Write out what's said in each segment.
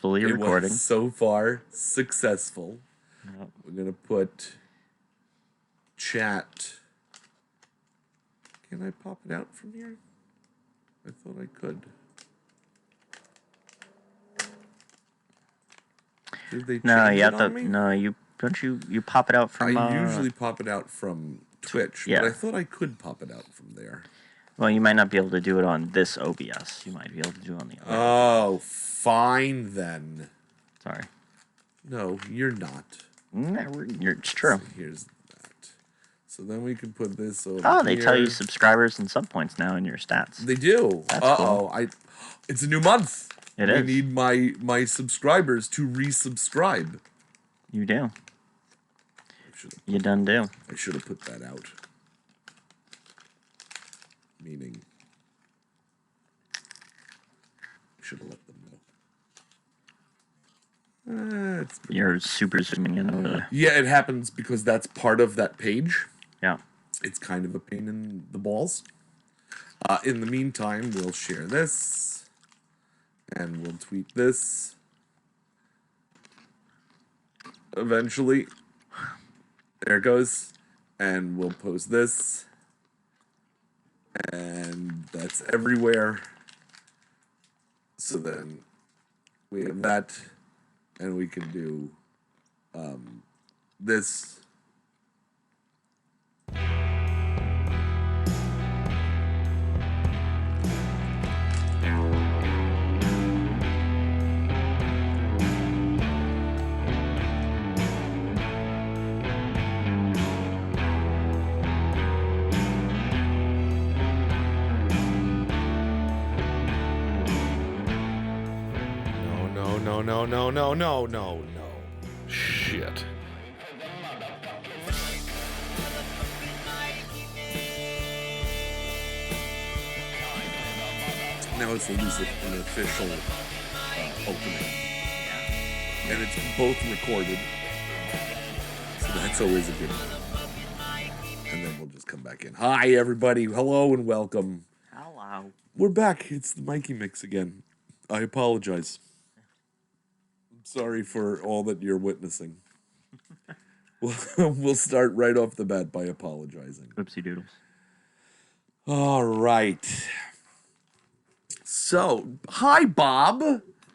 successfully recording. Was so far successful. Yep. We're going to put chat. Can I pop it out from here? I thought I could. Did they change it on me? No, you pop it out from... I usually pop it out from Twitch, yeah. but I thought I could pop it out from there. Well, you might not be able to do it on this OBS. You might be able to do it on the other. Oh, fine then. Sorry. No, you're not. It's true. So here's that. So then we can put this over Oh, they here. tell you subscribers and sub points now in your stats. They do. That's cool. It's a new month. It is. I need my subscribers to resubscribe. You do. You done do. I should have put that out. Meaning, I should have let them know. You're super zooming in over there. Yeah, it happens because that's part of that page. Yeah. It's kind of a pain in the balls. In the meantime, we'll share this. And we'll tweet this. Eventually. There it goes. And we'll post this. And that's everywhere. So then we have that. And we can do this. No. Shit. Now it's at least an official opening. Yeah. And it's both recorded. So that's always a good one. And then we'll just come back in. Hi, everybody. Hello and welcome. Hello. We're back. It's the Mikey Mix again. I apologize. Sorry for all that you're witnessing. We'll start right off the bat by apologizing. Oopsie doodles. All right. So, hi, Bob.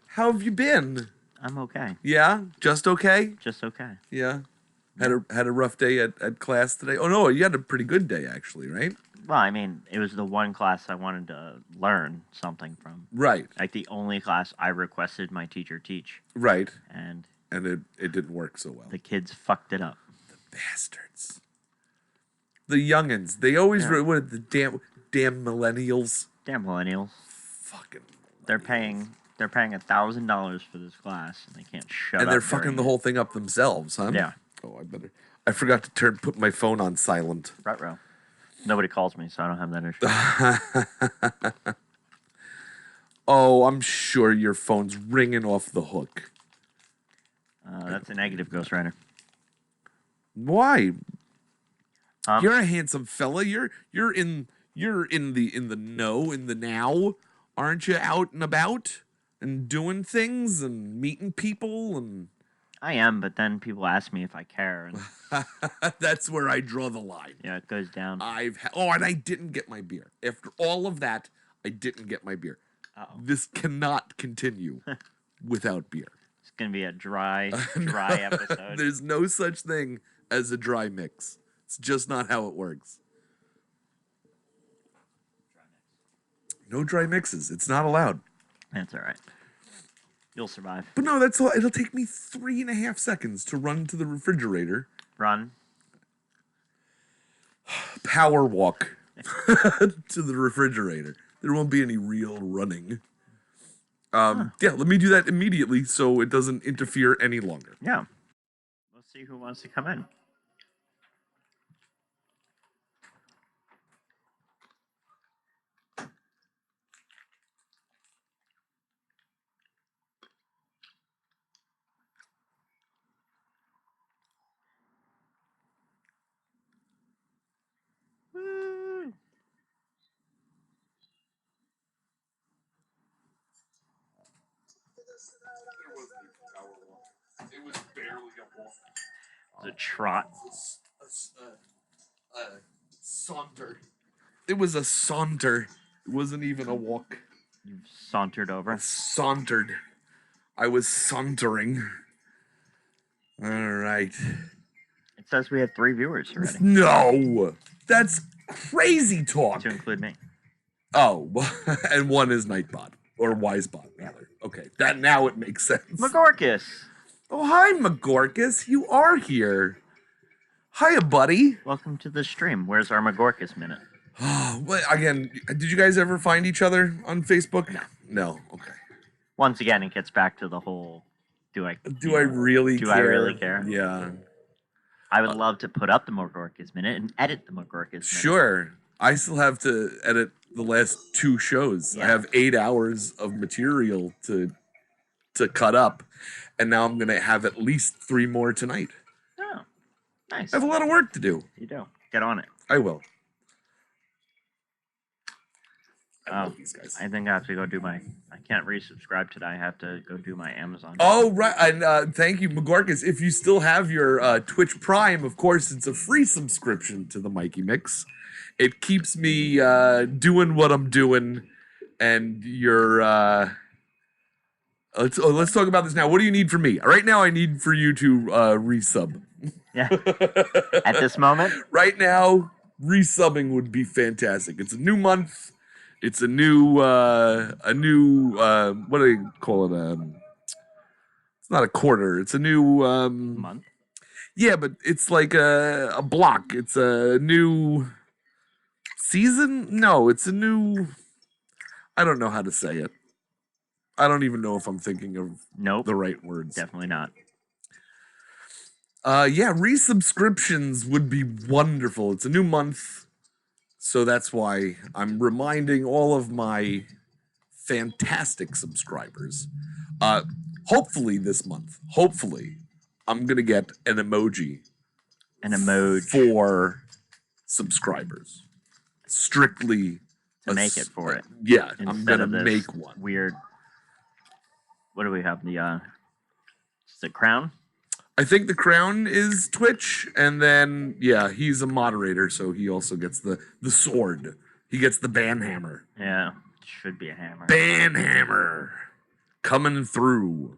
How have you been? I'm okay. Yeah? Just okay? Just okay. Yeah? Had a rough day at class today? Oh, no, you had a pretty good day, actually, right? Well, I mean, it was the one class I wanted to learn something from. Right. Like the only class I requested my teacher teach. Right. And it didn't work so well. The kids fucked it up. The bastards. The youngins. They always what the damn millennials. Damn millennials. Fucking millennials. They're paying $1,000 for this class and they can't shut up. And they're fucking the whole thing up themselves, huh? Yeah. Oh, I forgot to put my phone on silent. Right. Nobody calls me, so I don't have that issue. Oh, I'm sure your phone's ringing off the hook. That's a negative, Ghost Rider. Why? You're a handsome fella. You're in the know, in the now. Aren't you out and about and doing things and meeting people and? I am, but then people ask me if I care. And that's where I draw the line. Yeah, it goes down. And I didn't get my beer. After all of that, I didn't get my beer. Uh-oh. This cannot continue without beer. It's going to be a dry episode. There's no such thing as a dry mix. It's just not how it works. No dry mixes. It's not allowed. That's all right. You'll survive. But no, that's all. It'll take me 3.5 seconds to run to the refrigerator. Run. Power walk to the refrigerator. There won't be any real running. Yeah, let me do that immediately so it doesn't interfere any longer. Yeah. Let's see who wants to come in. The trot. Saunter. It was a saunter. It wasn't even a walk. You've sauntered over. I sauntered. I was sauntering. All right. It says we have 3 viewers already. No, that's crazy talk. To include me. Oh, and one is Nightbot or Wisebot rather. Okay, that now it makes sense. Magorkus. Oh, hi, Magorkus. You are here. Hiya, buddy. Welcome to the stream. Where's our Magorkus minute? Well, again, did you guys ever find each other on Facebook? No. Okay. Once again, it gets back to the whole, do I really do care? I really care? Yeah. I would love to put up the Magorkus minute and edit the Magorkus minute. Sure. I still have to edit the last 2 shows. Yeah. I have 8 hours of material to cut up, and now I'm going to have at least 3 more tonight. Oh, nice. I have a lot of work to do. You do. Get on it. I will. I Oh, love these guys. I think I have to go do my. I can't resubscribe today. I have to go do my Amazon. Oh, right. And thank you, Magorkus. If you still have your Twitch Prime, of course, it's a free subscription to the Mikey Mix. It keeps me doing what I'm doing, and you're. Let's talk about this now. What do you need from me? Right now, I need for you to resub. Yeah. At this moment. Right now, resubbing would be fantastic. It's a new month. It's a new what do you call it? It's not a quarter. It's a new Month. Yeah, but it's like a block. It's a new season. No, it's a new. I don't know how to say it. I don't even know if I'm thinking of the right words. Definitely not. Yeah, resubscriptions would be wonderful. It's a new month. So that's why I'm reminding all of my fantastic subscribers. Hopefully this month, I'm going to get an emoji. An emoji. For subscribers. Strictly. To make it for it. Yeah, Instead I'm going to of this make one. Weird. What do we have? The crown? I think the crown is Twitch, and then he's a moderator, so he also gets the sword. He gets the banhammer. Yeah, should be a hammer. Banhammer coming through.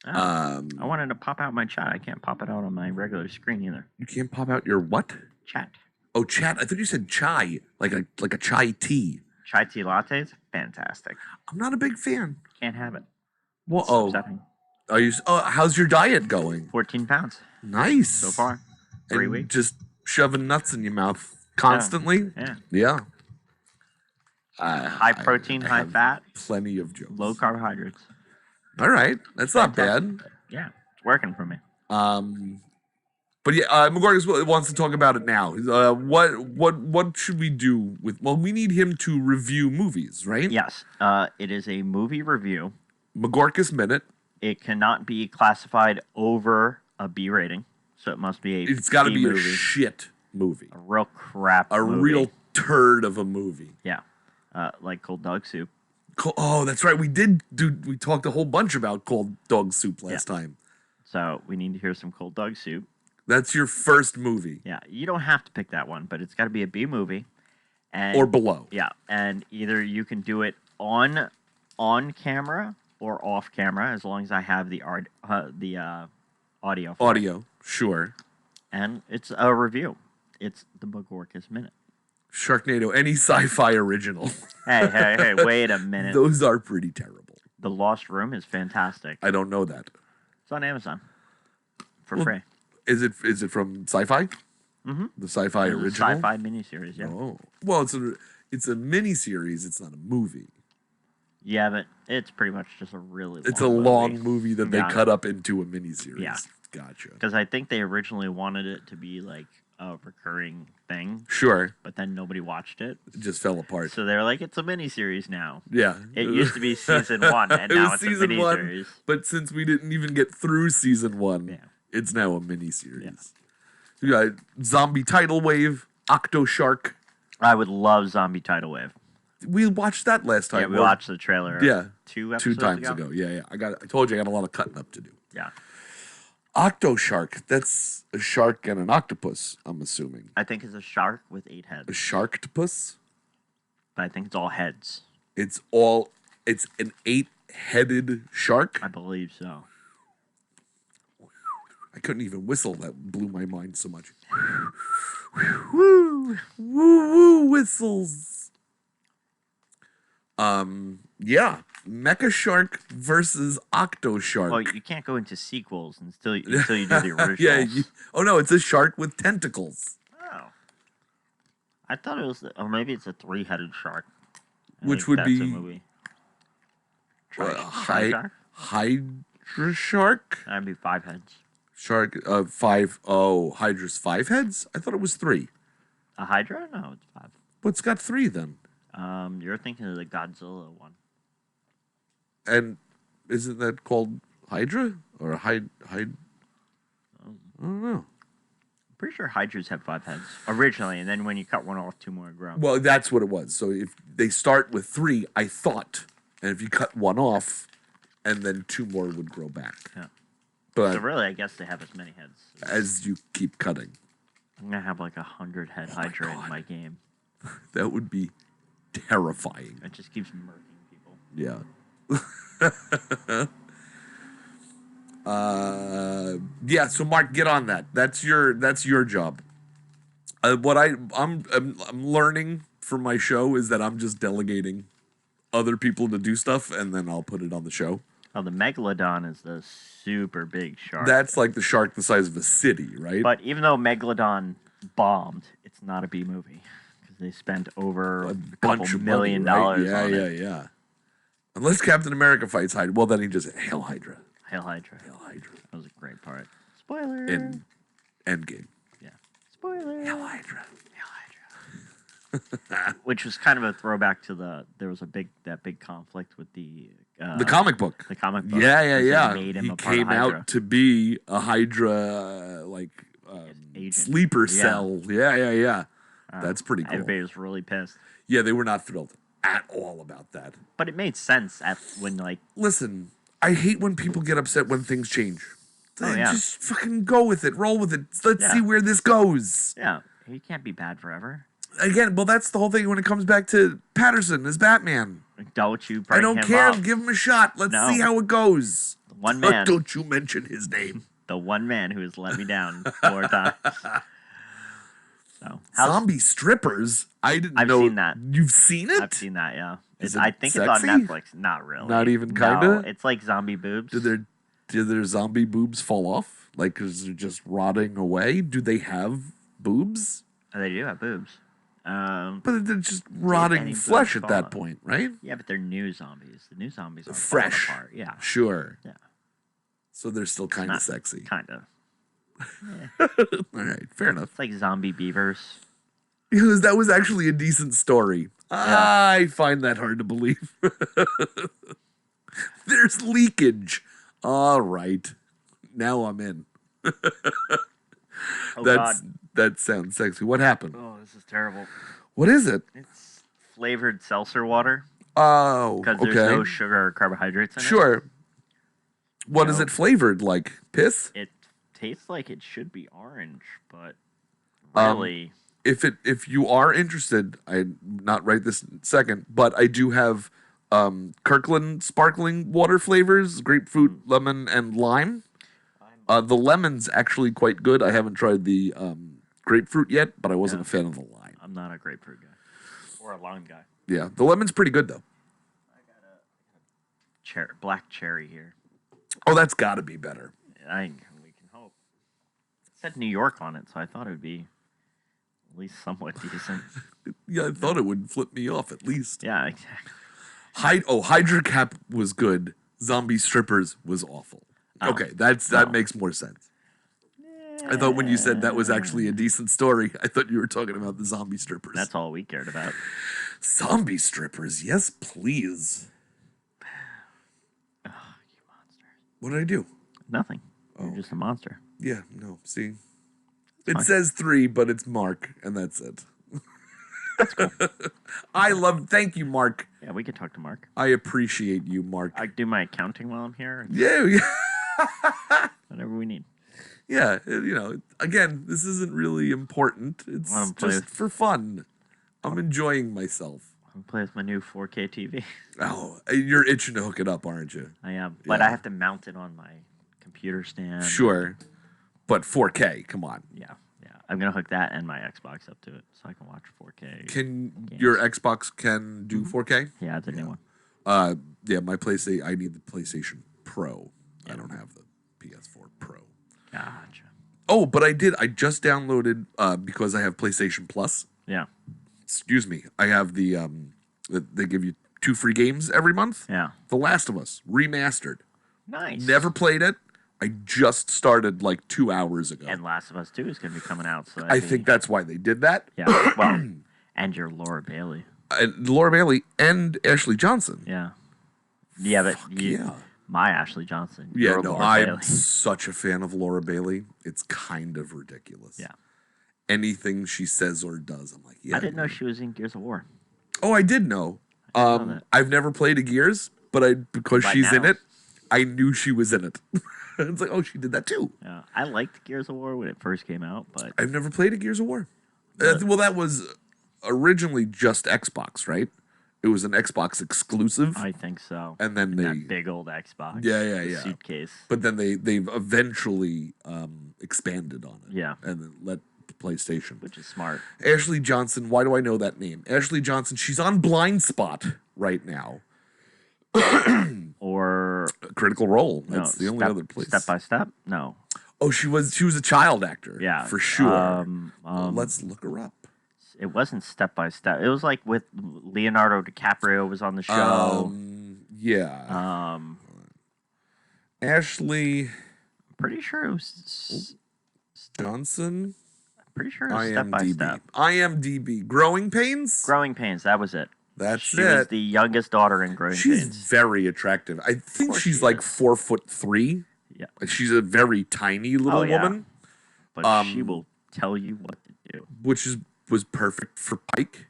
Oh, I wanted to pop out my chat. I can't pop it out on my regular screen either. You can't pop out your what? Chat. Oh, chat. I thought you said chai, like a chai tea. Chai tea lattes, fantastic. I'm not a big fan. Can't have it. Well, It's upsetting. Are you? How's your diet going? 14 pounds. Nice. So far. 3 and weeks. Just shoving nuts in your mouth constantly? Yeah. High protein, high fat. Plenty of jokes. Low carbohydrates. All right. That's not bad. Yeah. It's working for me. But yeah, Magorkus wants to talk about it now. What should we do with? Well, we need him to review movies, right? Yes. It is a movie review. Magorkus Minute. It cannot be classified over a B rating, so it must be a. It's got to be movie. a shit movie. A real crap. A movie. real turd of a movie. Yeah, like Cold Dog Soup. Oh, that's right. We talked a whole bunch about Cold Dog Soup last time. So we need to hear some Cold Dog Soup. That's your first movie. Yeah, you don't have to pick that one, but it's got to be a B movie, or below. Yeah, and either you can do it on camera or off camera, as long as I have the audio. Audio, sure. And it's a review. It's the Magorkus Minute. Sharknado, any sci-fi original. Hey, wait a minute. Those are pretty terrible. The Lost Room is fantastic. I don't know that. It's on Amazon for free. Is it from Sci-Fi? Mm-hmm. The Sci-Fi original? Sci-Fi miniseries, yeah. Oh. Well, it's a miniseries. It's not a movie. Yeah, but it's pretty much just a really It's a long movie that they cut up into a miniseries. Yeah. Gotcha. Because I think they originally wanted it to be like a recurring thing. Sure. But then nobody watched it. It just fell apart. So they're like, it's a miniseries now. Yeah. It used to be season 1, and now it's season a miniseries. 1, but since we didn't even get through season 1, it's now a miniseries. Yeah. You got Zombie Tidal Wave, Octo Shark. I would love Zombie Tidal Wave. We watched that last time. Yeah, we watched the trailer. Yeah, 2 episodes times ago. Yeah. I told you I got a lot of cutting up to do. Yeah. Octoshark. That's a shark and an octopus, I'm assuming. I think it's a shark with 8 A heads. sharktopus? But I think it's all heads. It's an 8-headed shark? I believe so. I couldn't even whistle. That blew my mind so much. Woo! Woo whistles. Yeah. Mecha Shark versus Octoshark. Well, you can't go into sequels until you do the originals. Yeah. Oh no, it's a shark with tentacles. Oh. I thought it was, or maybe it's a 3-headed shark. Which would be a movie. Shark? Hydra Shark? That'd be 5 heads. Shark, 5. Oh, Hydra's 5 heads? I thought it was 3. A Hydra? No, it's 5. What's got 3 then? You're thinking of the Godzilla one. And isn't that called Hydra? Or I don't know. I'm pretty sure Hydras have 5 heads originally, and then when you cut one off, 2 more grow. Well, that's what it was. So if they start with 3, I thought, and if you cut one off, and then 2 more would grow back. Yeah. But So really, I guess they have as many heads. as you keep cutting, I'm gonna have like 100-head Hydra in my game. that would be terrifying. It just keeps murking people. Yeah. Yeah. So Mark, get on that. That's your job. What I'm learning from my show is that I'm just delegating other people to do stuff, and then I'll put it on the show. Oh, the Megalodon is the super big shark. That's like the shark the size of a city, right? But even though Megalodon bombed, it's not a B movie because they spent over a couple bunch of million money, right? dollars on it. Yeah. Unless Captain America fights Hydra. Well, then he just Hail Hydra. Hail Hydra. Hail Hydra. That was a great part. Spoiler. In Endgame. Yeah. Spoiler. Hail Hydra. Hail Hydra. Which was kind of a throwback to that big conflict with the comic book. The comic book. Yeah. Made him He a part of came Hydra. out to be a Hydra, Agent. sleeper Yeah. cell. Yeah. That's pretty cool. Everybody was really pissed. Yeah, they were not thrilled at all about that. But it made sense when Listen, I hate when people get upset when things change. Oh, yeah. Just fucking go with it. Roll with it. Let's Yeah. see where this goes. yeah, he can't be bad forever. Again, well, that's the whole thing when it comes back to Patterson as Batman. Don't you bring I don't him care. up. Give him a shot. Let's No. see how it goes. The one man. Don't you mention his name. The one man who has let me down 4 times. So, Zombie strippers? I've know. seen that. You've seen it? I've seen that, yeah. Is it I think sexy? it's on Netflix. Not really. Not even No, kinda? it's like zombie boobs. Do their zombie boobs fall off? Like, because they're just rotting away? Do they have boobs? They do have boobs. But they're just rotting any flesh boobs at fall that off? point, right? Yeah, but they're new zombies. The new zombies are Fresh. falling apart. Yeah. Sure. Yeah. So they're still kind of Not- sexy. Kind of. All right, fair enough. It's like zombie beavers. Because that was actually a decent story. I find that hard to believe. There's leakage. All right. Now I'm in. Oh, God. That sounds sexy. What happened? Oh, this is terrible. What is it? It's flavored seltzer water Oh, because okay. there's no sugar or carbohydrates in it. Sure. What is No. it flavored like? Piss? It tastes like it should be orange, but Um, really, If you are interested, I'm not right this second, but I do have Kirkland sparkling water flavors, grapefruit, lemon, and lime. The lemon's actually quite good. I haven't tried the grapefruit yet, but I wasn't a fan of the lime. I'm not a grapefruit guy or a lime guy. Yeah, the lemon's pretty good though. I got a black cherry here. Oh, that's got to be better. We can hope. It said New York on it, so I thought it would be at least somewhat decent. Yeah, I thought it would flip me off at least. Yeah, exactly. Hydra Cap was good. Zombie Strippers was awful. Oh, Okay, that makes more sense. I thought when you said that was actually a decent story, I thought you were talking about the zombie strippers. That's all we cared about. Zombie strippers, yes, please. Oh, you monsters. What did I do? Nothing. Oh. You're just a monster. Yeah, no, see. It fine. says 3, but it's Mark, and that's it. Thank you, Mark. Yeah, we can talk to Mark. I appreciate you, Mark. I do my accounting while I'm here. Yeah. Whatever we need. Yeah, again, this isn't really important. It's Wanna play just with- for fun. I'm enjoying myself. I'm playing with my new 4K TV. Oh, you're itching to hook it up, aren't you? I am, but Yeah. I have to mount it on my computer stand. Sure. But 4K, come on. Yeah. I'm gonna hook that and my Xbox up to it so I can watch 4K. Can games. your Xbox can do 4K? Yeah, it's a new one. Yeah, my PlayStation. I need the PlayStation Pro. I don't have the PS4 Pro. Gotcha. Oh, but I did. I just downloaded because I have PlayStation Plus. Yeah. Excuse me. I have the they give you 2 free games every month. Yeah. The Last of Us remastered. Nice. Never played it. I just started like 2 hours ago. And Last of Us 2 is gonna be coming out. So I think that's why they did that. Yeah. Well, and your Laura Bailey. Laura Bailey and Ashley Johnson. Yeah. Yeah, but yeah. my Ashley Johnson. Yeah, your no, Laura I'm Bailey. such a fan of Laura Bailey. It's kind of ridiculous. Yeah. Anything she says or does, I'm like, yeah. I didn't know she was in Gears of War. Oh, I did know. I didn't know that. I've never played a Gears, but because Right she's in now. it, I knew she was in it. It's like, oh, she did that too. Yeah. I liked Gears of War when it first came out, but I've never played a Gears of War. Well, that was originally just Xbox, right? It was an Xbox exclusive. I think so. And then they, that big old Xbox. Yeah, the yeah. Suitcase. But then they've eventually expanded on it. Yeah. And then let PlayStation. Which is smart. Ashley Johnson, why do I know that name? Ashley Johnson, she's on Blind Spot right now. Or Critical Role. That's no, the only other place. Step by Step? No. Oh, she was a child actor. Yeah. For sure. Well, let's look her up. it wasn't Step by Step. It was like with Leonardo DiCaprio was on the show. Yeah. Ashley Pretty sure it was Johnson. pretty sure it was Step by IMDb. Step. IMDb. Growing Pains? Growing Pains, that was it. That's She was it. the youngest daughter in Growing She's Pains. very attractive. I think course she's she like is. 4'3". Yeah. She's a very tiny little Oh, yeah. woman, But she will tell you what to do. which was perfect for Pike.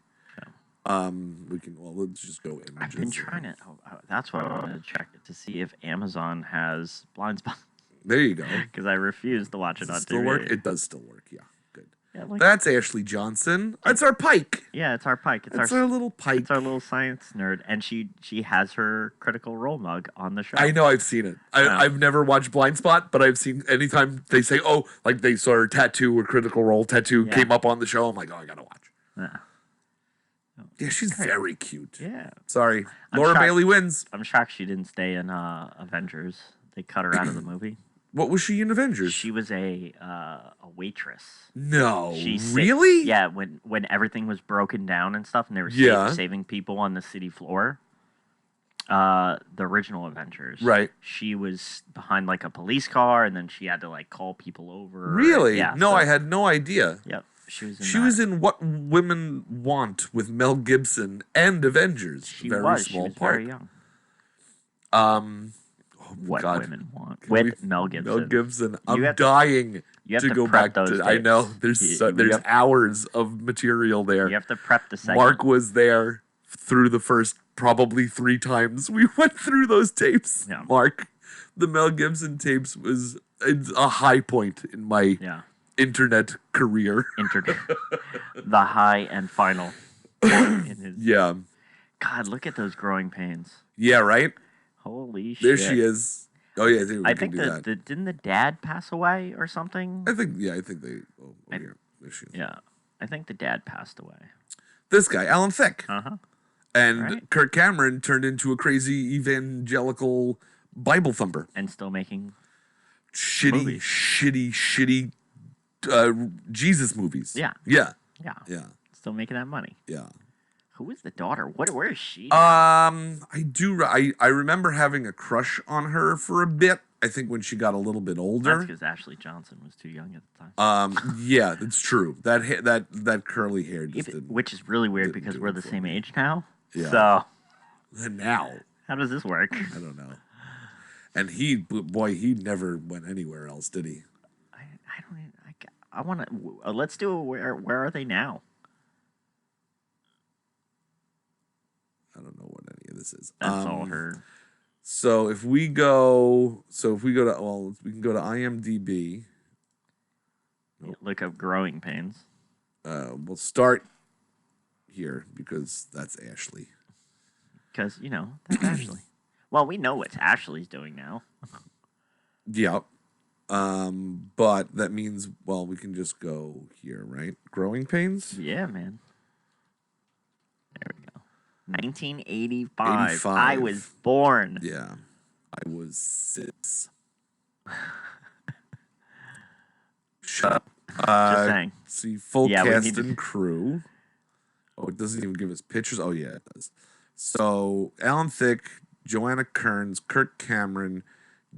Let's just go images. I've been trying to. That's what I wanted to check to see if Amazon has Blind Spot There you go. because I refuse to watch it Does on it still TV. work? It does still work. Yeah, good. Yeah, like, That's Ashley Johnson. That's our Pike. yeah, it's our Pike. That's our little Pike. It's our little science nerd, and she has her Critical Role mug on the show. I know. I've seen it. I've never watched Blind Spot, but I've seen anytime they say, "Oh, like they saw her tattoo or Critical Role tattoo Yeah. came up on the show." I'm like, "Oh, I gotta watch." Yeah. Yeah, she's very cute. Yeah. Sorry, I'm Laura shocked. Bailey wins. I'm shocked she didn't stay in Avengers. They cut her out of the movie. What was she in Avengers? She was a waitress. No, She sa- really? Yeah, when everything was broken down and stuff, and they were Yeah. saving people on the city floor. The original Avengers, Right. She was behind like a police car, and then she had to like call people over. Really? Yeah. No, so- I had no idea. Yep. She was. In She that. was in What Women Want with Mel Gibson and Avengers. She very was. small She was part. very young. Oh my What God. women want Can with we- Mel Gibson. Mel Gibson. I'm have to- dying you have to to go prep back those to. I know tapes. there's You have- hours of material there. You have to prep the segment. Mark was there through the first probably 3 times we went through those tapes. Yeah. Mark, the Mel Gibson tapes was a high point in my Yeah. internet career. The high and final. In his, Yeah. God, look at those growing pains. Yeah, right? Holy shit. There she is. Oh yeah, I think we I can think do that. didn't the dad pass away or something? I think they here. There she is. Yeah. I think the dad passed away. This guy, Alan Thicke. Uh-huh. And Right. Kirk Cameron turned into a crazy evangelical Bible thumper. And still making Shitty, Movies. shitty Jesus movies. Yeah. Yeah. yeah. Yeah. Still making that money. Yeah. Who is the daughter? Where is she? I remember having a crush on her for a bit. I think when she got a little bit That's older. because Ashley Johnson was too young at the time. Yeah, that's true. That curly hair just didn't. Which is really weird didn't because do we're it the for same me. age now. Yeah. So And now, how does this work? I don't know. And he never went anywhere else, did he? I don't even, I want to let's do a where are they now? I don't know what any of this is. That's all her. So if we go to we can go to IMDb. Nope. Look up Growing Pains. We'll start here because that's Ashley. Because, that's Ashley. Well, we know what Ashley's doing now. Yeah. But that means, well, we can just go here, right? Growing Pains? Yeah, man. There we go. 1985. 85. I was born. Yeah. I was 6. Shut up. Just saying. See, full Yeah, cast and crew. Oh, it doesn't even give us pictures. Oh, yeah, it does. So, Alan Thicke, Joanna Kearns, Kirk Cameron,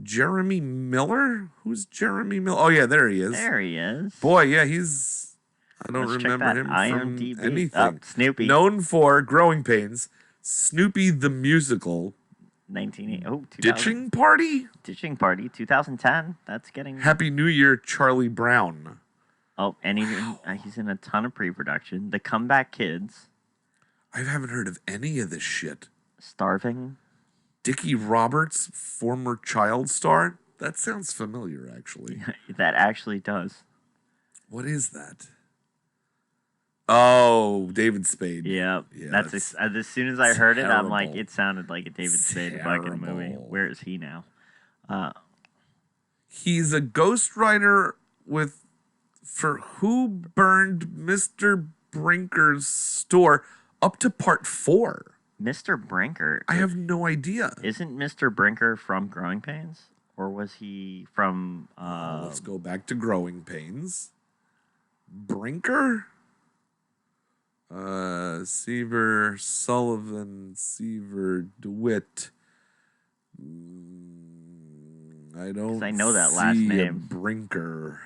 Jeremy Miller? Who's Jeremy Miller? Oh, yeah, there he is. There he is. Boy, yeah, he's... I don't Let's remember him IMDb. from anything. Snoopy. Known for Growing Pains, Snoopy the Musical, 2000. Ditching Party, Ditching Party, 2010. That's getting... Happy New Year, Charlie Brown. Oh, and he's in a ton of pre-production. The Comeback Kids. I haven't heard of any of this shit. Starving. Dickie Roberts, former child star. That sounds familiar, actually. That actually does. What is that? Oh, David Spade. Yeah, that's as soon as I heard it, I'm like, it sounded like a David Spade fucking movie. Where is he now? He's a ghostwriter for Who Burned Mr. Brinker's Store up to part 4. Mr. Brinker. I have no idea. Isn't Mr. Brinker from Growing Pains, or was he from? Let's go back to Growing Pains. Brinker. Seaver, Sullivan, Seaver, DeWitt. I don't. I know that last name. Brinker.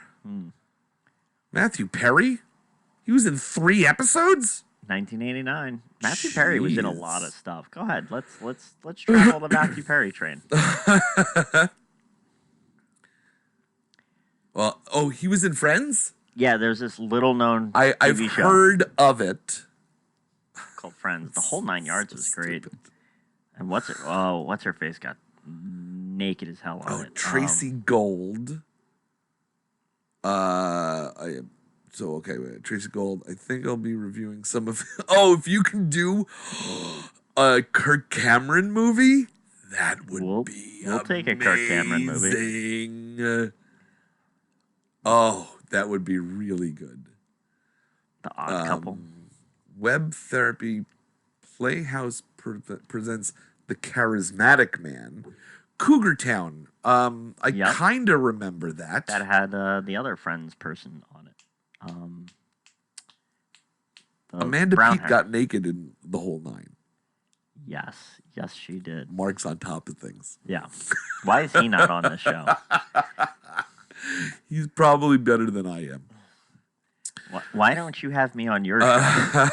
Matthew Perry. He was in 3 episodes. 1989. Matthew Perry was in a lot of stuff. Go ahead. Let's travel the Matthew Perry train. Well, he was in Friends? Yeah, there's this little known I've TV show heard of it. called Friends. The whole 9 yards was great. And what's her face got naked as hell on it. Tracy Gold. Tracy Gold. I think I'll be reviewing some of. If you can do a Kirk Cameron movie, that would be we'll take a Kirk Cameron movie. That would be really good. The Odd Couple. Web Therapy Playhouse presents The Charismatic Man. Cougar Town. I kind of remember that. That had the other Friends person on it. Amanda Peet got naked in the whole 9. Yes, she did. Mark's on top of things. Yeah. Why is he not on this show? He's probably better than I am. Why don't you have me on your show?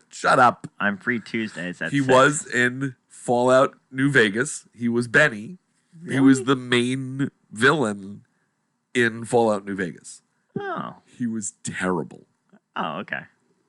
Shut up. I'm free Tuesdays at 6. He was in Fallout New Vegas. He was Benny. Really? He was the main villain in Fallout New Vegas. Oh. He was terrible. Oh, okay.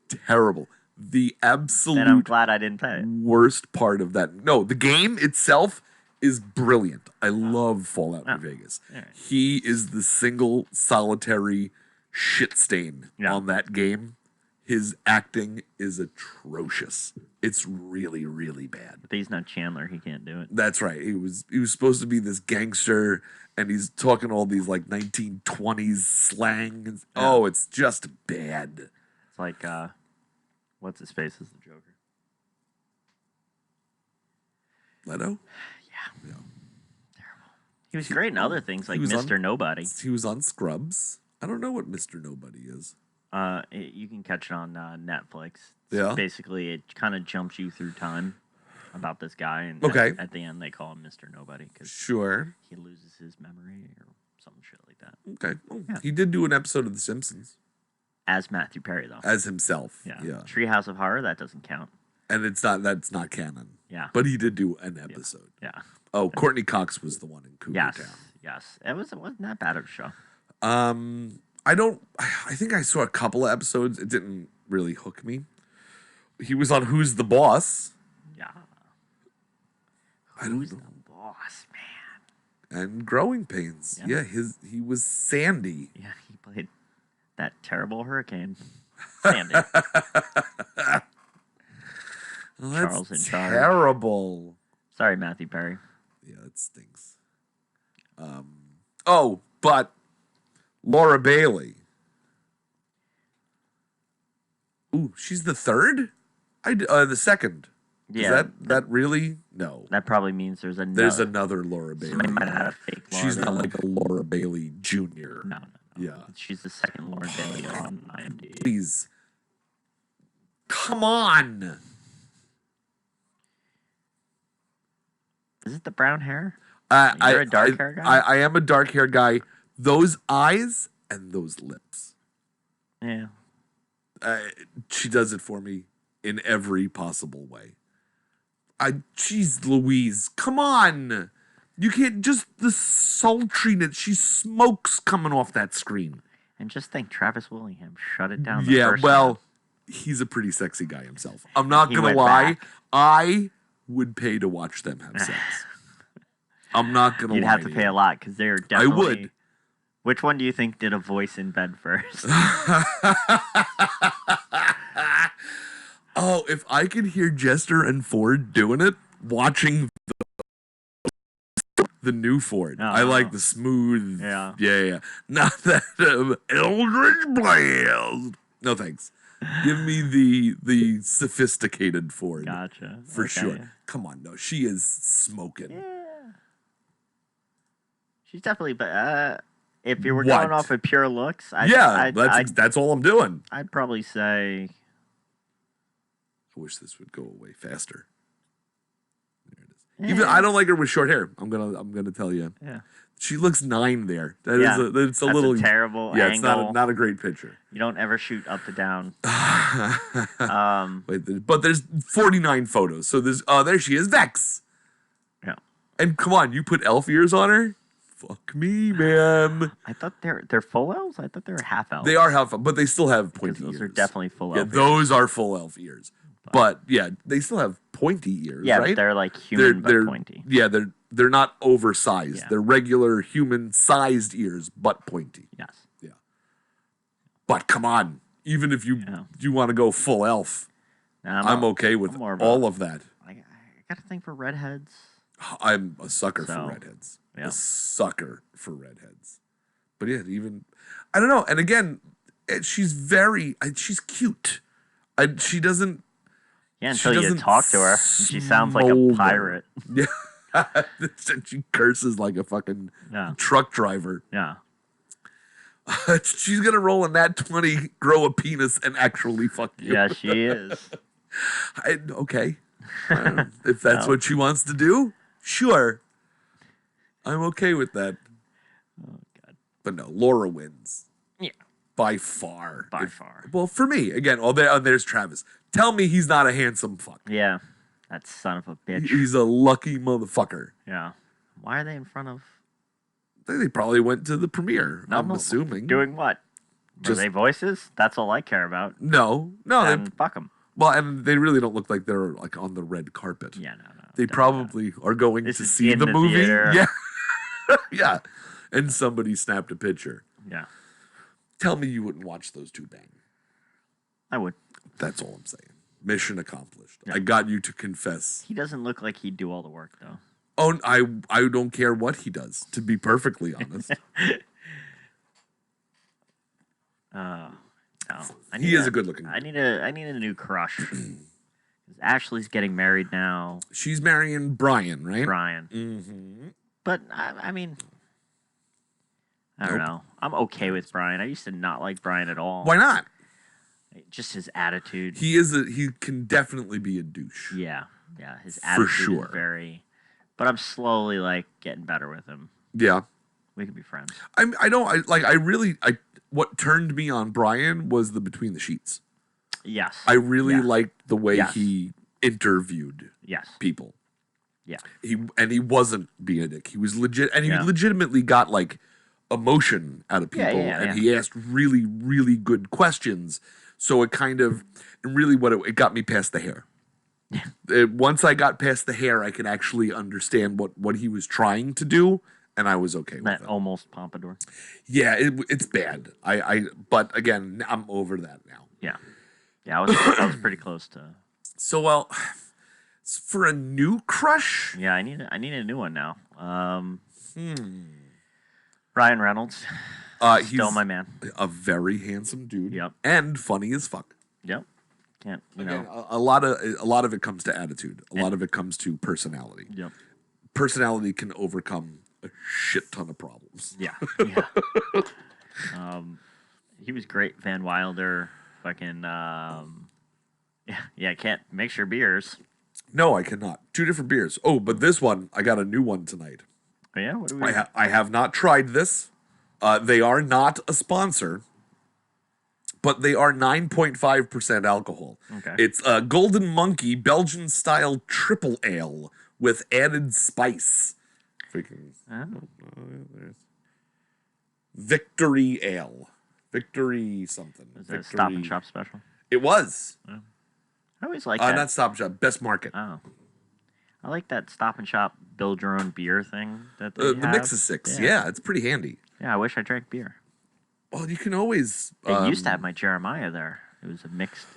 Terrible. The absolute Then I'm glad I didn't play it. Worst part of that. No, the game itself is brilliant. I love Fallout New Vegas. Right. He is the single solitary shit stain on that game. His acting is atrocious. It's really, really bad. But he's not Chandler. He can't do it. That's right. He was supposed to be this gangster, and he's talking all these like 1920s slang. Oh, it's just bad. It's like, what's his face as the Joker? Leto? Yeah. Terrible. He was great in other things like Mr. Nobody. He was on Scrubs. I don't know what Mr. Nobody is. You can catch it on Netflix. Yeah. Basically, it kind of jumps you through time about this guy, and at the end they call him Mr. Nobody because he loses his memory or some shit like that. Okay. Well, he did do an episode of The Simpsons as Matthew Perry though. As himself. Yeah. Treehouse of Horror, that doesn't count. And that's not canon. Yeah. But he did do an episode. Yeah. Oh, Courtney Cox was the one in Cougar Town. Yes. It wasn't that bad of a show. I think I saw a couple of episodes. It didn't really hook me. He was on Who's the Boss? Yeah. Who's the Boss, man? And Growing Pains. Yeah, he was Sandy. Yeah, he played that terrible hurricane. Sandy. Well, Charles in charge. Terrible. Sorry, Matthew Perry. Yeah, that stinks. But Laura Bailey. Ooh, she's the third? The second. Yeah. Is that really? No. That probably means there's another Laura Bailey. Somebody might have had a fake Laura She's Bailey. not like a Laura Bailey Jr. No. Yeah. She's the second Laura Bailey on IMDb. Please. Come on. Is it the brown hair? You're a dark hair guy? I am a dark hair guy. Those eyes and those lips. Yeah. She does it for me in every possible way. Jeez Louise, come on. You can't, just the sultriness. She smokes coming off that screen. And just think, Travis Willingham shut it down. He's a pretty sexy guy himself. I'm not going to lie. Back. I would pay to watch them have sex. I'm not going to lie. You'd have to pay a lot because they're definitely... I would. Which one do you think did a voice in bed first? Oh, if I could hear Jester and Ford doing it, watching the new Ford. Oh. I like the smooth. Yeah. Not that Eldridge Blast. No thanks. Give me the sophisticated Ford. Gotcha. For sure. Come on, no, she is smoking. Yeah. She's definitely, but if you were going off of pure looks, that's all I'm doing. I'd probably say. I wish this would go away faster. There it is. Even I don't like her with short hair. I'm gonna tell you. Yeah. She looks 9 there. It's a little terrible. Yeah, angle. It's not a great picture. You don't ever shoot up to down. But there's 49 photos. So there she is, Vex. Yeah. And come on, you put elf ears on her? Fuck me, man. I thought they're full elves. I thought they were half elves. They are half elves, but they still have pointy ears. Those are definitely full elf. Yeah, those are full elf ears. But yeah, they still have pointy ears. Yeah, right? But they're like human, but pointy. Yeah, they're not oversized. Yeah. They're regular human-sized ears, but pointy. Yes. Yeah. But come on, even if you want to go full elf, I'm okay with all of that. I got a thing for redheads. I'm a sucker for redheads. Yeah. A sucker for redheads. But yeah, I don't know. And again, she's cute. She doesn't. Yeah, until you talk to her. She sounds like a pirate. Yeah. She curses like a fucking truck driver. Yeah. She's going to roll in that 20, grow a penis, and actually fuck you. Yeah, she is. Okay. If that's what she wants to do, sure. I'm okay with that. Oh, God. But no, Laura wins. Yeah. By far. By far. Well, for me, again, there's Travis. Tell me he's not a handsome fuck. Yeah. That son of a bitch. He's a lucky motherfucker. Yeah. Why are they in front of... They probably went to the premiere, I'm assuming. Doing what? Were they voices? That's all I care about. No. Fuck them. Well, and they really don't look like they're like on the red carpet. Yeah, no. They probably are going to see the movie. Theater. Yeah. Yeah. And somebody snapped a picture. Yeah. Tell me you wouldn't watch those two bang. I would. That's all I'm saying. Mission accomplished. Yeah. I got you to confess. He doesn't look like he'd do all the work, though. Oh, I don't care what he does, to be perfectly honest. No. He is a good-looking guy. I need a new crush. Ashley's getting married now. She's marrying Brian, right? Brian. Mm-hmm. But, I mean... I don't know. I'm okay with Brian. I used to not like Brian at all. Why not? Just his attitude. He can definitely be a douche. Yeah. His attitude for sure. is very... But I'm slowly, getting better with him. Yeah. We could be friends. What turned me on Brian was the Between the Sheets. Yes. I really liked the way he interviewed people. Yeah. He wasn't being a dick. He was legit, and he legitimately got emotion out of people, and he asked really, really good questions. So it it got me past the hair. Once I got past the hair, I could actually understand what he was trying to do, and I was okay with that it. Almost pompadour. Yeah, it's bad. But again, I'm over that now. Yeah, I was pretty close to. So well, for a new crush. Yeah, I need a new one now. Ryan Reynolds. Still He's my man. A very handsome dude. Yep. And funny as fuck. Yep. Can't Again, a lot of it comes to attitude. A lot of it comes to personality. Yep. Personality can overcome a shit ton of problems. Yeah. He was great. Van Wilder. Fucking. Yeah. Can't mix your beers. No, I cannot. 2 different beers. Oh, but this one, I got a new one tonight. Oh, yeah? What do we... I have not tried this. They are not a sponsor, but they are 9.5% alcohol. Okay. It's a Golden Monkey Belgian-style triple ale with added spice. Freaking... Victory Ale. Victory something. Is that a Stop and Shop special? It was. Oh. I always like that. Not Stop and Shop. Best Market. Oh. I like that Stop and Shop build your own beer thing that they The have. mix is 6. Yeah, it's pretty handy. Yeah, I wish I drank beer. Well, you can always... They used to have my Jeremiah there. It was a mixed...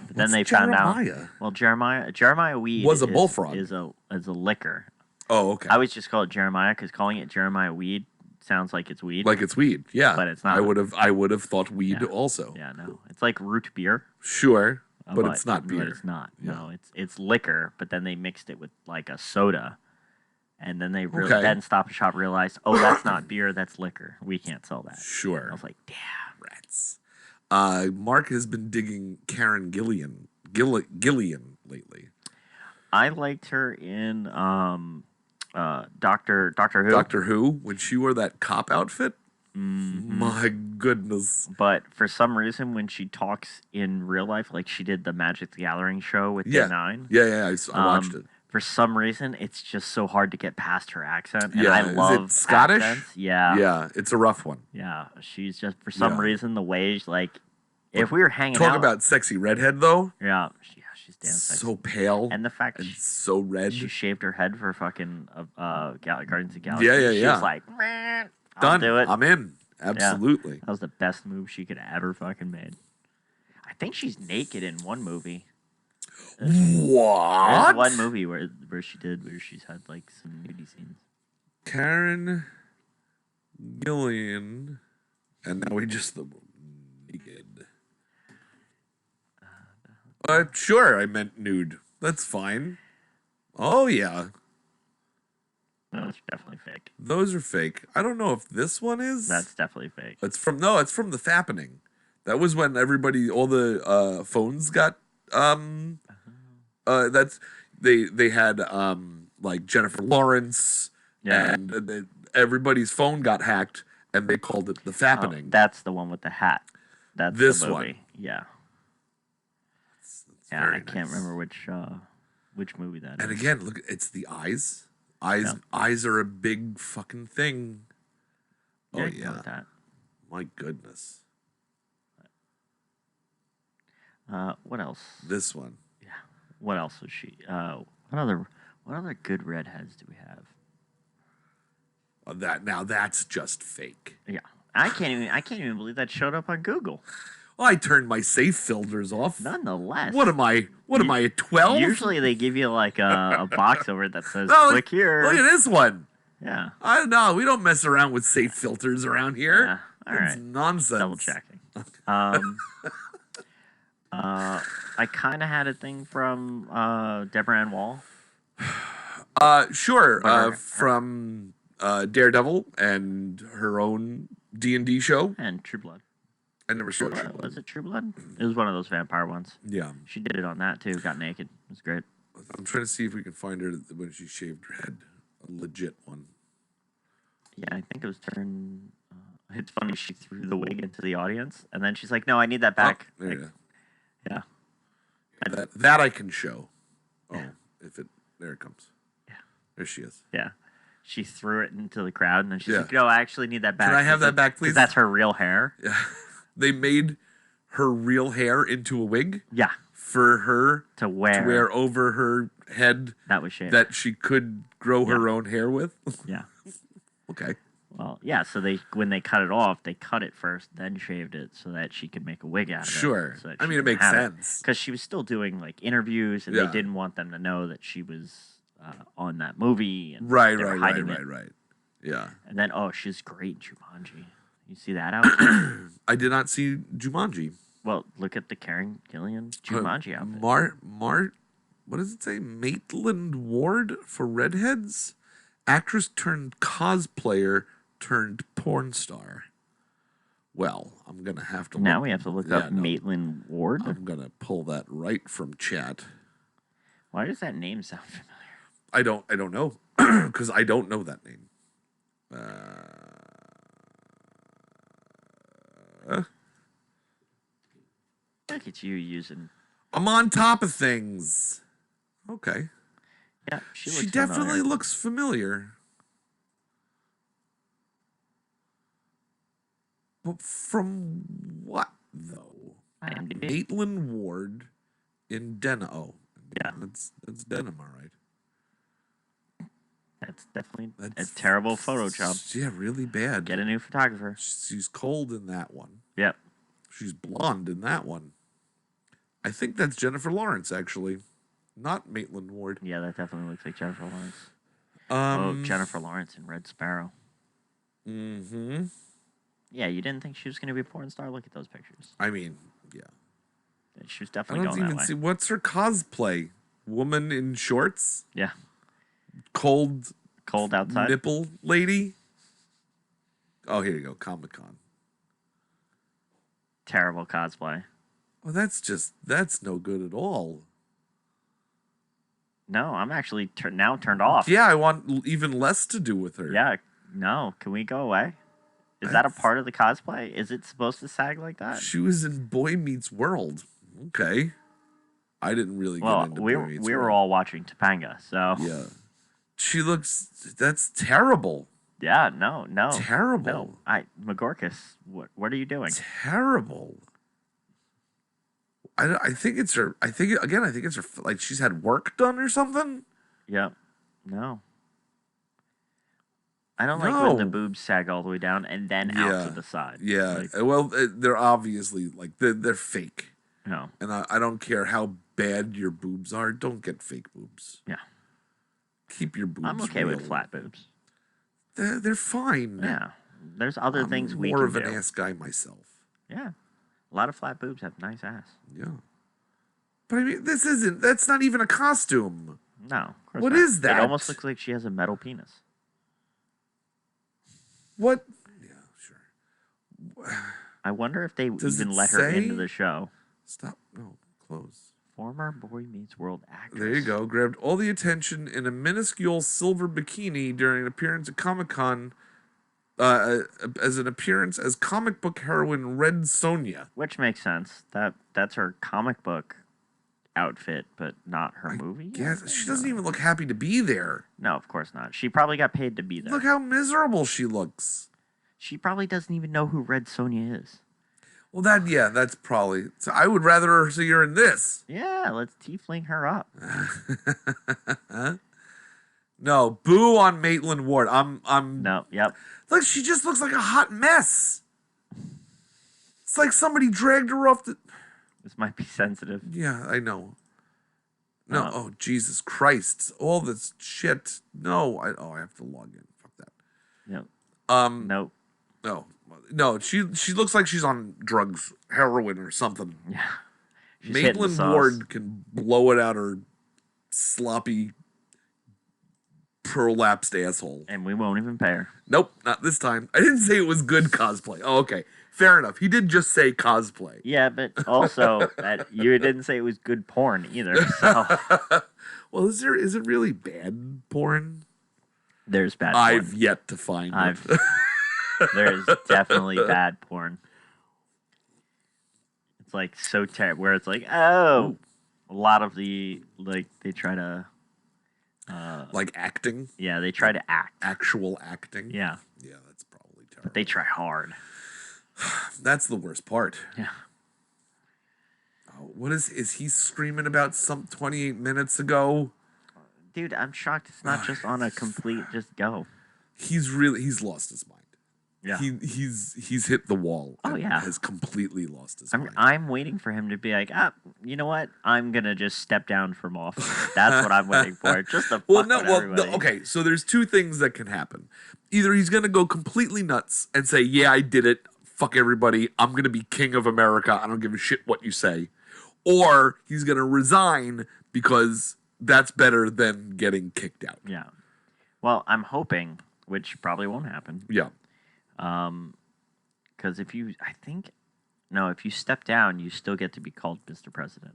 But then they Jeremiah? found out... Well, Jeremiah weed... Was a bullfrog. Is a liquor. Oh, okay. I always just call it Jeremiah because calling it Jeremiah weed sounds like it's weed. Like it's weed, yeah. But it's not. I would have thought weed also. Yeah, no. It's like root beer. Sure, but it's not beer. But it's not. Yeah. No, it's liquor, but then they mixed it with like a soda. And then then Stop and Shop realized, oh, that's not beer, that's liquor. We can't sell that. Sure. I was like, damn. Rats. Mark has been digging Karen Gillian lately. I liked her in Doctor Who. Doctor Who, when she wore that cop outfit. Mm-hmm. My goodness. But for some reason, when she talks in real life, like she did the Magic the Gathering show with D9. Yeah, I watched it. For some reason, it's just so hard to get past her accent. And yeah, I love is it Scottish? Accents. Yeah. Yeah, it's a rough one. Yeah, she's just, for some reason, the way, like, if we were hanging out. Talk about sexy redhead, though. Yeah, she's damn sexy. So pale. And the fact and so red. She shaved her head for fucking Guardians of the Galaxy. Yeah. She was like, done. Do it. I'm in. Absolutely. Yeah, that was the best move she could ever fucking made. I think she's naked in one movie. What? There's one movie where she's had like some nudie scenes. Karen Gillian, and now we just the naked. Sure, I meant nude. That's fine. Oh yeah. No, it's definitely fake. Those are fake. I don't know if this one is. That's definitely fake. It's from The Fappening. That was when all the phones got that's they had like Jennifer Lawrence and everybody's phone got hacked and they called it The Fappening. Oh, that's the one with the hat. That's this the movie. One. Yeah. That's I can't remember which movie that is. And again, look, it's the eyes. Eyes are a big fucking thing. Yeah, oh yeah. With that. My goodness. What else? This one. Yeah. What else was she? What other good redheads do we have? That's just fake. Yeah. I can't even believe that showed up on Google. Well, I turned my safe filters off. Nonetheless. What am I? At 12? Usually they give you like a box over it that says click here. Look at this one. Yeah. I don't know. We don't mess around with safe filters around here. Yeah. All it's right. nonsense. Double checking. I kind of had a thing from Deborah Ann Wall. Sure. From Daredevil and her own D&D show. And True Blood. I never saw True Blood. Was it True Blood? It was one of those vampire ones. Yeah. She did it on that too. Got naked. It was great. I'm trying to see if we can find her when she shaved her head. A legit one. Yeah, I think it was turned... it's funny, she threw the wig into the audience, and then she's like, no, I need that back. Oh, there you go. Yeah. That I can show. Oh, there it comes. Yeah. There she is. Yeah. She threw it into the crowd, and then she's like, no, I actually need that back. Can I have that back, please? That's her real hair. Yeah. They made her real hair into a wig. Yeah. For her to wear over her head. That was shaved. That she could grow her own hair with. Yeah. Okay. Well, yeah. So when they cut it off, they cut it first, then shaved it so that she could make a wig out of it. Sure. So I mean, it makes sense because she was still doing like interviews, and they didn't want them to know that she was on that movie. And right. Yeah. And then she's great in Jumanji. You see that outfit? I did not see Jumanji. Well, look at the Karen Gillian Jumanji outfit. What does it say? Maitland Ward for redheads? Actress turned cosplayer turned porn star. Well, I'm going to have to Now we have to look up Maitland Ward. I'm going to pull that right from chat. Why does that name sound familiar? I don't know. Because I don't know that name. Look at you using... I'm on top of things. Okay. Yeah, she definitely looks familiar. But from what, though? Maitland Ward in denim. Oh, yeah. That's denim, all right. That's definitely a terrible photo job. Yeah, really bad. Get a new photographer. She's cold in that one. Yep. She's blonde in that one. I think that's Jennifer Lawrence, actually. Not Maitland Ward. Yeah, that definitely looks like Jennifer Lawrence. Jennifer Lawrence in Red Sparrow. Mm-hmm. Yeah, you didn't think she was going to be a porn star? Look at those pictures. I mean, yeah. She was definitely going that way. I don't even see. What's her cosplay? Woman in shorts? Yeah. Cold outside? Nipple lady? Oh, here you go. Comic-Con. Terrible cosplay. Well, that's no good at all. No, I'm actually now turned off. Yeah, I want even less to do with her. Yeah, no. Can we go away? Is that a part of the cosplay? Is it supposed to sag like that? She was in Boy Meets World. Okay. I didn't really get into Boy Meets World. We were all watching Topanga, so... Yeah. She looks... That's terrible. Yeah, no. Terrible. No. McGorkus, what are you doing? Terrible. I think it's her... I think it's her... Like, she's had work done or something? Yep. No. I don't like when the boobs sag all the way down and then out to the side. Yeah. Well, they're obviously, like, they're fake. No. And I don't care how bad your boobs are. Don't get fake boobs. Yeah. Keep your boobs I'm okay with flat boobs. They're fine. Yeah. There's other things we can do. I'm more of an ass guy myself. Yeah. A lot of flat boobs have nice ass. Yeah. But I mean, that's not even a costume. No, of course What not. is that? It almost looks like she has a metal penis. What? Yeah, sure. I wonder if they even let her into the show. Stop. No, close. Former Boy Meets World actress. There you go. Grabbed all the attention in a minuscule silver bikini during an appearance at Comic-Con as an appearance as comic book heroine Red Sonja. Which makes sense. That's her comic book outfit, but not her movie. Yes, she doesn't even look happy to be there. No, of course not. She probably got paid to be there. Look how miserable she looks. She probably doesn't even know who Red Sonja is. Well, that's probably... So I would rather see her in this. Yeah, let's tiefling her up. No, boo on Maitland Ward. I'm... No, yep. Look, she just looks like a hot mess. It's like somebody dragged her off the... This might be sensitive. Yeah, I know. No, oh, Jesus Christ. All this shit. No, I have to log in. Fuck that. Yep. Nope. No, she looks like she's on drugs, heroin or something. Yeah. Maitland Ward can blow it out her sloppy, prolapsed asshole. And we won't even pay her. Nope, not this time. I didn't say it was good cosplay. Oh, okay. Fair enough. He did just say cosplay. Yeah, but also that you didn't say it was good porn either. So. Well, is it really bad porn? There's bad porn. I've yet to find it. There's definitely bad porn. It's like so terrible. Where it's like, a lot of the they try to like acting. Yeah, they try to act. Actual acting. Yeah. Yeah, that's probably terrible. But they try hard. That's the worst part. Yeah. Oh, what is he screaming about 28 minutes ago? Dude, I'm shocked it's not just on a complete just go. he's lost his mind. Yeah. He's hit the wall. Oh, yeah. Has completely lost his mind. I'm waiting for him to be like, you know what? I'm gonna just step down from office. That's what I'm waiting for. Just to okay. So there's two things that can happen. Either he's gonna go completely nuts and say, "Yeah, I did it. Fuck everybody. I'm gonna be king of America. I don't give a shit what you say," or he's gonna resign because that's better than getting kicked out. Yeah. Well, I'm hoping, which probably won't happen. Yeah. Because if you step down, you still get to be called Mr. President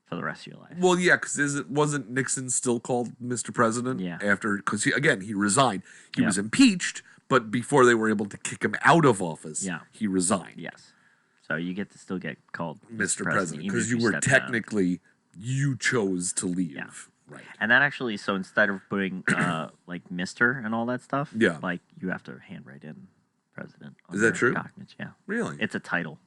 for the rest of your life. Well, yeah, because wasn't Nixon still called Mr. President? Yeah. Because he resigned. He was impeached, but before they were able to kick him out of office, he resigned. Yes. So you get to still get called Mr. President because you were technically you chose to leave. Yeah. Right. And that actually, so instead of putting like Mr. and all that stuff, like you have to handwrite in President. Is that true? Documents. Yeah. Really? It's a title.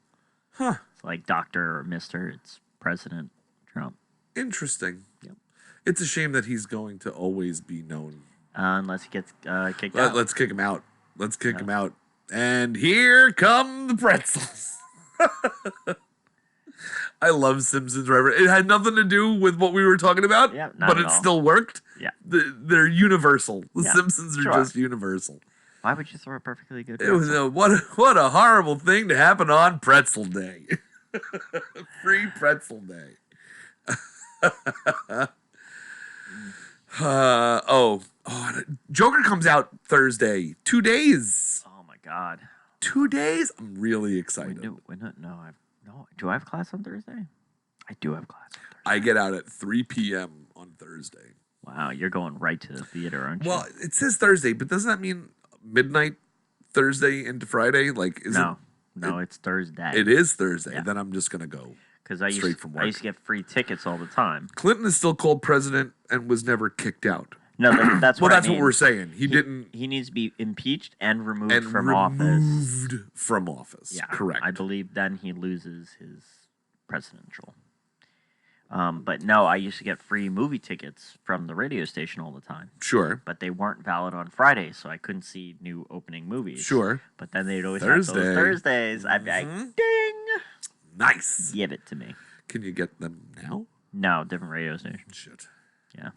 Huh. It's like Dr. or Mr. It's President Trump. Interesting. Yep. It's a shame that he's going to always be known. Unless he gets kicked out. Let's kick him out. Let's kick him out. And here come the pretzels. I love Simpsons Forever. It had nothing to do with what we were talking about, but it still worked. Yeah. They're universal. The Simpsons are just universal. Why would you throw a perfectly good pretzel? It was what a horrible thing to happen on Pretzel Day. Free Pretzel Day. Joker comes out Thursday. 2 days. Oh my God. 2 days? I'm really excited. Do I have class on Thursday? I do have class on Thursday. I get out at 3 p.m. on Thursday. Wow, you're going right to the theater, aren't you? Well, it says Thursday, but doesn't that mean midnight Thursday into Friday? No, it's Thursday. It is Thursday. Yeah. Then I'm just going to go straight from work. I used to get free tickets all the time. Clinton is still called president and was never kicked out. No, that's what that's what we're saying. He didn't. He needs to be impeached and removed from office. From office. Yeah, correct. I believe then he loses his presidential. But no, I used to get free movie tickets from the radio station all the time. Sure. But they weren't valid on Fridays, so I couldn't see new opening movies. Sure. But then they'd always have those Thursdays. I'd be like, ding! Nice. Give it to me. Can you get them now? No, different radio station. Shit. Yeah.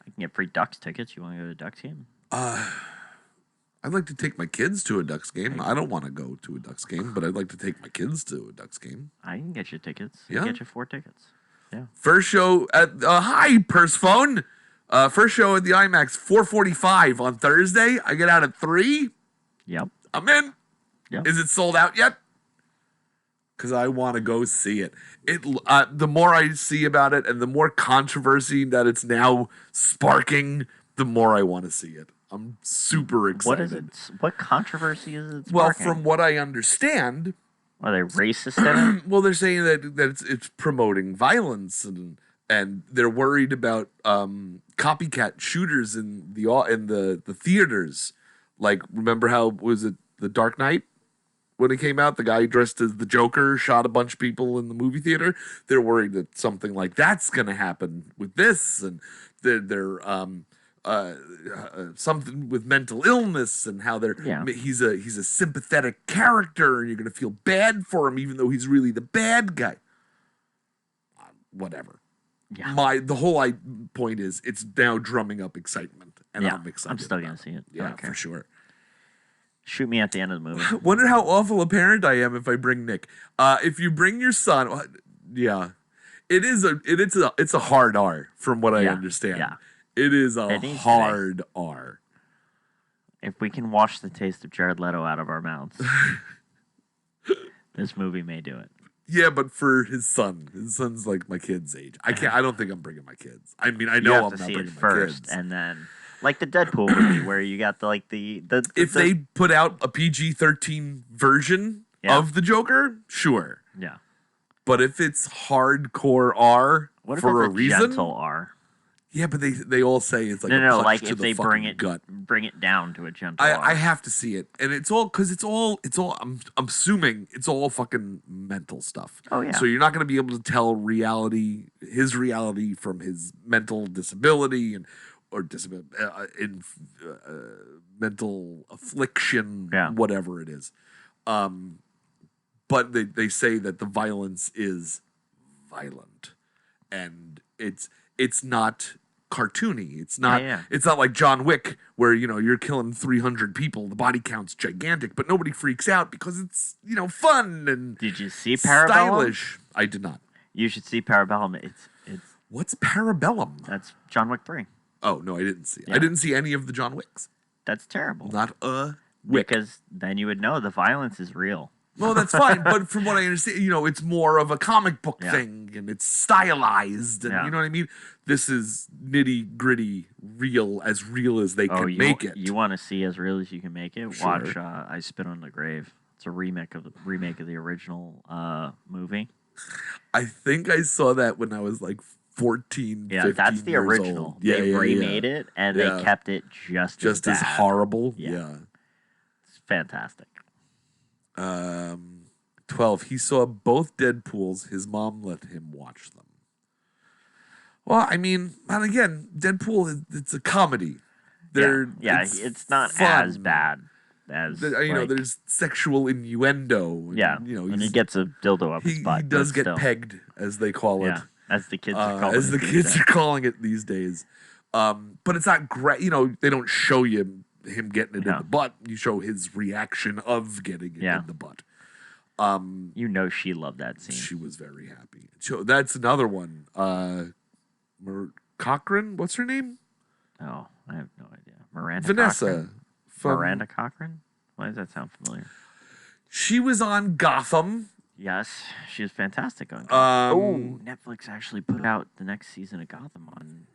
I can get free Ducks tickets. You want to go to a Ducks game? I'd like to take my kids to a Ducks game. I don't want to go to a Ducks game, but I'd like to take my kids to a Ducks game. I can get you tickets. Yeah? I can get you 4 tickets. Yeah. First show at hi Purse Phone. First show at the IMAX 4:45 on Thursday. I get out at 3. Yep. I'm in. Yep. Is it sold out yet? Because I want to go see it. The more I see about it and the more controversy that it's now sparking, the more I want to see it. I'm super excited. What is it? What controversy is it sparking? Well, from what I understand, are they racist in it? Well, they're saying that it's promoting violence and they're worried about copycat shooters in the theaters. Like, remember how was it The Dark Knight? When it came out, the guy dressed as the Joker shot a bunch of people in the movie theater. They're worried that something like that's going to happen with this, and they're something with mental illness and how he's a sympathetic character, and you're going to feel bad for him even though he's really the bad guy. Whatever. Yeah. The whole point is it's now drumming up excitement, and I'm excited. I'm still going to see it. Yeah, for sure. Shoot me at the end of the movie. Wonder how awful a parent I am if I bring Nick. If you bring your son, it's a hard R from what I understand. Yeah. It is a hard R. If we can wash the taste of Jared Leto out of our mouths, this movie may do it. Yeah, but for his son's like my kid's age. I don't think I'm bringing my kids. I mean, I know I'm not bringing my first, kids. And then. Like the Deadpool movie, where you got if they put out a PG-13 version of the Joker, sure. Yeah. But if it's hardcore R for a reason, gentle R. Yeah, but they all say it's like no, punch like to if the they gut. bring it down to a gentle R. I have to see it, and it's all because it's all. I'm assuming it's all fucking mental stuff. Oh yeah. So you're not going to be able to tell his reality from his mental disability and. or disability, mental affliction, whatever it is. But they say that the violence is violent, and it's not cartoony. It's not it's not like John Wick where you're killing 300 people. The body count's gigantic, but nobody freaks out because it's fun and did you see Parabellum? Stylish. I did not. You should see Parabellum. It's what's Parabellum? That's John Wick 3. Oh no, I didn't see it. I didn't see any of the John Wicks. That's terrible. Not a Wick. Because then you would know the violence is real. Well, that's fine, but from what I understand, it's more of a comic book thing, and it's stylized, and you know what I mean? This is nitty-gritty, real as they can make it. You want to see as real as you can make it? Sure. Watch I Spit on the Grave. It's a remake of the original movie. I think I saw that when I was like 14, 15 that's the original. Old. They remade it, and they kept it just as horrible. Yeah. It's fantastic. 12. He saw both Deadpools. His mom let him watch them. Well, I mean, and again, Deadpool, it's a comedy. It's not as bad as there's sexual innuendo. And, and he gets a dildo up his butt. He does get pegged, as they call it. As the kids are calling it these days. But it's not great. They don't show you him getting it in the butt. You show his reaction of getting it in the butt. She loved that scene. She was very happy. So that's another one. Cochran, what's her name? Oh, I have no idea. Vanessa. Miranda Cochran? Why does that sound familiar? She was on Gotham. Yes, she was fantastic on Gotham. Netflix actually put out the next season of Gotham on.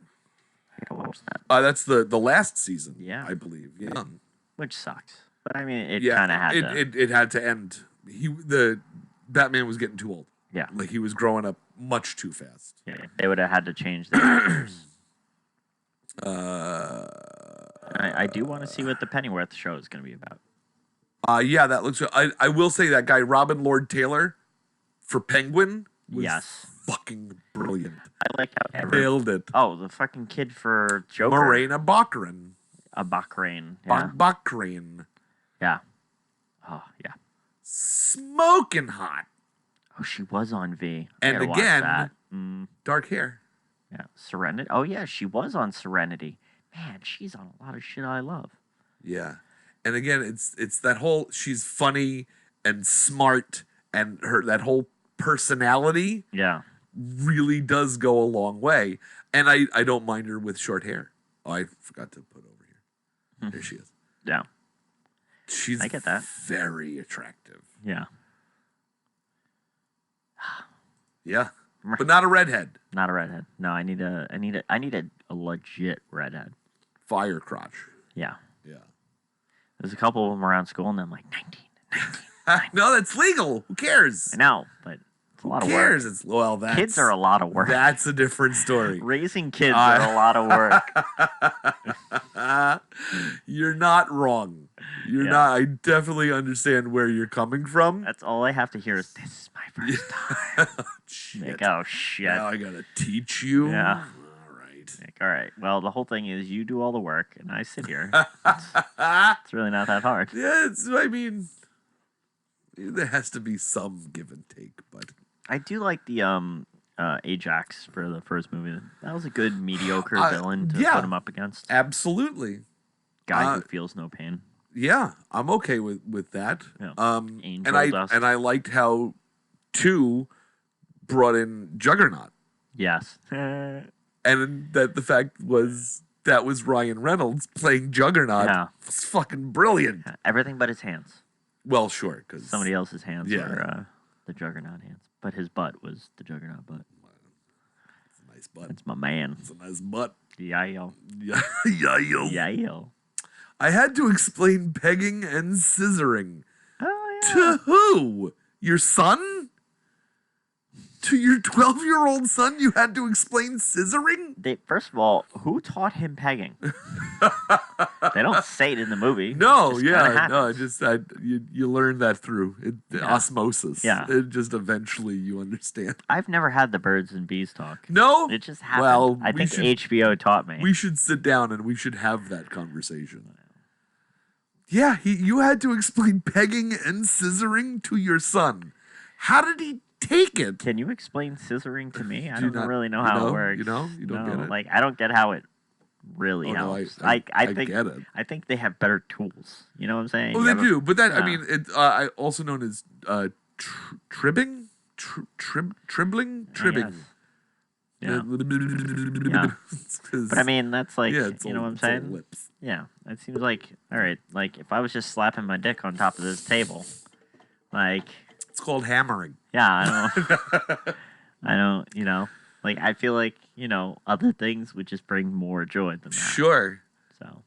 I gotta watch that. That's the last season. Yeah, I believe. Yeah, which sucks. But I mean, it kind of had to. It had to end. The Batman was getting too old. Yeah, like he was growing up much too fast. Yeah, they would have had to change the actors. I do want to see what the Pennyworth show is going to be about. That looks. I will say that guy Robin Lord Taylor for Penguin was fucking brilliant. I like how nailed it. Oh, the fucking kid for Joker, Morena Baccarin. Baccarin. Yeah. Baccarin. Yeah. Oh yeah. Smoking hot. Oh, she was on V. And again, dark hair. Yeah, Serenity. Oh yeah, she was on Serenity. Man, she's on a lot of shit I love. Yeah. And again, it's that whole she's funny and smart and that whole personality really does go a long way. And I don't mind her with short hair. Oh, I forgot to put over here. There she is. Yeah. She's I get that. Very attractive. Yeah. Yeah. But not a redhead. Not a redhead. No, I need a legit redhead. Fire crotch. Yeah. Yeah. There's a couple of them around school, and I'm like, 19. No, that's legal. Who cares? I know, but it's a lot of work. Who cares? Kids are a lot of work. That's a different story. Raising kids are a lot of work. You're not wrong. You're not. I definitely understand where you're coming from. That's all I have to hear is, this is my first time. Shit. Like, oh, shit. Now I got to teach you? Yeah. Like, all right. Well, the whole thing is you do all the work, and I sit here. It's really not that hard. Yeah, I mean, there has to be some give and take, but I do like the Ajax for the first movie. That was a good mediocre villain to put him up against. Absolutely. Guy who feels no pain. Yeah, I'm okay with that. Yeah. Angel dust. And I liked how 2 brought in Juggernaut. Yes. And that the fact was that was Ryan Reynolds playing Juggernaut. Yeah. Was fucking brilliant. Everything but his hands. Well, sure, because somebody else's hands were the Juggernaut hands, but his butt was the Juggernaut butt. It's a nice butt. It's my man. It's a nice butt. Yeah, yo. Yeah, yo. Yeah, yo. I had to explain pegging and scissoring. Oh, yeah. To who? Your son? To your 12-year-old son, you had to explain scissoring? First of all, who taught him pegging? They don't say it in the movie. No, you learn that through osmosis. Yeah. It just eventually you understand. I've never had the birds and bees talk. No? It just happened. Well, I think HBO taught me. We should sit down and we should have that conversation. Yeah, you had to explain pegging and scissoring to your son. How did he take it? Can you explain scissoring to me? I don't really know how it works. You don't get it? Like, I don't get how it really helps. I think, get it. I think they have better tools. You know what I'm saying? Oh, they do. But that, I mean, also known as tribbing? Tribbing? Yeah. But I mean, that's like, you know what I'm saying? Lips. Yeah. It seems like, all right, like if I was just slapping my dick on top of this table, like. It's called hammering. Yeah, I don't, like I feel like, other things would just bring more joy than that. Sure. So.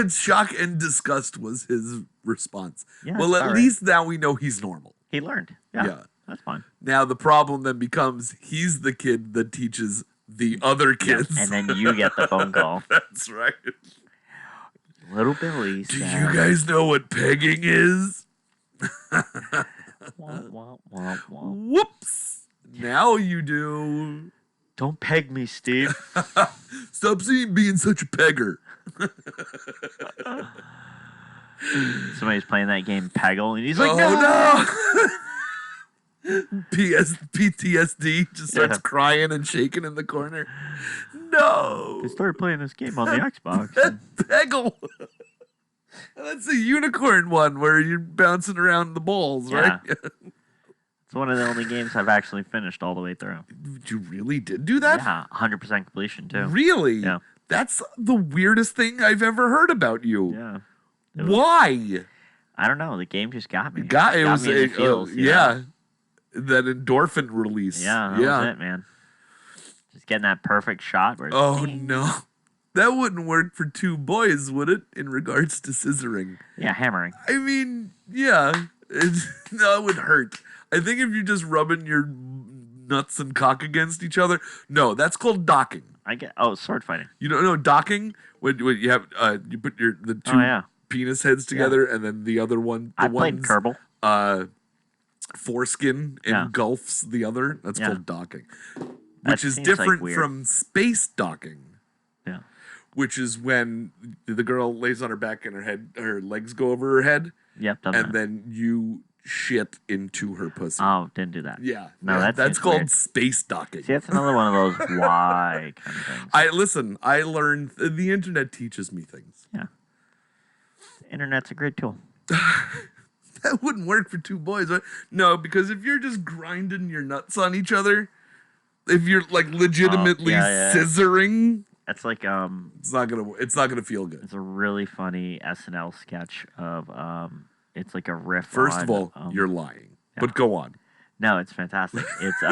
Shock and disgust was his response. Yeah, well, at least now we know he's normal. He learned. Yeah. That's fine. Now the problem then becomes he's the kid that teaches the other kids. Yes, and then you get the phone call. That's right. Little Billy said, do you guys know what pegging is? Whoops. Now you do. Don't peg me, Steve. Stop being such a pegger. Somebody's playing that game Peggle, and he's like, no. PTSD just starts crying and shaking in the corner. No. They started playing this game on the Xbox. Peggle. That's a unicorn one where you're bouncing around the balls, right? It's one of the only games I've actually finished all the way through. You really did do that? Yeah, 100% completion, too. Really? Yeah. That's the weirdest thing I've ever heard about you. Yeah. Why? I don't know. The game just got me. It got me in the feels, yeah. That endorphin release. Yeah, that was it, man. Just getting that perfect shot. Where no. That wouldn't work for two boys, would it, in regards to scissoring? Yeah, hammering. I mean, yeah. It would hurt. I think if you're just rubbing your nuts and cock against each other, no, that's called docking. Sword fighting. You don't know docking? When you have you put the two penis heads together and then the other one. I played Kerbal. Foreskin engulfs the other. That's called docking, which is different from space docking. Yeah. Which is when the girl lays on her back and her legs go over her head. Yep. And then you shit into her pussy. Oh, didn't do that. Yeah. No, that's called weird. space docking. See, that's another one of those why kind of things. I learned the internet teaches me things. Yeah. The internet's a great tool. That wouldn't work for two boys, right? No, because if you're just grinding your nuts on each other, if you're like legitimately scissoring, that's like it's not gonna feel good. It's a really funny SNL sketch of it's like a riff. First of all, you're lying, but go on. No, it's fantastic. It's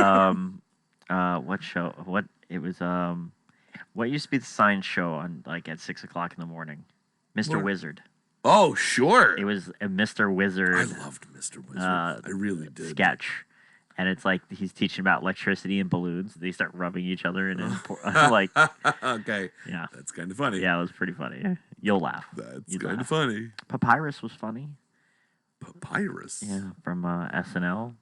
what show? What it was what used to be the science show on like at 6 o'clock in the morning, Mr. Wizard. Oh, sure. It was a Mr. Wizard. I loved Mr. Wizard. I really did. Sketch. And it's like he's teaching about electricity and balloons. They start rubbing each other and like. Okay. Yeah. That's kind of funny. Yeah, it was pretty funny. You'll laugh. That's kind of funny. Papyrus was funny. Papyrus? Yeah, from SNL.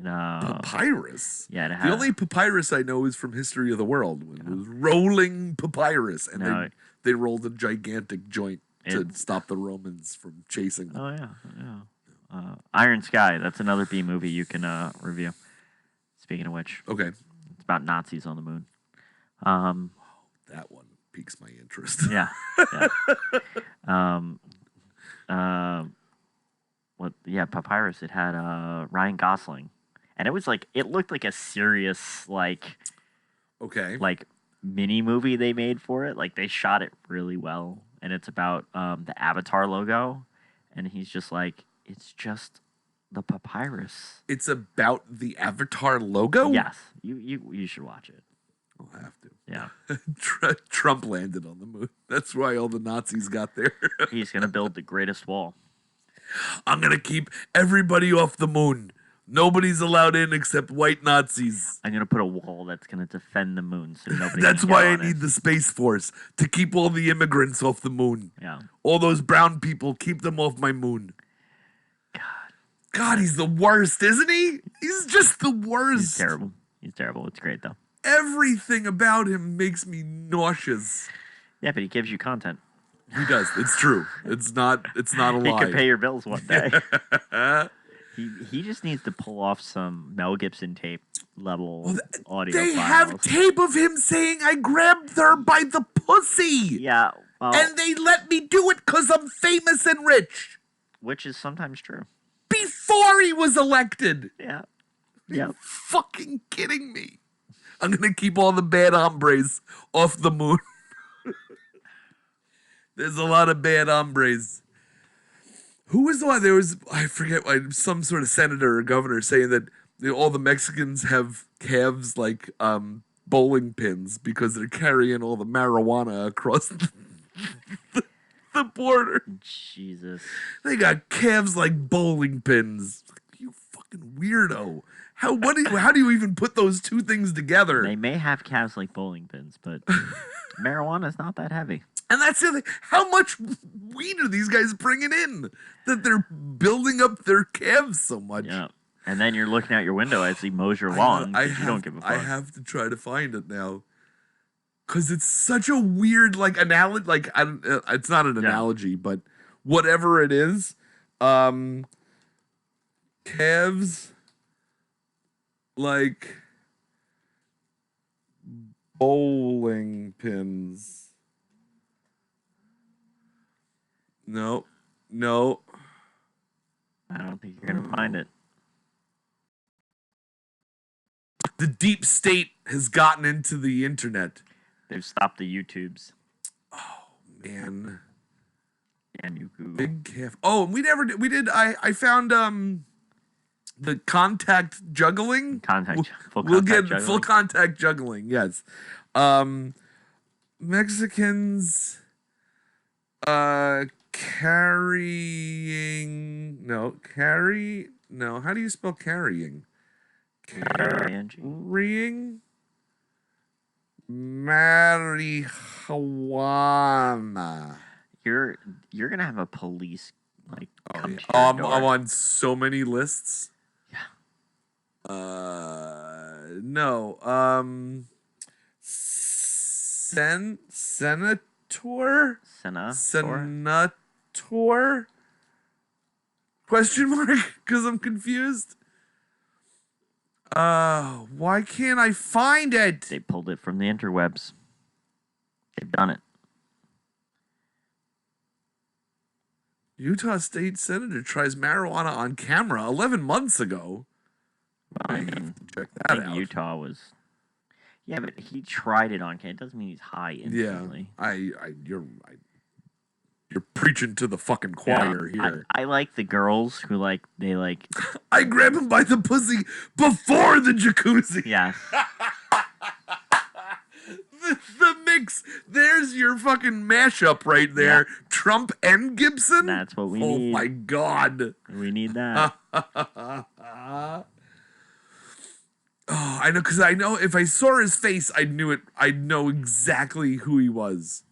Papyrus? Yeah. The only papyrus I know is from History of the World. When it was rolling papyrus. And they rolled a gigantic joint to stop the Romans from chasing them. Oh, yeah. Iron Sky, that's another B movie you can review. Speaking of which. Okay. It's about Nazis on the moon. That one piques my interest. Yeah. Papyrus, it had Ryan Gosling. And it was like, it looked like a serious, like mini movie they made for it. Like, they shot it really well. And it's about the Avatar logo. And he's just like, it's just the papyrus. It's about the Avatar logo? Yes. You should watch it. I'll have to. Yeah. Trump landed on the moon. That's why all the Nazis got there. He's going to build the greatest wall. I'm going to keep everybody off the moon. Nobody's allowed in except white Nazis. I'm going to put a wall that's going to defend the moon so nobody That's can why get I on need it. the Space Force, to keep all the immigrants off the moon. Yeah. All those brown people, keep them off my moon. God, he's the worst, isn't he? He's just the worst. He's terrible. He's terrible. It's great, though. Everything about him makes me nauseous. Yeah, but he gives you content. He does. It's true. It's not a lie. He could pay your bills one day. He just needs to pull off some Mel Gibson tape level audio They files. have tape of him saying, I grabbed her by the pussy. Yeah. Well, and they let me do it because I'm famous and rich. Which is sometimes true. Before he was elected. Yeah. Yeah. You're fucking kidding me. I'm going to keep all the bad hombres off the moon. There's a lot of bad hombres. Who was the one? There was, I forget, some sort of senator or governor saying that all the Mexicans have calves like bowling pins because they're carrying all the marijuana across the border. Jesus. They got calves like bowling pins. You fucking weirdo. How do you even put those two things together? They may have calves like bowling pins, but marijuana is not that heavy. And that's the other thing. How much weed are these guys bringing in that they're building up their calves so much? Yeah. And then you're looking out your window as he mows your lawn. You don't give a fuck. I have to try to find it now. Because it's such a weird, analogy. It's not an analogy, but whatever it is. Calves, like bowling pins. No. I don't think you're going to find it. The deep state has gotten into the internet. They've stopped the YouTubes. Oh, man. And you Google. Big calf. Oh, and I found the contact juggling. We'll get juggling. Full contact juggling, yes. Mexicans carrying. How do you spell carrying? Carrying marijuana. You're gonna have a police come to your I'm door. on so many lists. Yeah. No. Senator? Senator? Question mark? Because I'm confused. Why can't I find it? They pulled it from the interwebs. They've done it. Utah State Senator tries marijuana on camera 11 months ago. Well, I mean, check that out. Utah was... Yeah, but he tried it on camera. It doesn't mean he's high instantly. Yeah, you're preaching to the fucking choir here. I like the girls who I grab him by the pussy before the jacuzzi. Yeah. the mix. There's your fucking mashup right there. Yeah. Trump and Gibson. That's what we need. Oh my God. We need that. Oh, I know, because I know if I saw his face, I'd know exactly who he was.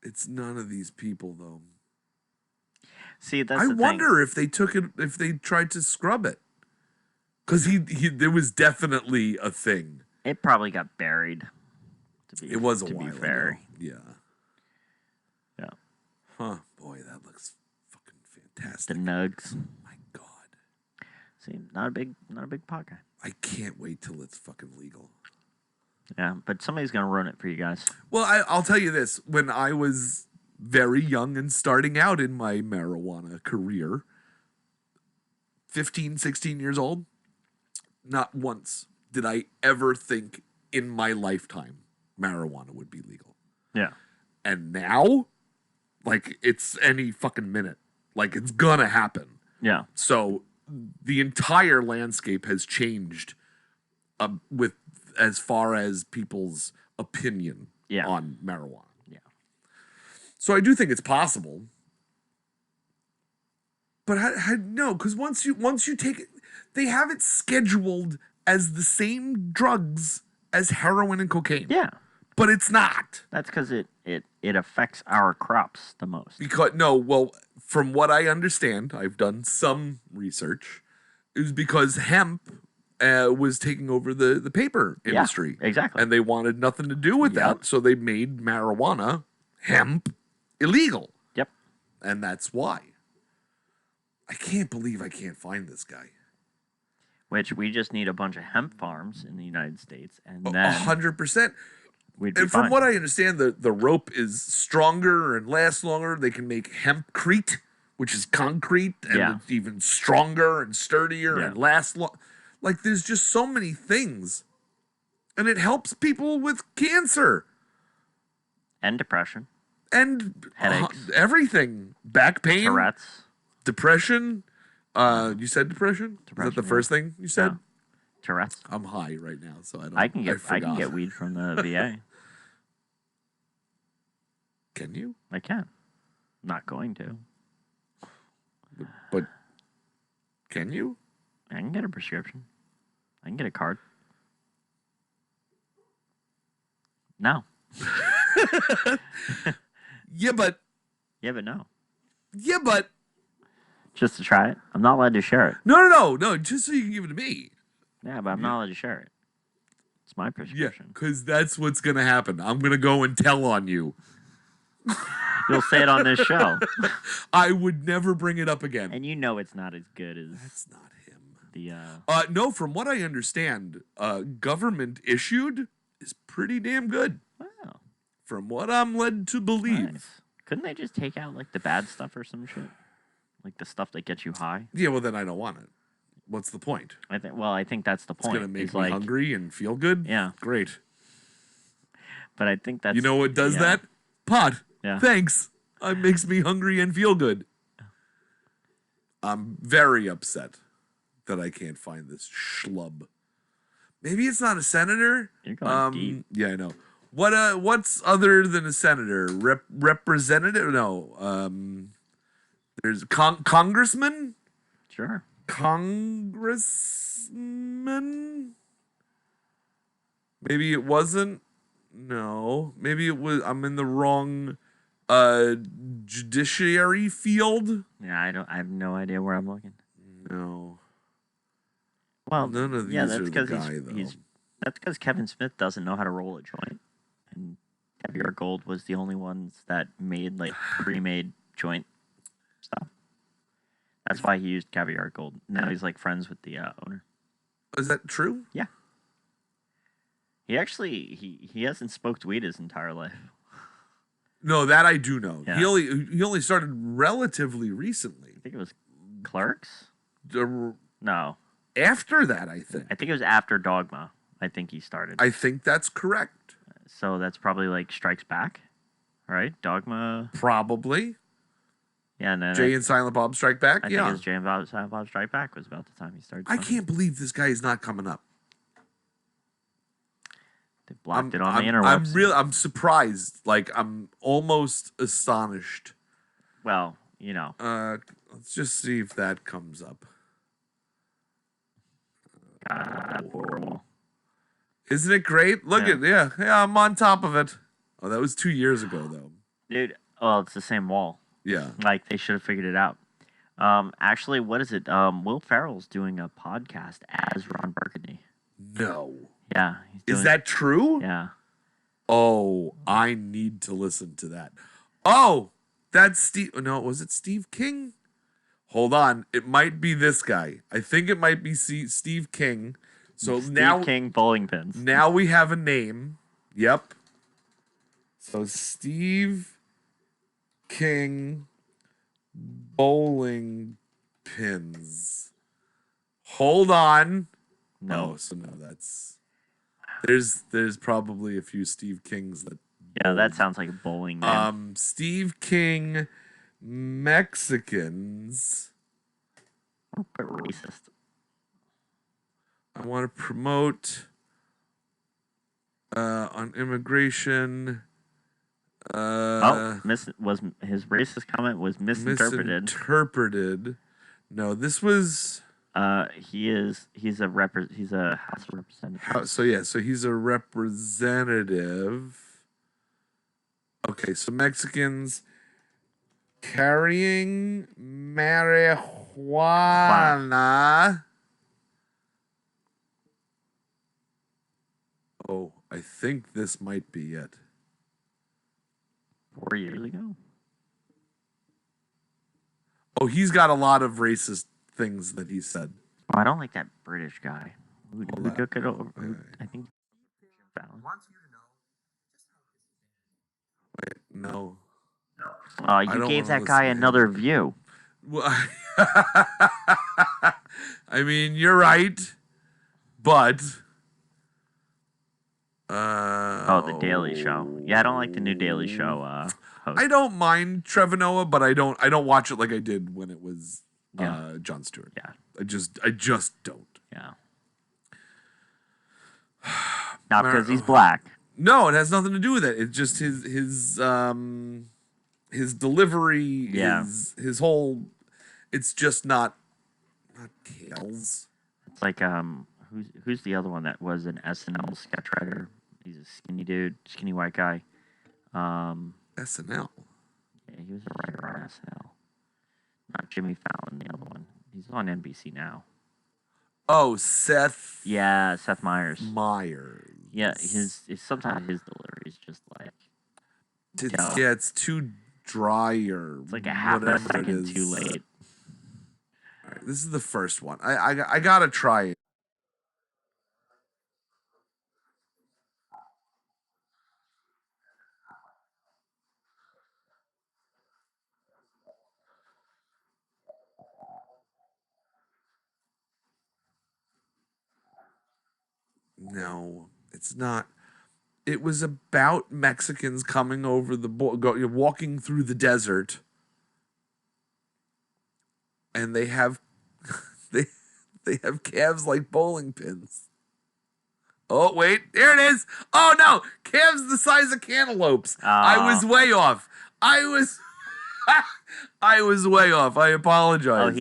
It's none of these people, though. See, that's I the wonder if they took it, if they tried to scrub it, because there was definitely a thing. It probably got buried. It was a while ago. Yeah. Yeah. Huh. Boy, that looks fucking fantastic. The nugs. My God. See, not a big pot guy. I can't wait till it's fucking legal. Yeah, but somebody's going to run it for you guys. Well, I'll tell you this. When I was very young and starting out in my marijuana career, 15, 16 years old, not once did I ever think in my lifetime marijuana would be legal. Yeah. And now, it's any fucking minute. It's going to happen. Yeah. So the entire landscape has changed with as far as people's opinion on marijuana. Yeah. So I do think it's possible. But no, because once you take it, They have it scheduled as the same drugs as heroin and cocaine. Yeah. But it's not. That's because it affects our crops the most. From what I understand, I've done some research, it was because hemp was taking over the paper industry. Yeah, exactly. And they wanted nothing to do with that, so they made marijuana, hemp, illegal. Yep. And that's why. I can't believe I can't find this guy. Which we just need a bunch of hemp farms in the United States, and then 100%. And from what I understand, the rope is stronger and lasts longer. They can make hempcrete, which is concrete, and it's even stronger and sturdier and lasts long. Like, there's just so many things. And it helps people with cancer. And depression. And headaches. Everything. Back pain. Tourette's. Depression. You said depression? Is that the first thing you said? Yeah. Tourette's. I'm high right now, so I can get weed from the VA. Can you? I can. I'm not going to. But can you? I can get a prescription. I can get a card. No. Yeah, but no. Yeah, but just to try it. I'm not allowed to share it. No. Just so you can give it to me. Yeah, but I'm not allowed to share it. It's my prescription. Yeah, because that's what's gonna happen. I'm gonna go and tell on you. You'll say it on this show. I would never bring it up again. And you know it's not as good as... That's not him. The No, from what I understand, government issued is pretty damn good. Wow. From what I'm led to believe. Nice. Couldn't they just take out, like, the bad stuff or some shit? Like the stuff that gets you high? Yeah, well, then I don't want it. What's the point? I think that's the point. It's going to make me hungry and feel good? Yeah. Great. But I think that's... You know what does that? Pot. Yeah. Thanks. It makes me hungry and feel good. I'm very upset that I can't find this schlub. Maybe it's not a senator. You're going deep. Yeah, I know. What's other than a senator? Representative? No. There's congressman? Sure. Congressman? Maybe it wasn't. No. Maybe it was. I'm in the wrong judiciary field. Yeah, I have no idea where I'm looking. No. Well, none of these are the guy, though. That's because Kevin Smith doesn't know how to roll a joint. And Caviar Gold was the only ones that made, like, pre-made joint stuff. That's why he used Caviar Gold. Now he's, like, friends with the owner. Is that true? Yeah. He actually, he hasn't smoked weed his entire life. No, that I do know. Yeah. He only started relatively recently. I think it was Clerks? No. After that, I think. I think it was after Dogma. I think he started. I think that's correct. So that's probably like Strikes Back, right? Dogma. Probably. Yeah, and then Jay and Silent Bob Strike Back. I think it was Jay and Silent Bob Strike Back was about the time he started. I can't believe this guy is not coming up. They blocked it on the interwebs. I'm surprised. Like, I'm almost astonished. Well, you know. Let's just see if that comes up. God, horrible. Isn't it great? Look at I'm on top of it. Oh, that was 2 years ago, though. Dude, it's the same wall. Yeah. Like, they should have figured it out. Actually, what is it? Will Ferrell's doing a podcast as Ron Burgundy. No. Yeah. Is that true? Yeah. Oh, I need to listen to that. Oh, that's Steve. No, was it Steve King? Hold on. It might be this guy. I think it might be Steve King. So Steve King bowling pins. Now we have a name. Yep. So Steve King bowling pins. Hold on. No. Oh, so no, that's there's probably a few Steve Kings that. Yeah, that sounds like a bowling name. Steve King Mexicans. But racist. I want to promote on immigration. Was his racist comment was misinterpreted. No, this was. He's a House of Representatives. So he's a representative. Okay, so Mexicans carrying marijuana. Oh, I think this might be it. 4 years ago. Oh, he's got a lot of racist things that he said. Oh, I don't like that British guy. Who took it over? I think. Wait, no. Oh, you gave that guy another view. Well, I mean, you're right, but. The Daily Show. Yeah, I don't like the new Daily Show host. I don't mind Trevor Noah, but I don't watch it like I did when it was Jon Stewart. Yeah. I just don't. Yeah. Not because he's black. No, it has nothing to do with it. It's just his delivery, his whole. It's just not Tails. It's like who's the other one that was an SNL sketch writer? He's a skinny dude, skinny white guy. SNL. Yeah, he was a writer on SNL. Not Jimmy Fallon, the other one. He's on NBC now. Oh, Seth. Yeah, Seth Meyers. Yeah, sometimes his delivery is just like. It's too dry or. It's like a half a second too late. All right, this is the first one. I gotta try it. No, it's not. It was about Mexicans coming over walking through the desert, and they have they have calves like bowling pins. Oh wait, there it is. Oh no, calves the size of cantaloupes. I was way off. I was way off. I apologize. Oh, he's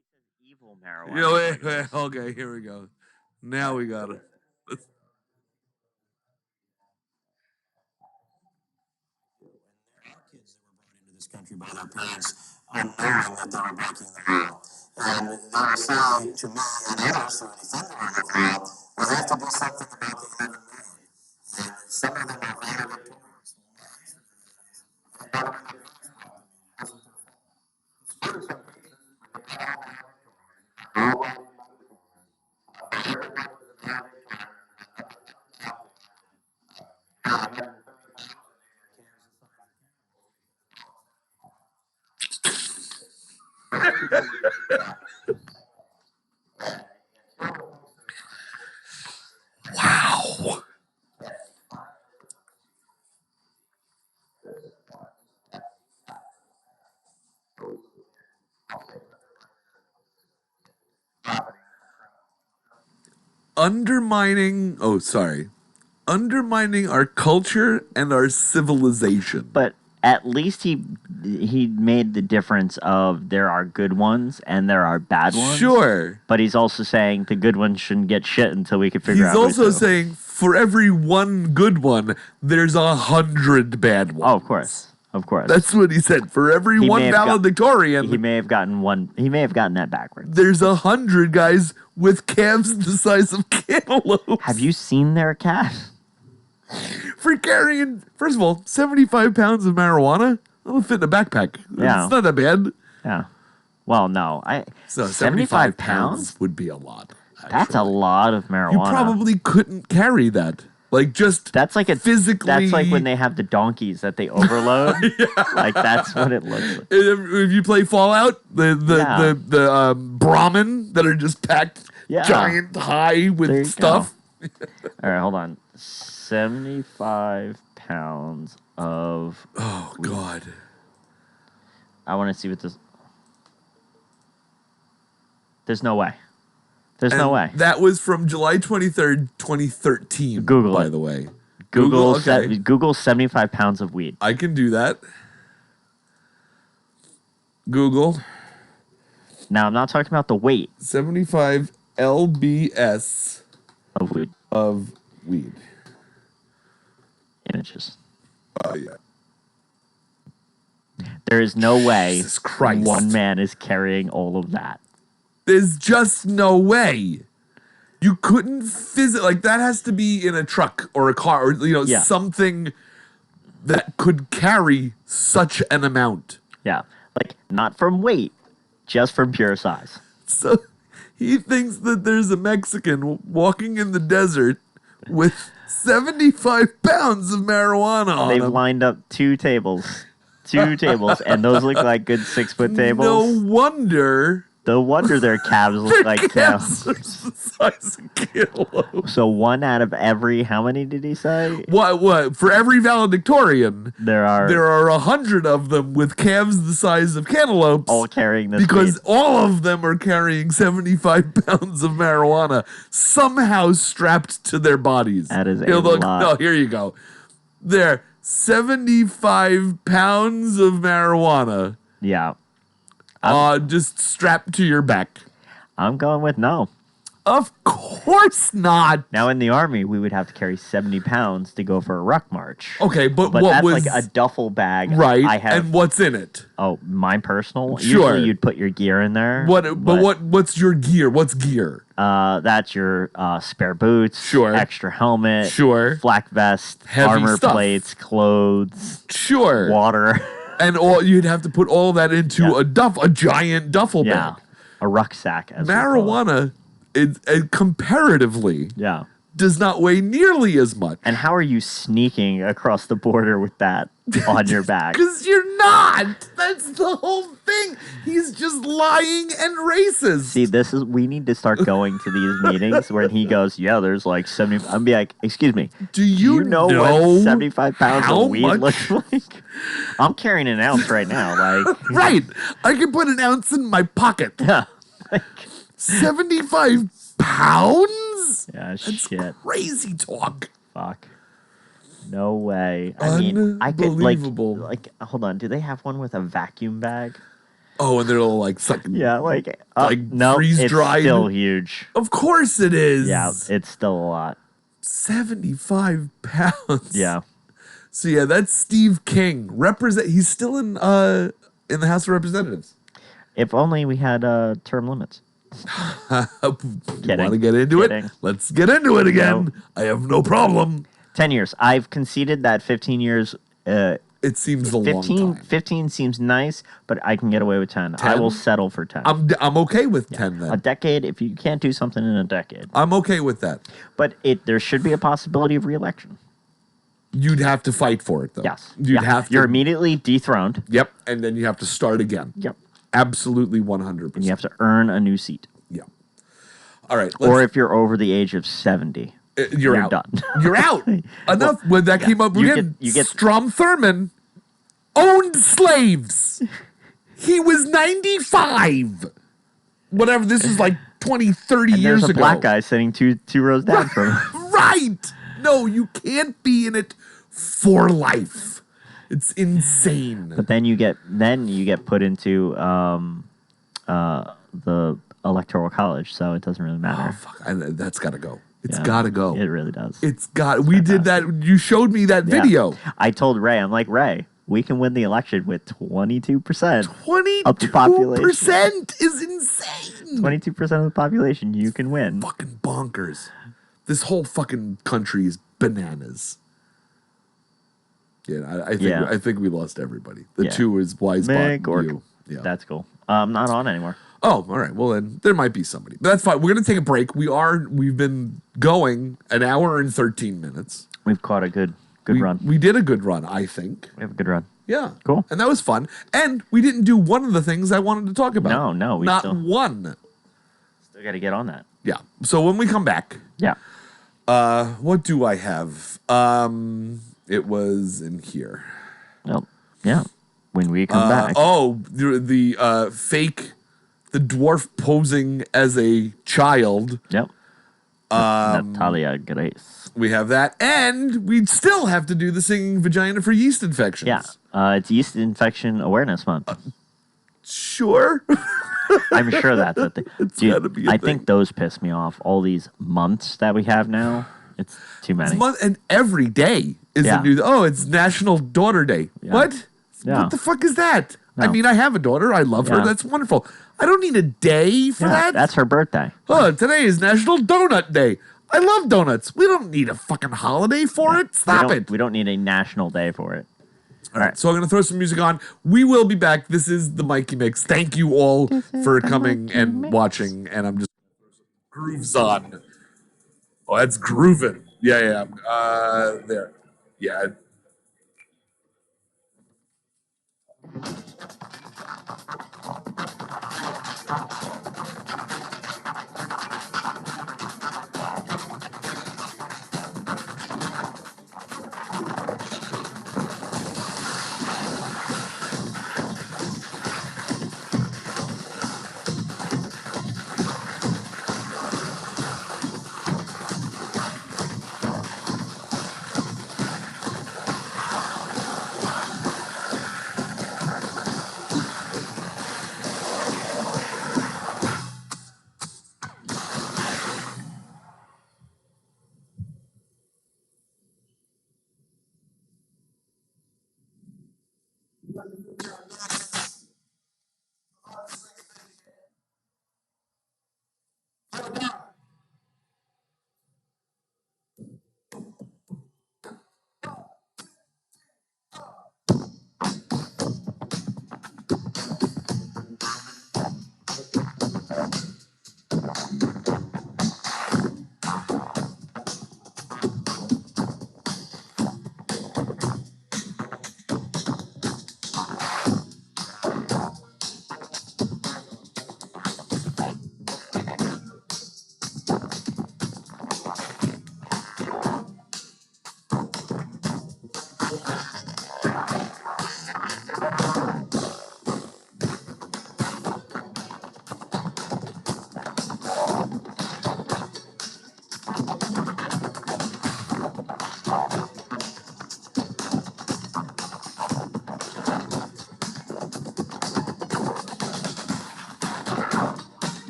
evil marijuana. Wait, okay, here we go. Now we got it. Country by their parents, unknowing that they were breaking the law. And they were saying to me and others who defended the law, we have to do something about the 11 million. And some of them are valedictorians. Wow. Undermining our culture and our civilization. But at least he made the difference of there are good ones and there are bad ones. Sure. But he's also saying the good ones shouldn't get shit until we can figure out. He's also saying for every one good one, there's 100 bad ones. Oh, of course. Of course. That's what he said. For every one valedictorian. He may have gotten one. He may have gotten that backwards. There's 100 guys with calves the size of cantaloupes. Have you seen their calves? For carrying, first of all, 75 pounds of marijuana? That'll fit in a backpack. Yeah. It's not that bad. Yeah. Well, no. So 75 pounds would be a lot. Actually. That's a lot of marijuana. You probably couldn't carry that. Like, just that's like physically. That's like when they have the donkeys that they overload. Yeah. Like, that's what it looks like. If you play Fallout, the Brahmin that are just packed giant high with stuff. All right, hold on. 75 pounds of. Oh, weed. God. I want to see what this. There's no way. There's no way. That was from July 23rd, 2013. Google by it. the way. Google 75 pounds of weed. I can do that. Google. Now, I'm not talking about the weight. 75 lbs of weed of weed. images. Yeah. There is no way Jesus Christ. one man is carrying all of that. There's just no way. You couldn't like that has to be in a truck or a car or Yeah. something that could carry such an amount. Yeah. Like, not from weight, just from pure size. So he thinks that there's a Mexican walking in the desert with 75 pounds of marijuana on They've him. lined up two tables, and those look like good 6-foot tables. No wonder No wonder their calves look like calves cows. are the size of cantaloupes. So one out of every, how many did he say? What? For every valedictorian, There are there are 100 of them with calves the size of cantaloupes. all carrying this because weed. all of them are carrying 75 pounds of marijuana somehow strapped to their bodies. That is a look, lot. No, here you go. There, 75 pounds of marijuana Yeah. just strapped to your back. I'm going with no. Of course not. Now, in the Army, we would have to carry 70 pounds to go for a ruck march. Okay, but But what that's was... like a duffel bag. right, I have, and what's in it? oh, mine personal. Sure. Usually you'd put your gear in there. What's your gear? What's gear? That's your spare boots. Sure. Extra helmet. Sure. Flak vest. Heavy armor stuff. plates. Clothes. Sure. Water. And you'd have to put all that into Yeah. a giant duffel Yeah. bag. A rucksack. As we call it. Marijuana, comparatively, Yeah. does not weigh nearly as much. And how are you sneaking across the border with that on your back? Because you're not. That's the whole thing. He's just lying and racist. See, we need to start going to these meetings where he goes, yeah, there's like 70. I'm be like, excuse me. Do you know know what 75 pounds how of weed much- looks like? I'm carrying an ounce right now. Like, Right. I can put an ounce in my pocket. yeah. Like, 75 pounds? yeah, That's shit. crazy talk. Fuck. No way. I mean, I could Unbelievable. like, hold on. Do they have one with a vacuum bag? Oh, and they're all like sucking. Yeah, like no, freeze-dried? it's still huge. Of course it is. Yeah, it's still a lot. 75 pounds. Yeah. So yeah, that's Steve King. He's still in the House of Representatives. If only we had term limits. Want to get into Kidding. it? Let's get into it again. No. I have no problem. 10 years. I've conceded that 15 years. It seems a long time. 15 seems nice, but I can get away with 10. I 10? will settle for 10. I'm okay with 10 then. A decade, if you can't do something in a decade. I'm okay with that. But there should be a possibility of re-election. You'd have to fight for it though. Yes. You'd have to. You're immediately dethroned. Yep, and then you have to start again. Yep. Absolutely 100%. And you have to earn a new seat. Yeah. All right. Or if you're over the age of 70. You're out. done. You're out. Enough. When that came up You again, get- Strom Thurmond owned slaves. He was 95. Whatever. This is like 20, 30 And years there's a ago. black guy sitting two rows down from him. Right. No, you can't be in it for life. It's insane. But then you get put into the electoral college, so it doesn't really matter. Oh, fuck. That's got to go. It's Yeah, got to go. It really does. We did that. You showed me that Yeah. video. I told Ray, I'm like, Ray, we can win the election with 22%. 22% is insane. 22% of the population, you can win. Fucking bonkers. This whole fucking country is bananas. Yeah, I think we lost everybody. The Yeah. two is Wise Mick Bot or and you. Yeah. That's cool. Not on anymore. Oh, all right. Well, then there might be somebody, but that's fine. We're gonna take a break. We've been going an hour and 13 minutes. We've caught a good run. We did a good run, I think. We have a good run. Yeah. Cool. And that was fun. And we didn't do one of the things I wanted to talk about. No, not one. Still got to get on that. Yeah. So when we come back, Yeah. what do I have? It was in here. Well, yeah. When we come back. Oh, the fake, the dwarf posing as a child. Yep. Natalia Grace. We have that, and we'd still have to do the singing vagina for yeast infections. Yeah. It's Yeast Infection Awareness Month. Sure. I'm sure that's a thing. It's Dude, gotta be a I thing. think those piss me off. All these months that we have now, it's too many. And every day is Yeah. a new. Oh, it's National Daughter Day. Yeah. What? Yeah. What the fuck is that? I No. mean, I have a daughter. I love her. Yeah. That's wonderful. I don't need a day for Yeah, that. that's her birthday. Oh, today is National Donut Day. I love donuts. We don't need a fucking holiday for it. Stop it. We don't need a national day for it. All right, so I'm going to throw some music on. We will be back. This is the Mikey Mix. Thank you all for coming and watching. And I'm just grooves on. Oh, that's grooving. Yeah. There. Yeah.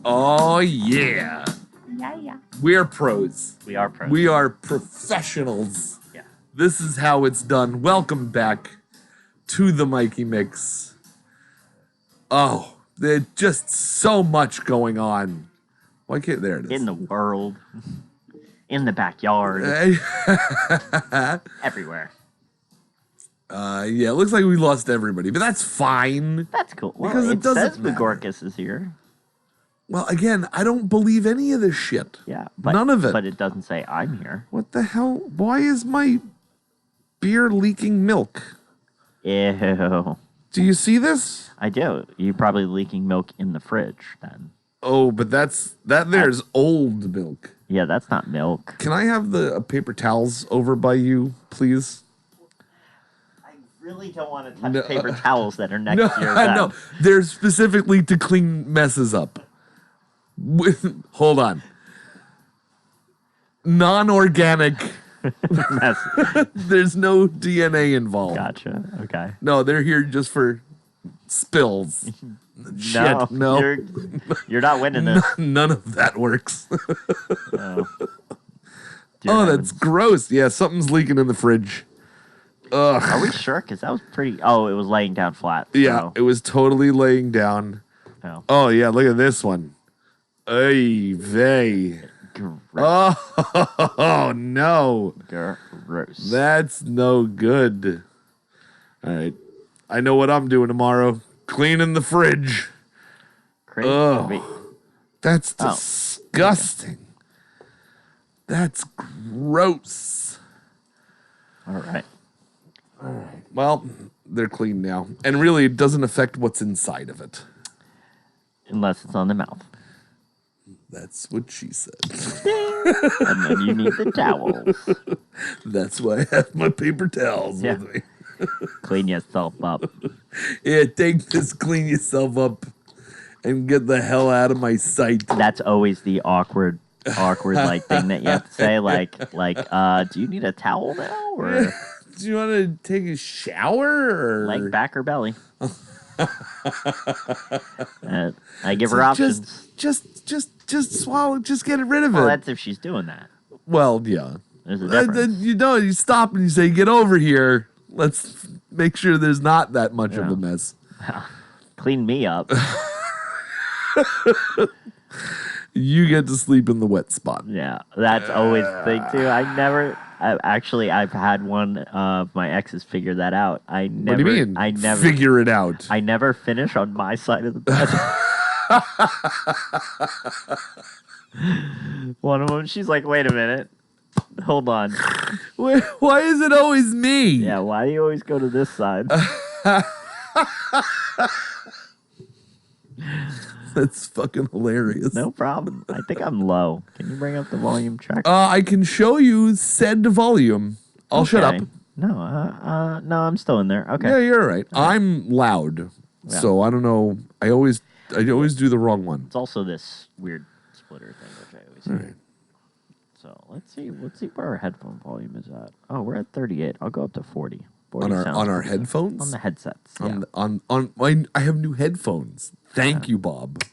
Oh, yeah. Yeah. We're pros. We are pros. We are professionals. Yeah. This is how it's done. Welcome back to the Mikey Mix. Oh, there's just so much going on. Why can't there it is? In the world. In the backyard. Everywhere. Yeah, it looks like we lost everybody, but that's fine. That's cool. Well, Because it doesn't says matter. Vigorcus is here. Well, again, I don't believe any of this shit. Yeah. But, None of it. But it doesn't say I'm here. What the hell? Why is my beer leaking milk? Ew. Do you see this? I do. You're probably leaking milk in the fridge then. Oh, but that there's old milk. Yeah, that's not milk. Can I have the paper towels over by you, please? I really don't want to touch No. paper towels that are next No, to your bed. no, they're specifically to clean messes up. Hold on. Non-organic. Mess. There's no DNA involved. Gotcha. Okay. No, they're here just for spills. Shit, no. You're not winning this. None of that works. Oh, Oh, that's gross. Yeah, something's leaking in the fridge. Ugh. Are we sure? Because that was pretty. Oh, it was laying down flat. Yeah, So, it was totally laying down. no. Oh, yeah, look at this one. Ay vey. Gross. Oh, no. Gross. That's no good. All right. I know what I'm doing tomorrow. Cleaning the fridge. Crazy. Ugh. Wait, That's Oh, disgusting. That's gross. all right. Well, they're clean now. And really, it doesn't affect what's inside of it. Unless it's on the mouth. That's what she said. And then you need the towels. That's why I have my paper towels Yeah. with me. Clean yourself up. Yeah, take this, clean yourself up, and get the hell out of my sight. That's always the awkward like thing that you have to say. Like, do you need a towel now? Or Do you want to take a shower? Or? leg, back, or belly? I give her options. Just swallow. Just get rid of Well, it. that's if she's doing that. Well, yeah. There's a Then difference. you stop and you say, "Get over here. Let's make sure there's not that much of Yeah. a mess." Clean me up. You get to sleep in the wet spot. Yeah, that's always the thing too. I've had one of my exes figure that out. What do you mean? I never Figure it out. I never finish on my side of the bed. One of them, she's like, "Wait a minute, hold on. Why is it always me? Yeah, why do you always go to this side?" That's fucking hilarious. No problem. I think I'm low. Can you bring up the volume check? I can show you said volume. I'll shut up. Okay. No, I'm still in there. Okay. Yeah, you're right. I'm loud, Yeah. so I don't know. I always do the wrong one. It's also this weird splitter thing, which I always do. Right. So let's see where our headphone volume is at. Oh, we're at 38. I'll go up to 40. 40 On our sounds on our pretty good. headphones. On the headsets. Yeah. I have new headphones. Thank you, Bob.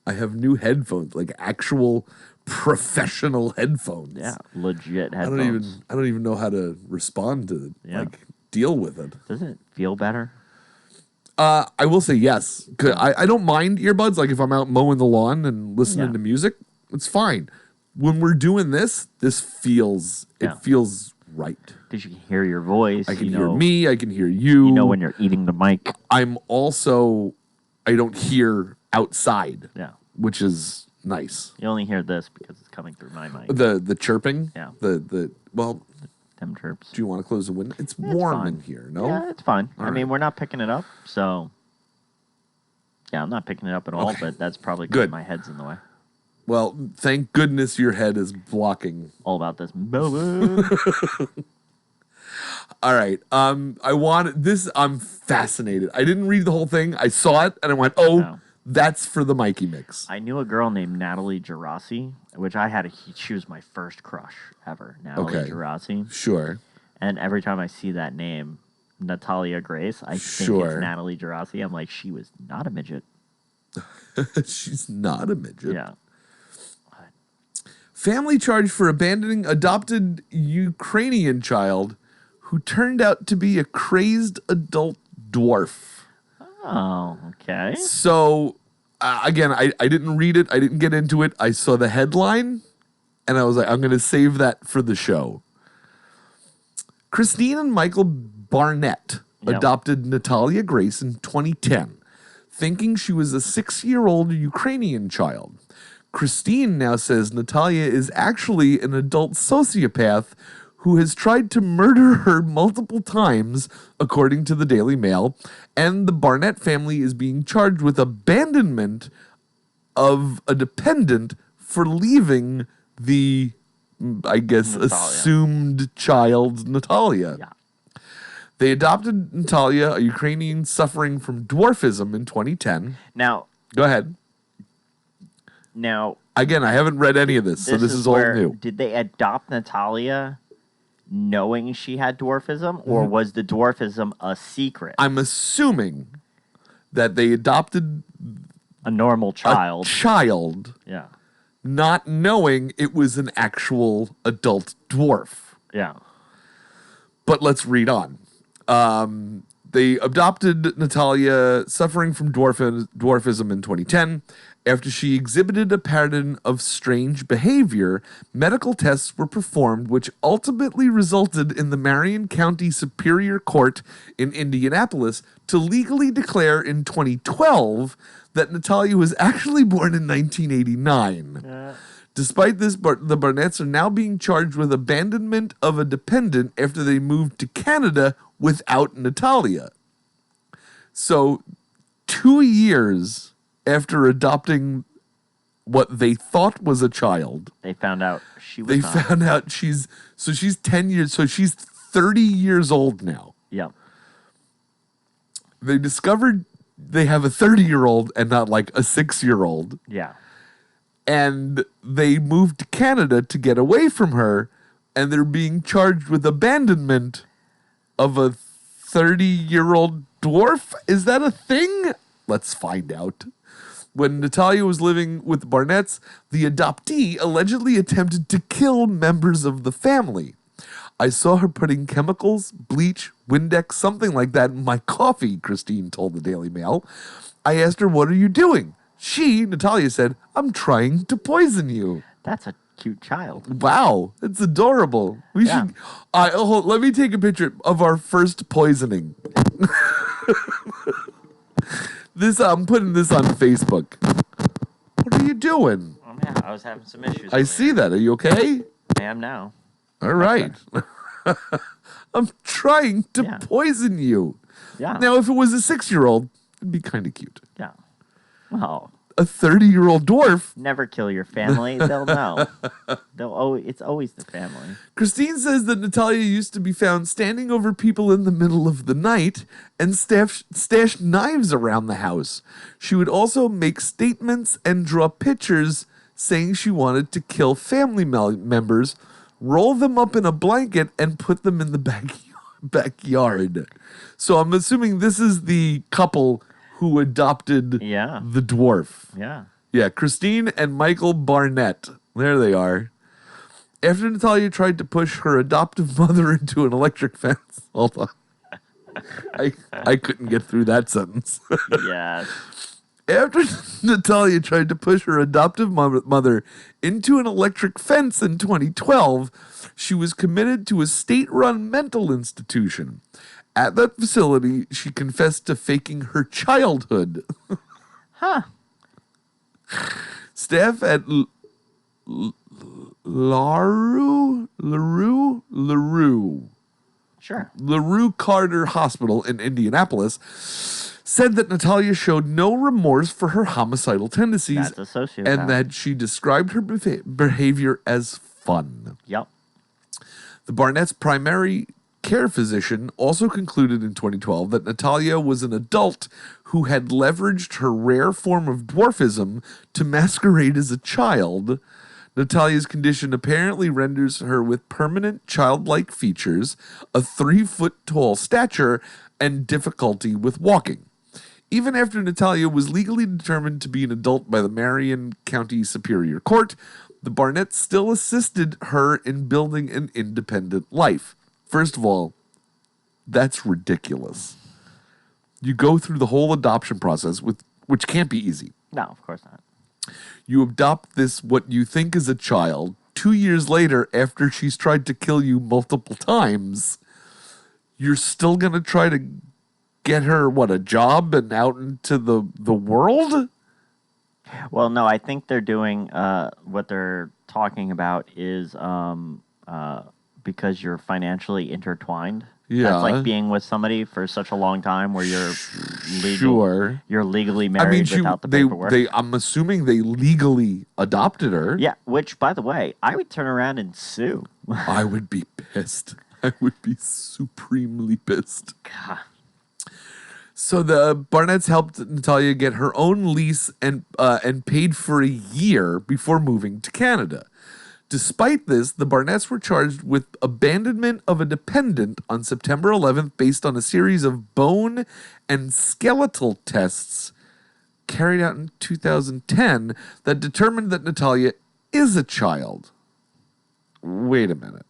I have new headphones, like actual professional headphones. Yeah, legit I headphones. don't even know how to respond to it. Yeah. Like deal with it. Doesn't it feel better? I will say yes. 'Cause I don't mind earbuds. Like if I'm out mowing the lawn and listening Yeah. to music, it's fine. When we're doing this feels Yeah. it feels right. Because you can hear your voice. I can you hear know, me. I can hear you. You know when you're eating the mic. I'm also I don't hear outside, Yeah. which is nice. You only hear this because it's coming through my mic. The chirping. Yeah. Well, Them chirps. do you want to close the window? It's It's warm fine. in here. No. Yeah, it's fine. I right. mean, we're not picking it up, so yeah, I'm not picking it up at all. Okay. But that's probably because Good. my head's in the way. Well, thank goodness your head is blocking. All about this moment. All right. I want this. I'm fascinated. I didn't read the whole thing. I saw it and I went, "Oh, No. that's for the Mikey mix." I knew a girl named Natalie Gerasi, which I had. She was my first crush ever. Natalie Okay. Gerasi, Sure. and every time I see that name, Natalia Grace, I think Sure. it's Natalie Gerasi. I'm like, she was not a midget. She's not a midget. Yeah. Family charged for abandoning adopted Ukrainian child who turned out to be a crazed adult dwarf. Oh, okay. So, again, I didn't read it. I didn't get into it. I saw the headline, and I was like, I'm going to save that for the show. Christine and Michael Barnett adopted Natalia Grace in 2010, thinking she was a 6-year-old Ukrainian child. Christine now says Natalia is actually an adult sociopath who has tried to murder her multiple times, according to the Daily Mail, and the Barnett family is being charged with abandonment of a dependent for leaving the, I guess, Natalia. assumed child, Natalia. Yeah. They adopted Natalia, a Ukrainian suffering from dwarfism, in 2010. Now, Go ahead. Again, I haven't read any of this, so this is all where, new. Did they adopt Natalia knowing she had dwarfism, or was the dwarfism a secret? I'm assuming that they adopted A normal child. a child, Yeah. not knowing it was an actual adult dwarf. Yeah. But let's read on. They adopted Natalia, suffering from dwarfism in 2010. After she exhibited a pattern of strange behavior, medical tests were performed, which ultimately resulted in the Marion County Superior Court in Indianapolis to legally declare in 2012 that Natalia was actually born in 1989. Despite this, the Barnetts are now being charged with abandonment of a dependent after they moved to Canada without Natalia. So, 2 years after adopting what they thought was a child, They found out she was they not. found out she's 10 years, so she's 30 years old now. Yeah. They discovered they have a 30-year-old and not like a 6-year-old. Yeah. And they moved to Canada to get away from her, and they're being charged with abandonment of a 30-year-old dwarf? Is that a thing? Let's find out. When Natalia was living with the Barnetts, the adoptee allegedly attempted to kill members of the family. I saw her putting chemicals, bleach, Windex, something like that in my coffee, Christine told the Daily Mail. I asked her, "What are you doing?" She, Natalia, said, "I'm trying to poison you." That's a cute child. Wow, it's adorable. We Yeah. should. Let me take a picture of our first poisoning. I'm putting this on Facebook. What are you doing? Oh, man, I was having some issues. I see that. Are you okay? I am now. All right. I'm trying to Yeah. poison you. Yeah. Now, if it was a 6-year-old, it'd be kind of cute. Yeah. Well, A 30-year-old dwarf. never kill your family. They'll know. It's always the family. Christine says that Natalia used to be found standing over people in the middle of the night and stashed knives around the house. She would also make statements and draw pictures saying she wanted to kill family members, roll them up in a blanket, and put them in the backyard. So I'm assuming this is the couple who adopted Yeah. the dwarf. Yeah. Yeah, Christine and Michael Barnett. There they are. After Natalia tried to push her adoptive mother into an electric fence. Hold on. I couldn't get through that sentence. Yes. After Natalia tried to push her adoptive mother into an electric fence in 2012, she was committed to a state-run mental institution. At that facility, she confessed to faking her childhood. Huh. Staff at LaRue Carter Hospital in Indianapolis said that Natalia showed no remorse for her homicidal tendencies That's a sociopath. and that she described her behavior as fun. Yep. The Barnett's primary care physician also concluded in 2012 that Natalia was an adult who had leveraged her rare form of dwarfism to masquerade as a child. Natalia's condition apparently renders her with permanent childlike features, a 3-foot tall stature, and difficulty with walking. Even after Natalia was legally determined to be an adult by the Marion County Superior Court, the Barnetts still assisted her in building an independent life. First of all, that's ridiculous. You go through the whole adoption process, which can't be easy. No, of course not. You adopt this, what you think is a child, 2 years later after she's tried to kill you multiple times. You're still going to try to get her, a job and out into the world? Well, no, I think they're doing what they're talking about is because you're financially intertwined. Yeah. That's like being with somebody for such a long time where you're you're legally I married mean, without the paperwork. I'm assuming they legally adopted her. Yeah, which, by the way, I would turn around and sue. I would be pissed. I would be supremely pissed. God. So the Barnetts helped Natalia get her own lease and paid for a year before moving to Canada. Despite this, the Barnetts were charged with abandonment of a dependent on September 11th based on a series of bone and skeletal tests carried out in 2010 that determined that Natalia is a child. Wait a minute.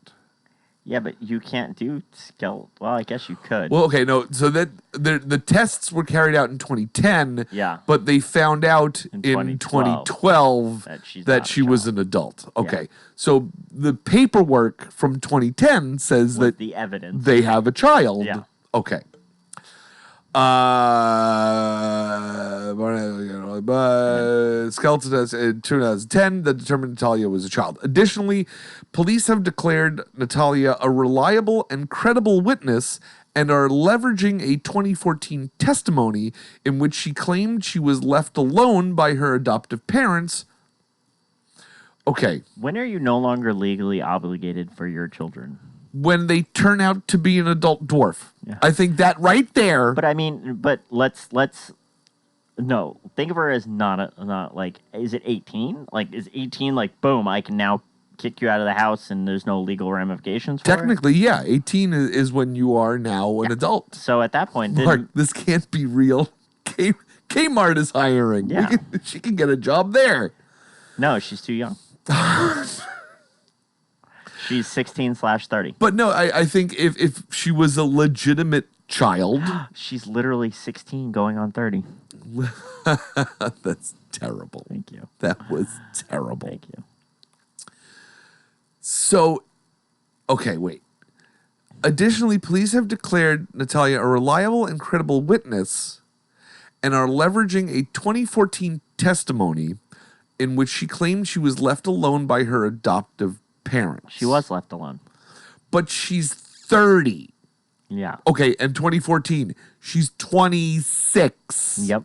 Yeah, but you can't do skeletal. Well, I guess you could. Well, okay, no. So that the tests were carried out in 2010. Yeah. But they found out In in 2012 2012 that that she was an adult. Okay. So the paperwork from 2010 says With that the evidence. they have a child. Yeah. Okay. Skeletal test in 2010 that determined Natalia was a child. Additionally, police have declared Natalia a reliable and credible witness and are leveraging a 2014 testimony in which she claimed she was left alone by her adoptive parents. Okay. When are you no longer legally obligated for your children? When they turn out to be an adult dwarf. Yeah. I think that right there. But I mean, let's no, think of her as not like, is it 18? Like, is 18 like, boom, I can now kick you out of the house and there's no legal ramifications for Technically, yeah. 18 is when you are now an adult. it? So at that point, Mark, this can't be real. Kmart is hiring. Yeah. She can get a job there. No, she's too young. She's 16/30. But no, I think if she was a legitimate child. She's literally 16 going on 30. That's terrible. Thank you. That was terrible. Thank you. So, okay, wait. Additionally, police have declared Natalia a reliable and credible witness and are leveraging a 2014 testimony in which she claimed she was left alone by her adoptive parents. She was left alone. But she's 30. Yeah. Okay, and 2014, she's 26. Yep.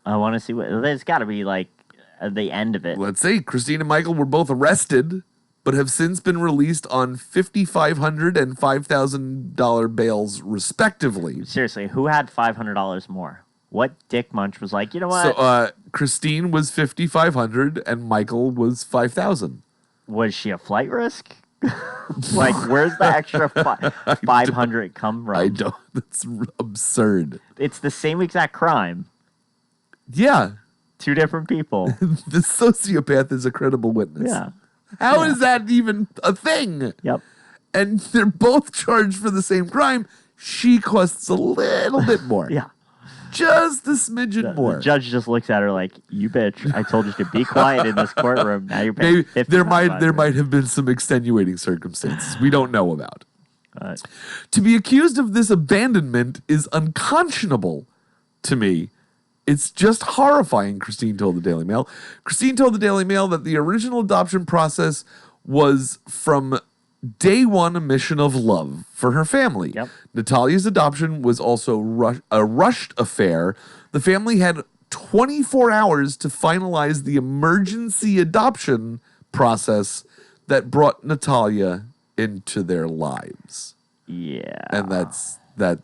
I want to see what... There's got to be, like, the end of it. Let's see. Christine and Michael were both arrested, but have since been released on $5,500 and $5,000 bails, respectively. Seriously, who had $500 more? What dick munch was like, you know what? So, Christine was $5,500 and Michael was $5,000. Was she a flight risk? Like, where's the extra 500 come from? I don't. That's absurd. It's the same exact crime. Yeah. Two different people. The sociopath is a credible witness. Yeah. How is that even a thing? Yep. And they're both charged for the same crime. She costs a little bit more. Yeah. Just a smidgen more. The judge just looks at her like, you bitch, I told you to be quiet in this courtroom. Now you're paying Maybe there $55. might have been some extenuating circumstances we don't know about. To be accused of this abandonment is unconscionable to me. It's just horrifying, Christine told the Daily Mail. Christine told the Daily Mail that the original adoption process was from day one a mission of love for her family. Yep. Natalia's adoption was also a rushed affair. The family had 24 hours to finalize the emergency adoption process that brought Natalia into their lives. Yeah. And that's that.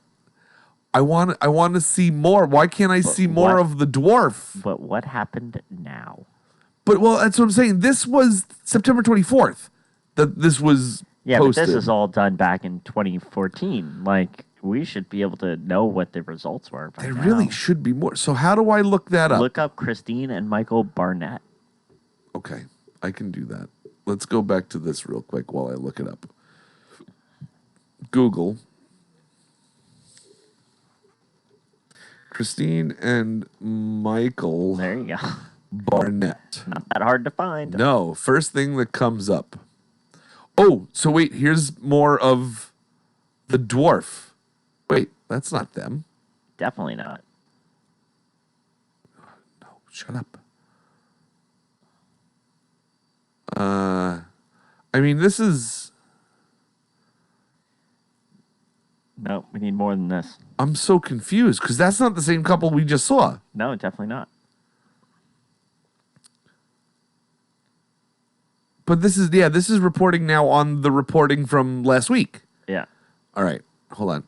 I want to see more. Why can't I see more of the dwarf? But what happened now? But, well, that's what I'm saying. This was September 24th that this was Yeah, posted. but this is all done back in 2014. Like, We should be able to know what the results were. By There now. really should be more. So how do I look that up? Look up Christine and Michael Barnett. Okay, I can do that. Let's go back to this real quick while I look it up. Google. Christine and Michael There you go. Barnett. Not that hard to find. No, first thing that comes up. Oh, so wait, here's more of the dwarf. Wait, that's not them. Definitely not. No, shut up. I mean, this is... No, we need more than this. I'm so confused because that's not the same couple we just saw. No, definitely not. But this is reporting now on the reporting from last week. Yeah. All right, hold on.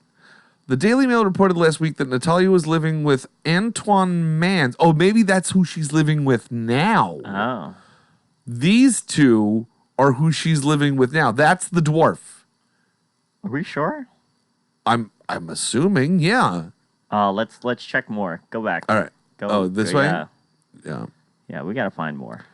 The Daily Mail reported last week that Natalia was living with Antoine Mans. Oh, maybe that's who she's living with now. Oh. These two are who she's living with now. That's the dwarf. Are we sure? I'm assuming, yeah. Let's check more. Go back. All right. Go. This go, way? Yeah. Yeah. Yeah, we gotta find more.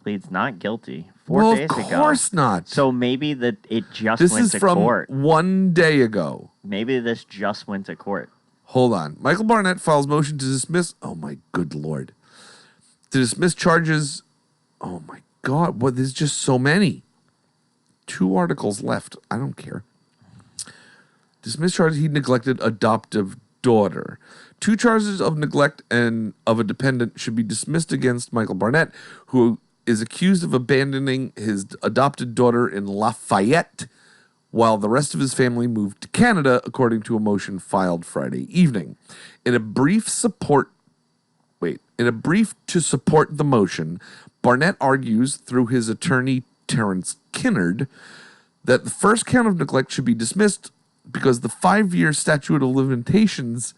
Pleads not guilty. 4 Well, days of ago. course not. So maybe that it just This went is to from court. 1 day ago. Maybe this just went to court. Hold on. Michael Barnett files motion to dismiss. Oh, my good Lord. To dismiss charges. Oh, my God. What? There's just so many. 2 articles left. I don't care. Dismiss charges he neglected adoptive daughter. 2 charges of neglect and of a dependent should be dismissed against Michael Barnett, who is accused of abandoning his adopted daughter in Lafayette while the rest of his family moved to Canada, according to a motion filed Friday evening. In a brief to support the motion, Barnett argues through his attorney Terrence Kinnard that the first count of neglect should be dismissed because the 5-year statute of limitations,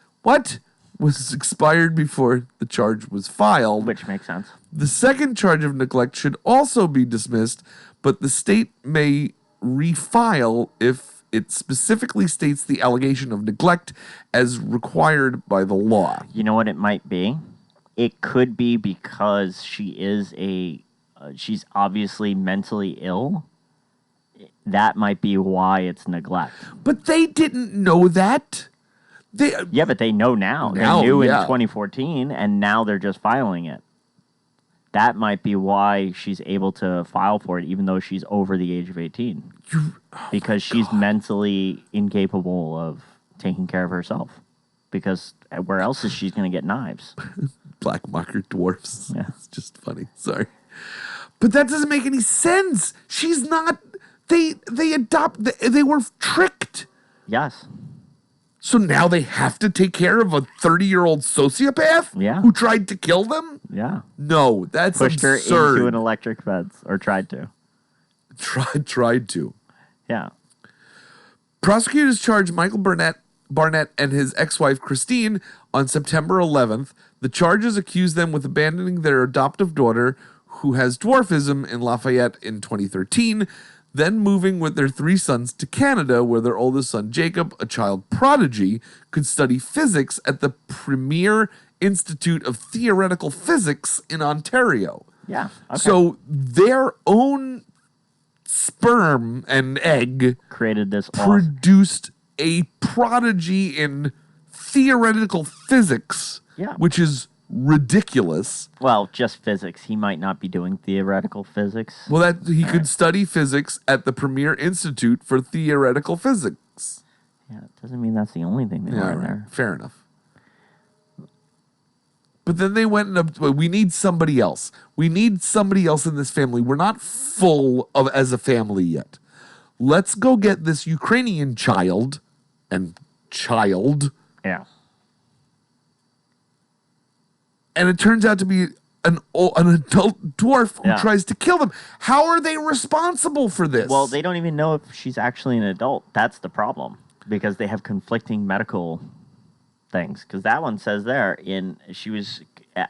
was expired before the charge was filed. Which makes sense. The second charge of neglect should also be dismissed, but the state may refile if it specifically states the allegation of neglect as required by the law. You know what it might be? It could be because she is she's obviously mentally ill. That might be why it's neglect. But they didn't know that. Yeah, but they know now. Now, They knew in yeah. 2014, and now they're just filing it. That might be why she's able to file for it, even though she's over the age of 18. Because she's mentally incapable of taking care of herself. Because where else is she going to get knives? Black marker dwarfs. Yeah. It's just funny. Sorry. But that doesn't make any sense. She's not... They were tricked. Yes. So now they have to take care of a 30-year-old sociopath Yeah. who tried to kill them? Yeah. No, that's Pushed her absurd. into an electric fence, or tried to. Tried to. Yeah. Prosecutors charged Michael Barnett and his ex-wife Christine on September 11th. The charges accuse them with abandoning their adoptive daughter, who has dwarfism, in Lafayette in 2013, then moving with their 3 sons to Canada, where their oldest son, Jacob, a child prodigy, could study physics at the Premier Institute of Theoretical Physics in Ontario. Yeah. Okay. So their own sperm and egg created this produced a prodigy in theoretical physics, Yeah. which is ridiculous. Well, just physics. He might not be doing theoretical physics. Well, that he could study physics at the Premier Institute for Theoretical Physics. Yeah, it doesn't mean that's the only thing they learn there. Fair enough. But then they went and we need somebody else. We need somebody else in this family. We're not full of as a family yet. Let's go get this Ukrainian child. Yeah. And it turns out to be an adult dwarf who Yeah. tries to kill them. How are they responsible for this? Well, they don't even know if she's actually an adult. That's the problem, because they have conflicting medical things. Because that one says there she was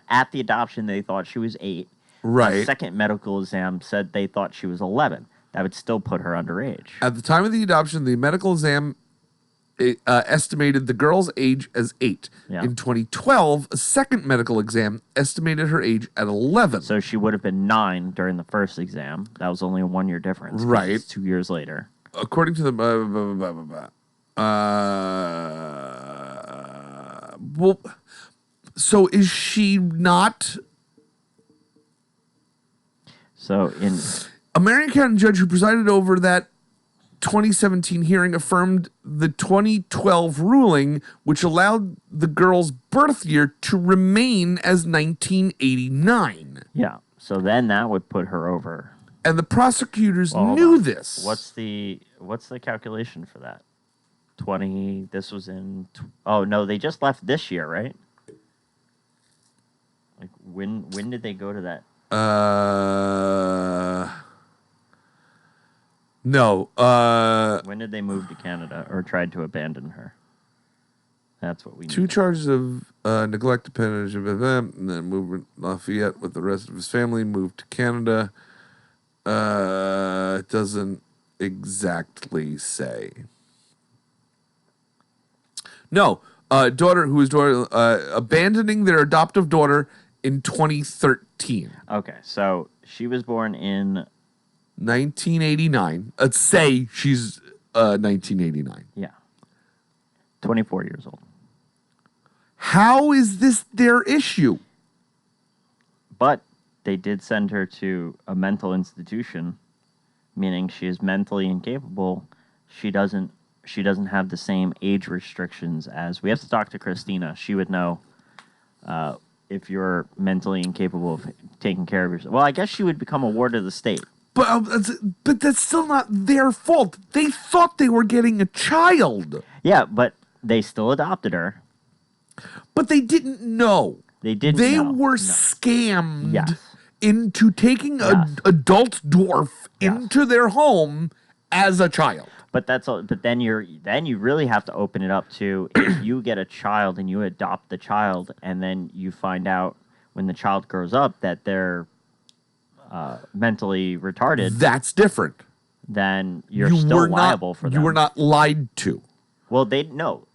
at the adoption. They thought she was 8. Right. The second medical exam said they thought she was 11. That would still put her underage. At the time of the adoption, the medical exam estimated the girl's age as 8. Yeah. In 2012, a second medical exam estimated her age at 11. So she would have been 9 during the first exam. That was only a 1-year difference. 'cause Right. it's 2 years later. According to the well, so is she not? So in A Marion County judge who presided over that 2017 hearing affirmed the 2012 ruling, which allowed the girl's birth year to remain as 1989. yeah, so then that would put her over. And the prosecutors Well, hold knew on. this. What's the calculation for that? 20. This was in. Oh no, they just left this year, right? Like when did they go to that? No. When did they move to Canada or tried to abandon her? That's what we 2 need. charges of neglect, dependence, and then moved Lafayette with the rest of his family, moved to Canada. It doesn't exactly say. No, abandoning their adoptive daughter in 2013. Okay, so she was born in 1989. Let's say she's 1989. 24 years old. How is this their issue? But they did send her to a mental institution, meaning she is mentally incapable. She doesn't have the same age restrictions as we have to talk to Christina. She would know if you're mentally incapable of taking care of yourself. Well, I guess she would become a ward of the state. But that's still not their fault. They thought they were getting a child. Yeah, but they still adopted her. But they didn't know. They didn't They know. were No. scammed Yes. into taking Yes. an adult dwarf Yes. into their home as a child. But that's all. But then you really have to open it up to if you get a child and you adopt the child, and then you find out when the child grows up that they're mentally retarded. That's different. Then you're still liable for them. You were not lied to. Well, they no.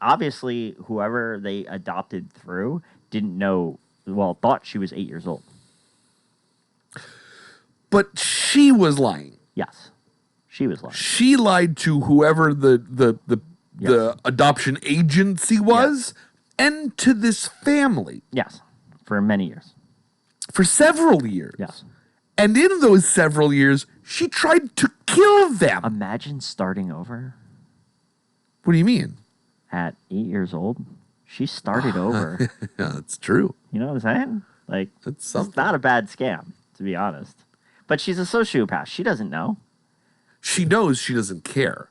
Obviously whoever they adopted through didn't know. Well, thought she was 8 years old. But she was lying. Yes, she was lying. She lied to whoever the Yes. adoption agency was, and to this family Yes, for many years. for several years. Yes. And in those several years, she tried to kill them. Imagine starting over What do you mean? at 8 years old. She started over. Yeah, that's true. You know what I'm saying? Like, That's it's something. not a bad scam, to be honest. But she's a sociopath. She doesn't know. She knows she doesn't care.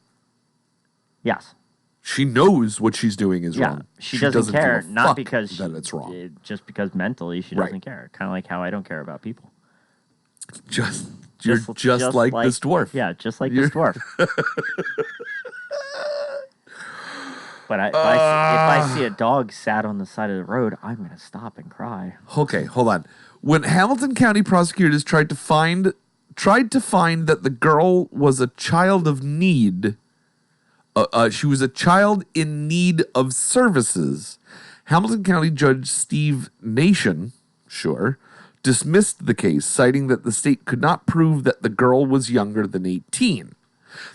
Yes. She knows what she's doing is Yeah. wrong. She doesn't give care, a not fuck because that it's wrong. just because mentally she Right. doesn't care. Kind of like how I don't care about people. You're just like this dwarf. Yeah, just like this dwarf. But if I see a dog sat on the side of the road, I'm going to stop and cry. Okay, hold on. When Hamilton County prosecutors tried to find that the girl was a child of need, she was a child in need of services, Hamilton County Judge Steve Nation, dismissed the case, citing that the state could not prove that the girl was younger than 18.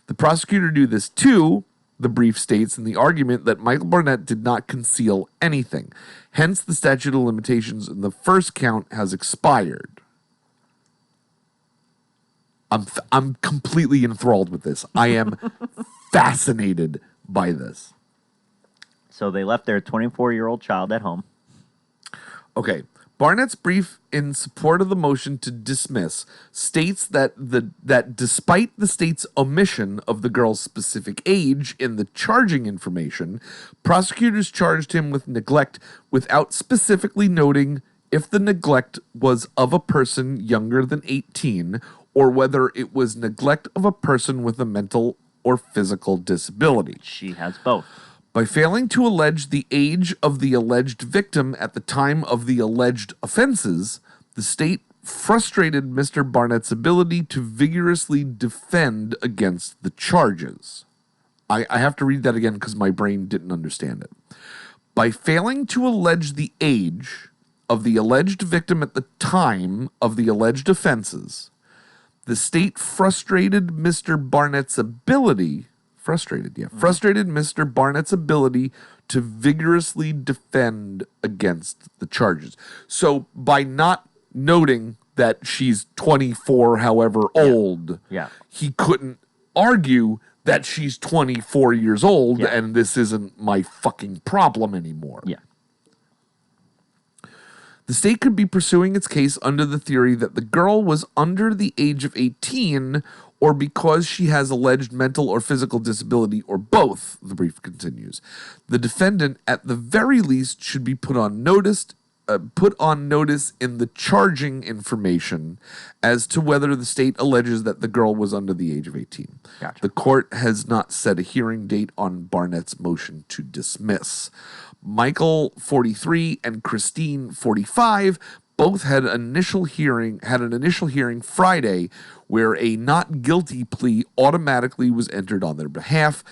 The prosecutor knew this too, the brief states, in the argument that Michael Barnett did not conceal anything. Hence, the statute of limitations in the first count has expired. I'm completely enthralled with this. I am fascinated by this. So they left their 24-year-old child at home. Okay. Barnett's brief in support of the motion to dismiss states that despite the state's omission of the girl's specific age in the charging information, prosecutors charged him with neglect without specifically noting if the neglect was of a person younger than 18 or whether it was neglect of a person with a mental or physical disability. She has both. By failing to allege the age of the alleged victim at the time of the alleged offenses, the state frustrated Mr. Barnett's ability to vigorously defend against the charges. I have to read that again because my brain didn't understand it. By failing to allege the age of the alleged victim at the time of the alleged offenses, the state frustrated Mr. Barnett's ability to vigorously defend against the charges. So by not noting that she's 24, however old, Yeah. he couldn't argue that she's 24 years old Yeah. and this isn't my fucking problem anymore. Yeah. The state could be pursuing its case under the theory that the girl was under the age of 18 or because she has alleged mental or physical disability or both, the brief continues. The defendant, at the very least, should be put on notice in the charging information as to whether the state alleges that the girl was under the age of 18. Gotcha. The court has not set a hearing date on Barnett's motion to dismiss. Michael, 43, and Christine, 45, both had an initial hearing Friday where a not guilty plea automatically was entered on their behalf.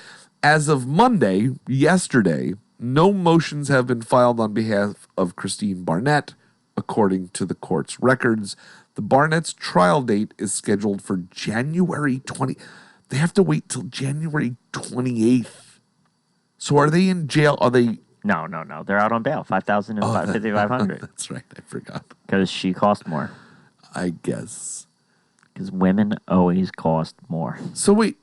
As of Monday, yesterday, no motions have been filed on behalf of Christine Barnett, according to the court's records. The Barnett's trial date is scheduled for January 20. They have to wait till January 28th. So are they in jail? Are they... No. They're out on bail. $5,000 and $5,500. That's right. I forgot. Because she cost more. I guess. Because women always cost more. So wait.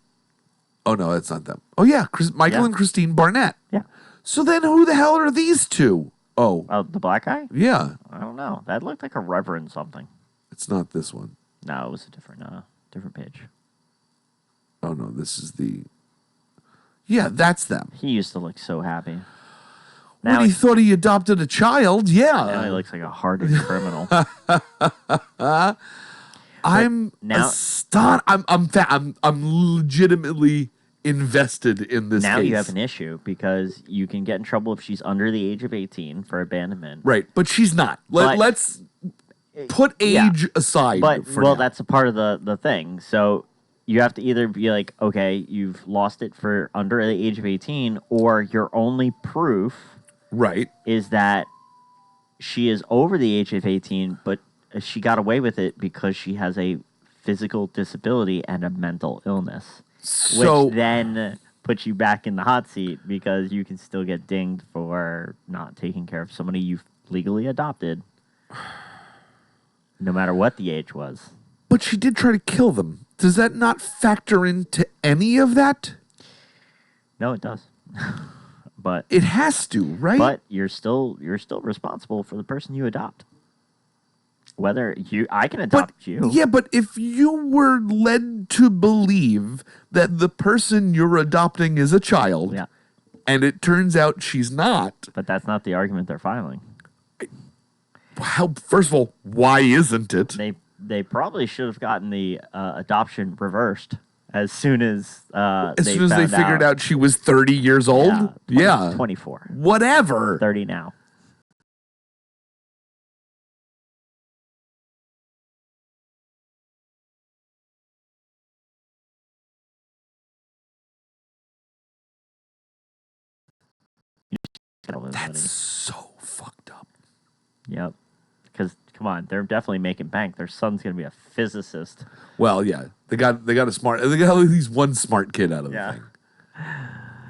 Oh, no, that's not them. Oh, yeah. Michael Yeah. and Christine Barnett. Yeah. So then who the hell are these two? Oh. The black guy? Yeah. I don't know. That looked like a reverend something. It's not this one. No, it was a different page. Oh, no. This is the... Yeah, that's them. He used to look so happy. When Now he thought he adopted a child, now he yeah. looks like a hardened criminal. I'm now- astonished. I'm legitimately invested in this Now case. you have an issue because you can get in trouble if she's under the age of 18 for abandonment. Right, but she's not. But- Let's put Yeah. age aside But for well, now. that's a part of the thing. So you have to either be like, okay, you've lost it for under the age of 18, or your only proof Right. is that she is over the age of 18, but she got away with it because she has a physical disability and a mental illness, So which then puts you back in the hot seat because you can still get dinged for not taking care of somebody you've legally adopted, no matter what the age was. but she did try to kill them. Does that not factor into any of that? No, it does. But It has to, right? but you're still responsible for the person you adopt. Whether I can adopt you. Yeah, but if you were led to believe that the person you're adopting is a child, Yeah. and it turns out she's not, But that's not the argument they're filing. first of all, why isn't it? They probably should have gotten the adoption reversed as soon as As soon as they figured out she was 30 years old? Yeah. 24. Whatever. 30 now. That's so fucked up. Yep. Because come on, they're definitely making bank. Their son's gonna be a physicist. Well, yeah. They got at least one smart kid out of the Yeah. thing.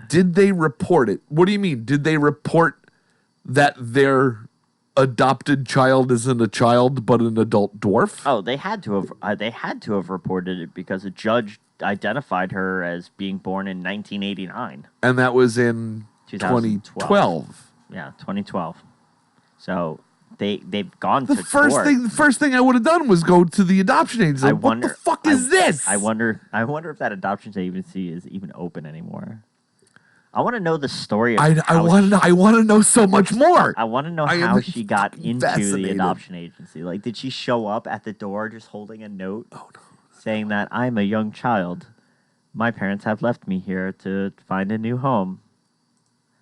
Did they report it? What do you mean? Did they report that their adopted child isn't a child but an adult dwarf? Oh, they had to have reported it because a judge identified her as being born in 1989. And that was in 2012. Yeah, 2012. So they've gone The to first thing I would have done was go to the adoption agency. I What wonder the fuck is this? I wonder if that adoption agency is even open anymore. I want to know the story. Of I want to know so much more. I want to know I am how she got into the fascinated. adoption agency. Like, did she show up at the door just holding a note saying that I'm a young child? My parents have left me here to find a new home.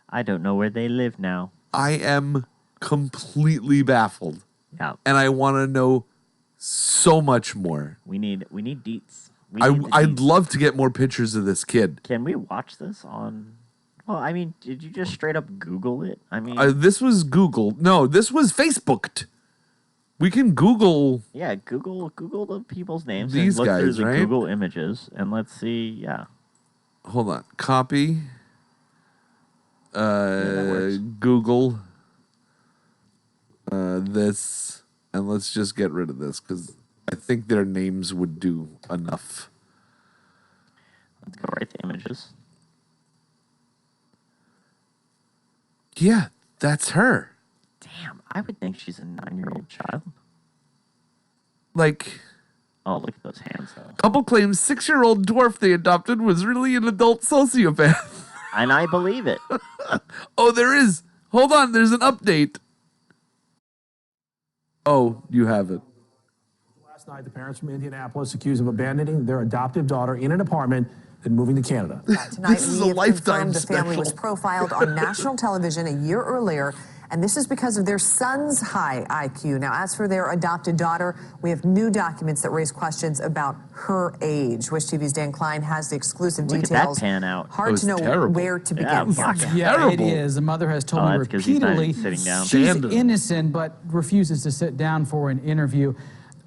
I don't know where they live now. I am completely baffled, Yeah, and I want to know so much more. we need deets. I'd love to get more pictures of this kid. Can we watch this on? Well, I mean, did you just straight up Google it? I mean, This was Google. No, this was Facebooked. We can Google. yeah, Google the people's names. These and look guys, through the right? Google images, and let's see. Yeah, Hold on. Copy. works. Google this, and let's just get rid of this because I think their names would do enough. let's go right to images. Yeah, that's her. Damn, I would think she's a 9-year-old child. Like, Oh, look at those hands, though. couple claims 6-year-old dwarf they adopted was really an adult sociopath. And I believe it. Oh, there is. Hold on, there's an update. Oh, you have it. Last night, the parents from Indianapolis accused of abandoning their adoptive daughter in an apartment and moving to Canada. Tonight, This is we a have Lifetime confirmed the family was special. profiled on national television a year earlier, and this is because of their son's high IQ. Now, as for their adopted daughter, we have new documents that raise questions about her age. Wish TV's Dan Klein has the exclusive Look at that details. pan out. Hard It to know was terrible. where to Yeah, begin. fuck. Yeah, Terrible. it is. The mother has told Oh, me that's 'cause he's not repeatedly sitting down. she's Stand. innocent but refuses to sit down for an interview.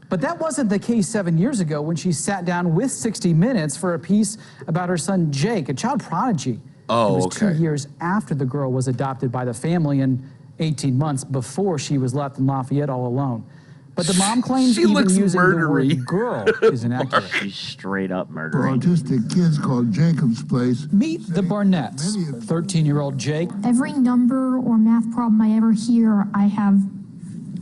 But that wasn't the case 7 years ago when she sat down with 60 Minutes for a piece about her son Jake, a child prodigy. Oh, It was okay. 2 years after the girl was adopted by the family and 18 months before she was left in Lafayette all alone. But the mom claims She even looks using the murdery. word girl is inaccurate. She's straight up For murdering. autistic kids called Jacob's Place. Meet the Barnetts. 13-year-old Jake Every number or math problem I ever hear, I have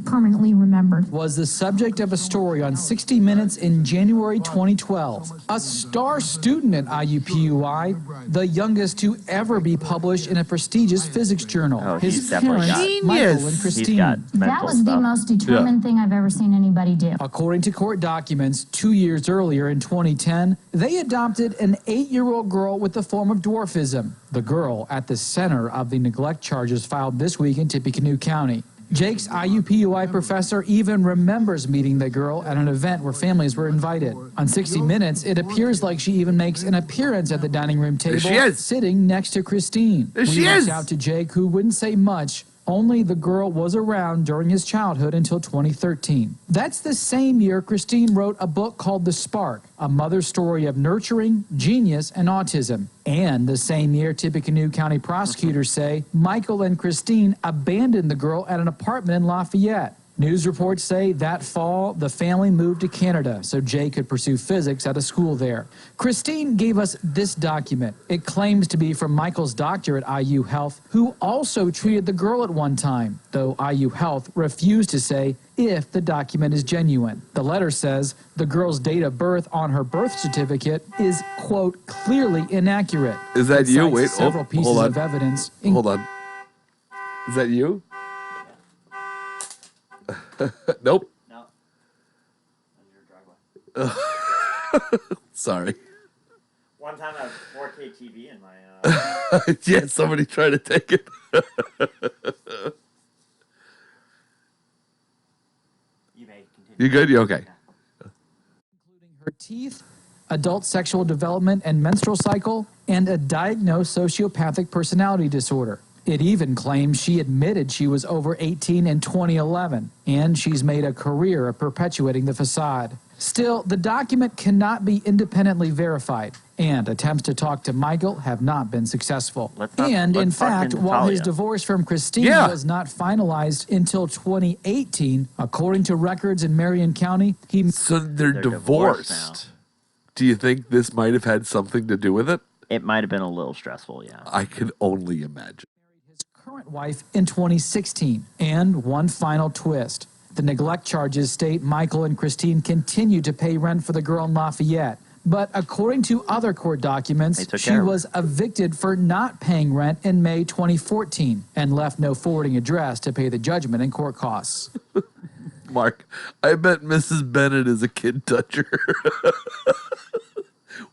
permanently remembered. was the subject of a story on 60 Minutes in January 2012. A star student at IUPUI, the youngest to ever be published in a prestigious physics journal. Oh, His he's definitely parents, got- Michael and Genius. Christine. He's got That mental was the stuff. most determined thing I've ever seen anybody do. According to court documents, 2 years earlier in 2010, they adopted an 8-year-old girl with the form of dwarfism. The girl at the center of the neglect charges filed this week in Tippecanoe County. Jake's IUPUI professor even remembers meeting the girl at an event where families were invited. On 60 Minutes, it appears like she even makes an appearance at the dining room table, she is. sitting next to Christine. There she We reached is. out to Jake, who wouldn't say much. Only the girl was around during his childhood until 2013. That's the same year Christine wrote a book called The Spark, a mother's story of nurturing, genius, and autism. And the same year, Tippecanoe County prosecutors say Michael and Christine abandoned the girl at an apartment in Lafayette. News reports say that fall, the family moved to Canada so Jay could pursue physics at a school there. Christine gave us this document. It claims to be from Michael's doctor at IU Health, who also treated the girl at one time, though IU Health refused to say if the document is genuine. The letter says the girl's date of birth on her birth certificate is, quote, clearly inaccurate. Is that It you? cites Wait, several pieces hold on. of evidence. Hold on. Is that you? Nope. No. That's your driveway. Sorry. One time I have 4K TV in my. Yeah, somebody tried to take it. You may continue. You good? You okay? Including her teeth, adult sexual development and menstrual cycle, and a diagnosed sociopathic personality disorder. It even claims she admitted she was over 18 in 2011, and she's made a career of perpetuating the facade. Still, the document cannot be independently verified, and attempts to talk to Michael have not been successful. Let's not- And in let's talk fact, into while his Talia. divorce from Christine Yeah. was not finalized until 2018, according to records in Marion County, he So they're They're divorced. divorced Do you think this might have had something to do with it? It might have been a little stressful, yeah. I can only imagine. his current wife in 2016. And one final twist. The neglect charges state Michael and Christine continue to pay rent for the girl in Lafayette. But according to other court They documents, took she care of her. was evicted for not paying rent in May 2014 and left no forwarding address to pay the judgment and court costs. Mark, I bet Mrs. Bennett is a kid toucher.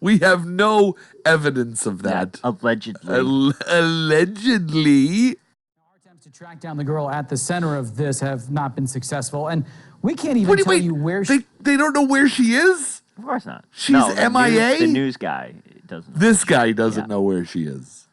We have no evidence of that. Allegedly. Allegedly. Our attempts to track down the girl at the center of this have not been successful, and we can't even What do tell wait, you where she... they don't know where she is? Of course not. She's the MIA? The news guy doesn't know. This guy doesn't know where she is.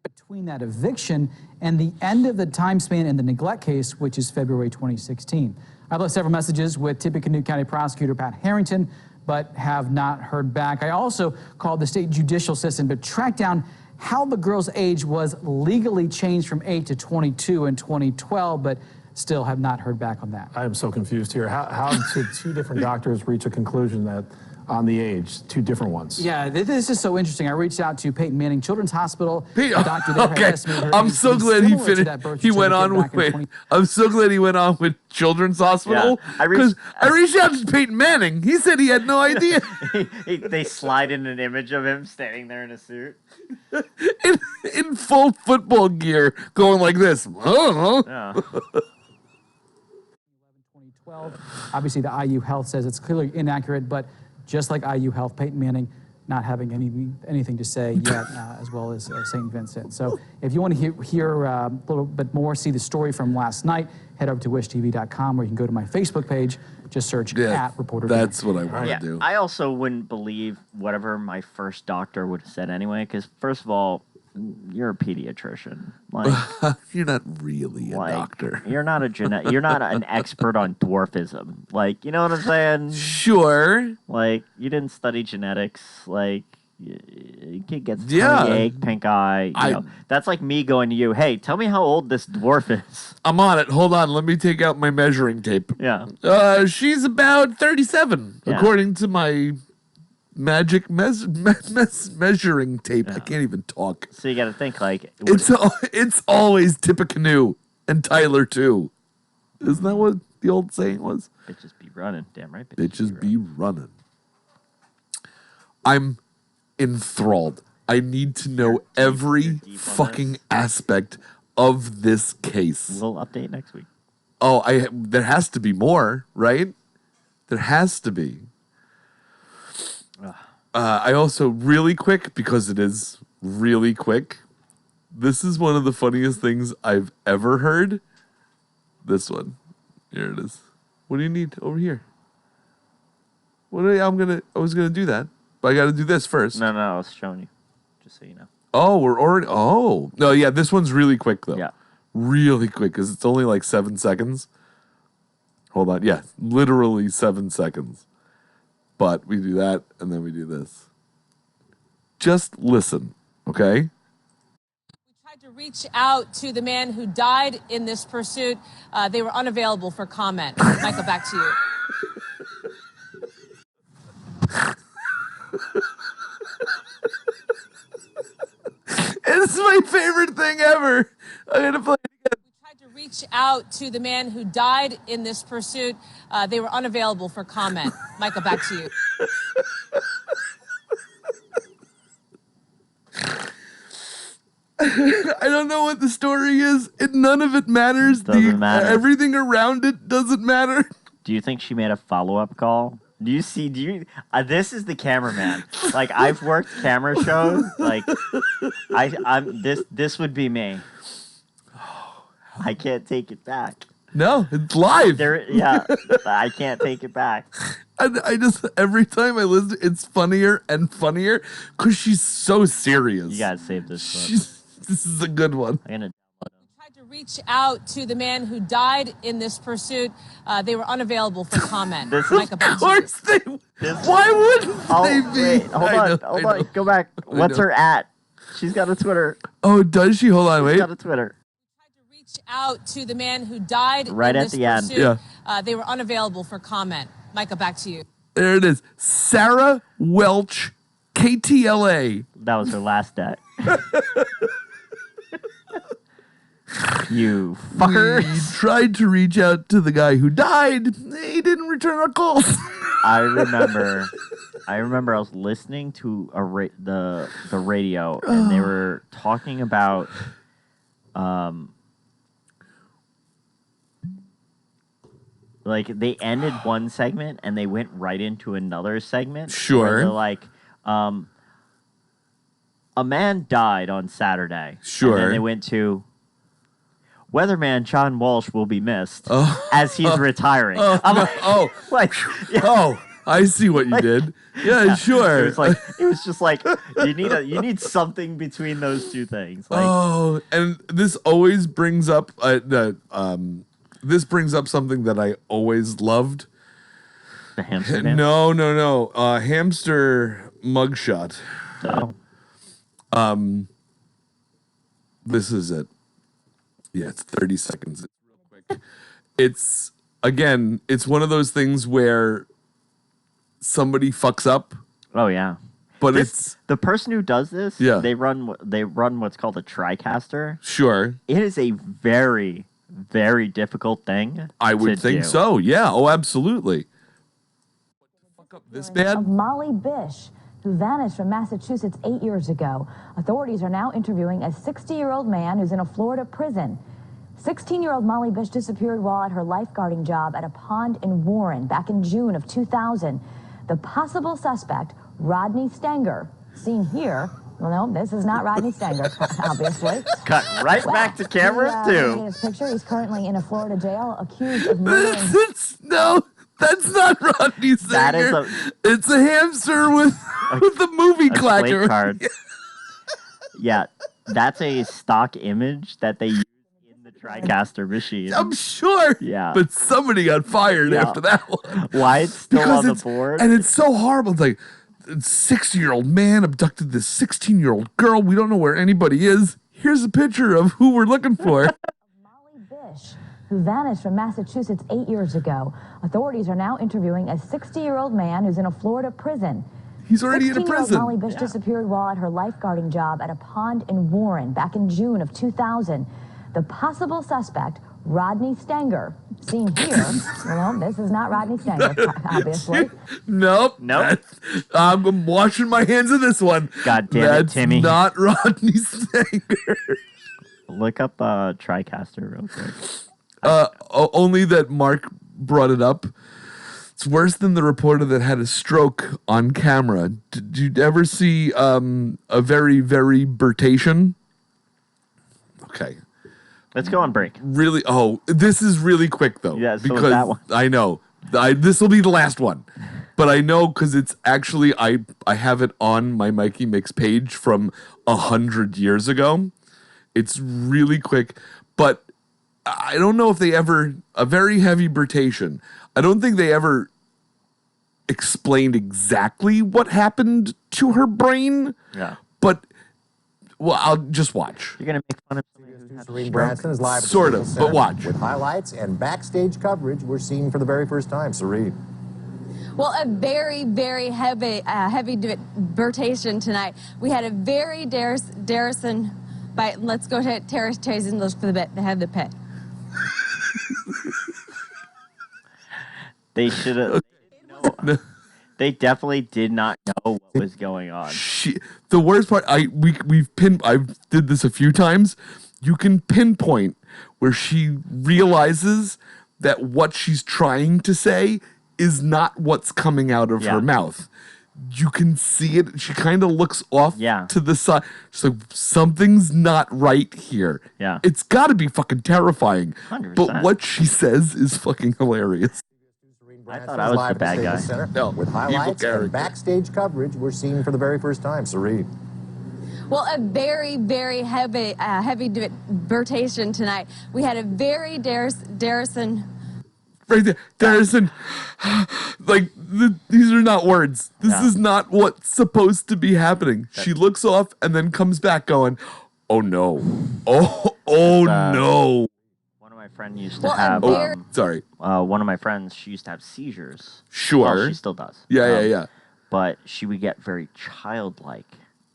Between that eviction and the end of the time span in the neglect case, which is February 2016. I've left several messages with Tippecanoe County Prosecutor Pat Harrington, but have not heard back. I also called the state judicial system to track down how the girl's age was legally changed from 8 to 22 in 2012, but still have not heard back on that. I am so confused here. How did two different doctors reach a conclusion that on the age, two different ones? Yeah, this is so interesting. I reached out to Peyton Manning Children's Hospital. Peyton, The doctor there had okay. estimated her I'm age so to be glad he similar to finished. that birth He went certificate on back in with. 20 I'm so glad he went on with Children's Hospital I because I reached out to Peyton Manning. He said he had no idea. They slide in an image of him standing there in a suit. in full football gear, going like this. Oh. Yeah. 2012. Obviously, the IU Health says it's clearly inaccurate, but just like IU Health, Peyton Manning not having anything to say yet, as well as St. Vincent. So if you want to hear a little bit more, see the story from last night, head over to wishtv.com, or you can go to my Facebook page, just search at Reporter. That's what I want to do. I also wouldn't believe whatever my first doctor would have said anyway, because first of all, you're a pediatrician. Like, you're not really a doctor. You're not You're not an expert on dwarfism. Like, you know what I'm saying? Sure. Like, you didn't study genetics. Like, kid gets tummy ache, pink eye. You know, that's like me going to you, hey, tell me how old this dwarf is. I'm on it. Hold on. Let me take out my measuring tape. Yeah. She's about 37, according to my magic measuring tape. I can't even talk. So you got to think like it's always Tippecanoe and Tyler too. Isn't that what the old saying was? Bitches be running. Damn right. Bitches be running. I'm enthralled. I need to know every fucking aspect of this case. We'll update next week. Oh, there has to be more, right? There has to be. I also, really quick, because it is really quick, this is one of the funniest things I've ever heard. This one. Here it is. What do you need over here? I was gonna do that, but I gotta do this first. No, I was showing you. Just so you know. Oh, we're already, no, yeah, this one's really quick though. Yeah. Really quick, because it's only like 7 seconds. Hold on, yeah, literally 7 seconds. But we do that, and then we do this. Just listen, okay? We tried to reach out to the man who died in this pursuit. They were unavailable for comment. Michael, back to you. It's my favorite thing ever. I'm going to play it again. We tried to reach out to the man who died in this pursuit. They were unavailable for comment. Michael, back to you. I don't know what the story is. None of it matters. Doesn't matter. Everything around it doesn't matter. Do you think she made a follow-up call? This is the cameraman. Like, I've worked camera shows. Like, this would be me. I can't take it back. No, it's live. I can't take it back. I just, every time I listen, it's funnier and funnier because she's so serious. You gotta save this clip. This is a good one. I'm gonna Tried to reach out to the man who died in this pursuit. They were unavailable for comment. Of course they. Why wouldn't they be? Wait, hold on. Go back. What's her at? She's got a Twitter. Oh, does she? Hold on, wait. She's got a Twitter. Reach out to the man who died Right in at this the end. pursuit. They were unavailable for comment. Micah, back to you. There it is. Sarah Welch, KTLA. That was her last day. You fucker. We tried to reach out to the guy who died. He didn't return our calls. I remember I was listening to the radio, and they were talking about like they ended one segment and they went right into another segment. Sure. Where they're like, a man died on Saturday. Sure. And then they went to Weatherman John Walsh will be missed as he's retiring. I'm like, I see what you did. Yeah, sure. It was just like you need something between those two things. Like, oh, and this always brings up this brings up something that I always loved. the hamster dance. No. Hamster mugshot. Oh. This is it. Yeah, it's 30 seconds. It's real quick. It's it's one of those things where somebody fucks up. Oh yeah. But it's the person who does this. Yeah. They run what's called a TriCaster. Sure. It is a very, very difficult thing. I would think so. Yeah. Oh, absolutely. Fuck up this bad? Of Molly Bish, who vanished from Massachusetts 8 years ago. Authorities are now interviewing a 60-year-old man who's in a Florida prison. 16-year-old Molly Bish disappeared while at her lifeguarding job at a pond in Warren back in June of 2000. The possible suspect, Rodney Stanger, seen here. Well, no, this is not Rodney Stanger, obviously. Cut right back to camera, too. His picture. He's currently in a Florida jail accused of murdering... No, that's not Rodney Stanger. It's a hamster with the movie clacker. Card. Yeah, that's a stock image that they use in the TriCaster machine. I'm sure. Yeah. But somebody got fired after that one. Why it's still on the board? And it's so horrible. It's like, a 60-year-old man abducted this 16-year-old girl. We don't know where anybody is. Here's a picture of who we're looking for. Molly Bish, who vanished from Massachusetts 8 years ago. Authorities are now interviewing a 60-year-old man who's in a Florida prison. He's already in a prison. Molly Bish disappeared while at her lifeguarding job at a pond in Warren back in June of 2000. The possible suspect, Rodney Stanger, seen here. Well, no, this is not Rodney Stanger, obviously. Nope. I'm washing my hands of this one. God damn it, Timmy. That's not Rodney Stanger. Look up TriCaster real quick. Only that Mark brought it up. It's worse than the reporter that had a stroke on camera. Did you ever see a very, very Bertation? Okay. Let's go on break. Really? Oh, this is really quick though. Yeah, so because that one. I know. This will be the last one, but I know because it's actually I have it on my Mikey Mix page from 100 years ago. It's really quick, but I don't know if they ever a very heavy Bertation. I don't think they ever explained exactly what happened to her brain. Yeah. But well, I'll just watch. You're gonna make fun of somebody who has a Branson is live at the Sort of, Center but watch. with highlights and backstage coverage we're seeing for the very first time. Serene. Well, a very, very heavy Bertation tonight. We had a very Darrison by. Let's go to Terry's and look for the bit. They had the pit. They should have. They definitely did not know what was going on. The worst part, I did this a few times. You can pinpoint where she realizes that what she's trying to say is not what's coming out of her mouth. You can see it. She kind of looks off to the side. She's like, something's not right here. Yeah. It's got to be fucking terrifying. 100%. But what she says is fucking hilarious. I thought I was the bad guy. Center No, with evil highlights character. and backstage coverage we're seeing for the very first time. Serene. Well, a very, very heavy Bertation tonight. We had a very Darrison. Right there, Darrison. Like these are not words. This is not what's supposed to be happening. She looks off and then comes back, going, "Oh no, oh no." One of my friends used to have. Sorry. One of my friends, she used to have seizures. Sure. Well, she still does. Yeah. But she would get very childlike.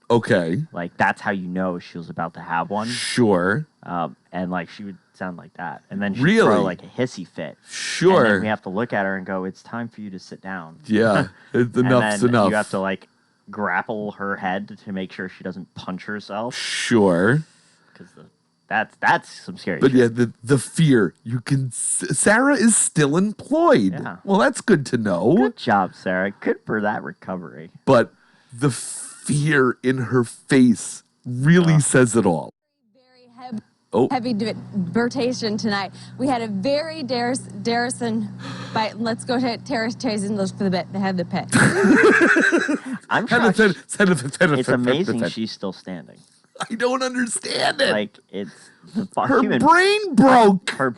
Okay. Like that's how you know she was about to have one. Sure. And like she would sound like that, and then she'd Really? throw like a hissy fit. Sure. And then we have to look at her and go, "It's time for you to sit down." Yeah. Enough's and then enough. You have to like grapple her head to make sure she doesn't punch herself. Sure. Because that's some scary. But shit. yeah, the fear. You can. Sarah is still employed. Yeah. Well, that's good to know. Good job, Sarah. Good for that recovery. But the fear in her face really says it all. heavy debatation tonight. We had a very Darrison fight. Let's go to Terrace and look for the bit. They had the pit. I'm shocked. It's amazing she's still standing. I don't understand it. Like, it's the her human brain broke. Her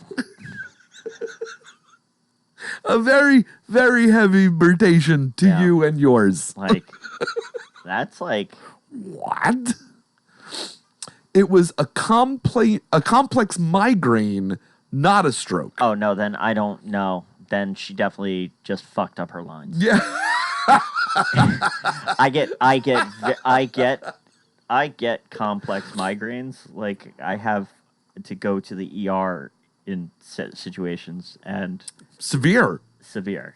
a very, very heavy birtation to you and yours. Like, that's like what? It was a complex migraine, not a stroke. Oh no, then I don't know. Then she definitely just fucked up her lines. Yeah. I get complex migraines. Like, I have to go to the ER in situations and severe,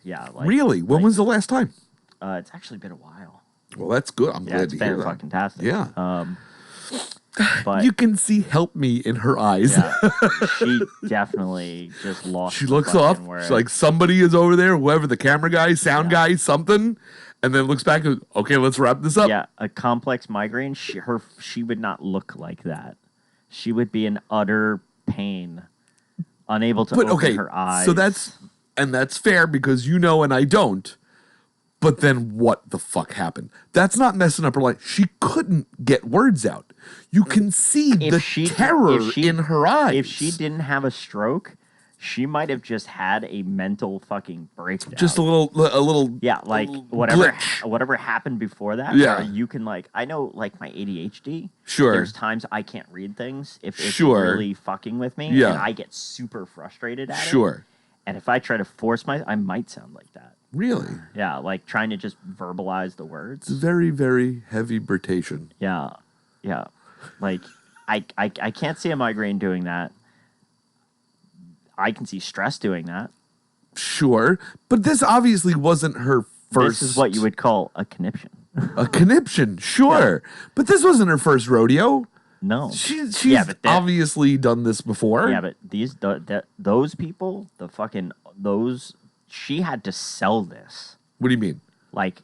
yeah. Like, really? When was the last time? It's actually been a while. Well, that's good. I'm glad to hear that. It's been fucking fantastic. Yeah. But you can see help me in her eyes. Yeah, she definitely just lost. She looks off. She's like, somebody is over there, whoever, the camera guy, sound guy, something. And then looks back and goes, okay, let's wrap this up. Yeah, a complex migraine, she would not look like that. She would be in utter pain, unable to open her eyes. So that's fair because you know and I don't. But then what the fuck happened? That's not messing up her life. She couldn't get words out. You can see terror in her eyes. If she didn't have a stroke, she might have just had a mental fucking breakdown. Just a little. Yeah, like whatever happened before that. Yeah. You can I know like my ADHD. Sure. There's times I can't read things if it's Sure. really fucking with me. Yeah. And I get super frustrated at it. Sure. And if I try to force I might sound like that. Really? Yeah, like trying to just verbalize the words. It's very, very heavy birtation. Yeah. Yeah. Like, I can't see a migraine doing that. I can see stress doing that. Sure. But this obviously wasn't her first. This is what you would call a conniption. A conniption, sure. Yeah. But this wasn't her first rodeo. No. She's obviously done this before. Yeah, but those people, she had to sell this. What do you mean? Like,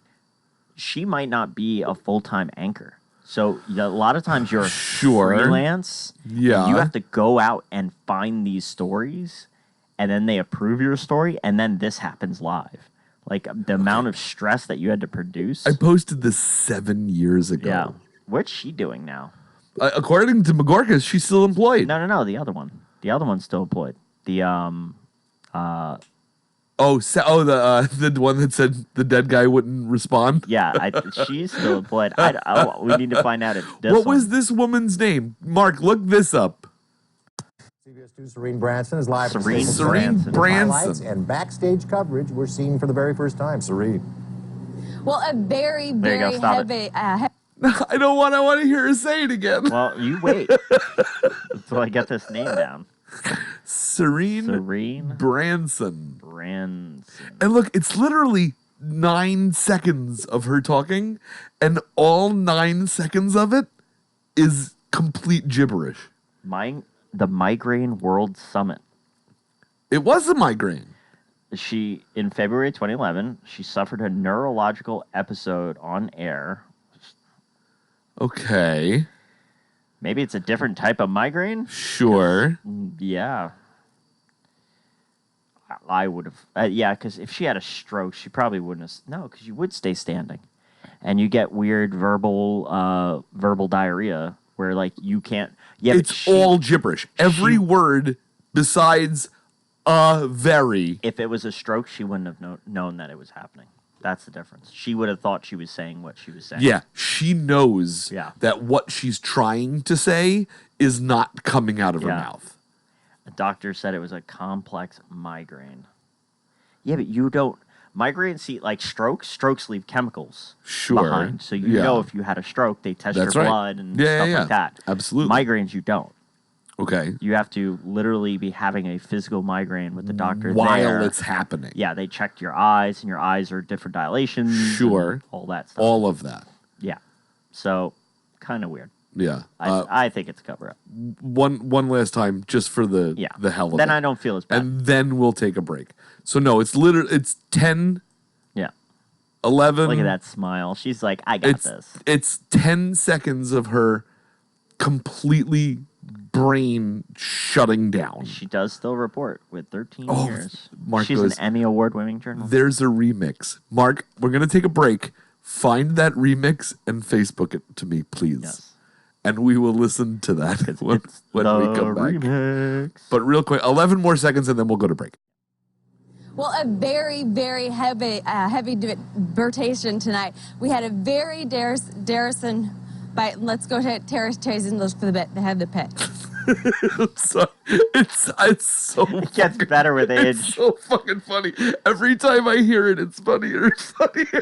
she might not be a full-time anchor. So a lot of times you're freelance. Yeah. You have to go out and find these stories, and then they approve your story, and then this happens live. Like, the amount of stress that you had to produce. I posted this 7 years ago. Yeah. What's she doing now? According to Magorkas, she's still employed. No, the other one. The other one's still employed. The the one that said the dead guy wouldn't respond. Yeah, she's still employed. We need to find out if what was this woman's name? Mark, look this up. CBS 2 Serene Branson is live. Serene Branson. And backstage coverage we're seeing for the very first time. Serene. Well, a very, very heavy. I don't want to hear her say it again. Well, you wait until I get this name down. Serene Branson. And look, it's literally 9 seconds of her talking, and all 9 seconds of it is complete gibberish. The Migraine World Summit. It was a migraine. In February 2011, she suffered a neurological episode on air. Okay. Maybe it's a different type of migraine? Sure. Yeah. I would have. Yeah, because if she had a stroke, she probably wouldn't have. No, because you would stay standing. And you get weird verbal diarrhea where, like, you can't. Yeah, it's all gibberish. Every word besides very. If it was a stroke, she wouldn't have known that it was happening. That's the difference. She would have thought she was saying what she was saying. Yeah, she knows that what she's trying to say is not coming out of her mouth. A doctor said it was a complex migraine. Yeah, but you don't. Migraines, see, like strokes leave chemicals behind. So you know if you had a stroke, they test your blood and stuff like that. Absolutely. Migraines, you don't. Okay. You have to literally be having a physical migraine with the doctor while it's happening. Yeah, they checked your eyes, and your eyes are different dilations. Sure. All that stuff. All of that. Yeah. So, kind of weird. Yeah. I think it's a cover-up. One last time, just for the hell of it. Then I don't feel as bad. And then we'll take a break. So, no, it's 10. Yeah. 11. Look at that smile. She's like, I got this. It's 10 seconds of her completely brain shutting down. She does still report with 13 Oh, years. Mark She's goes, an Emmy Award-winning journalist. There's a remix. Mark, we're going to take a break. Find that remix and Facebook it to me, please. Yes. And we will listen to that when we come back. Remix. But real quick, 11 more seconds and then we'll go to break. Well, a very, very heavy debatation tonight. We had a very Darrison bite. Let's go to Terrace and look for the bit. They have the pit. It's so it gets better with age. It's so fucking funny. Every time I hear it, it's funnier. It's funnier.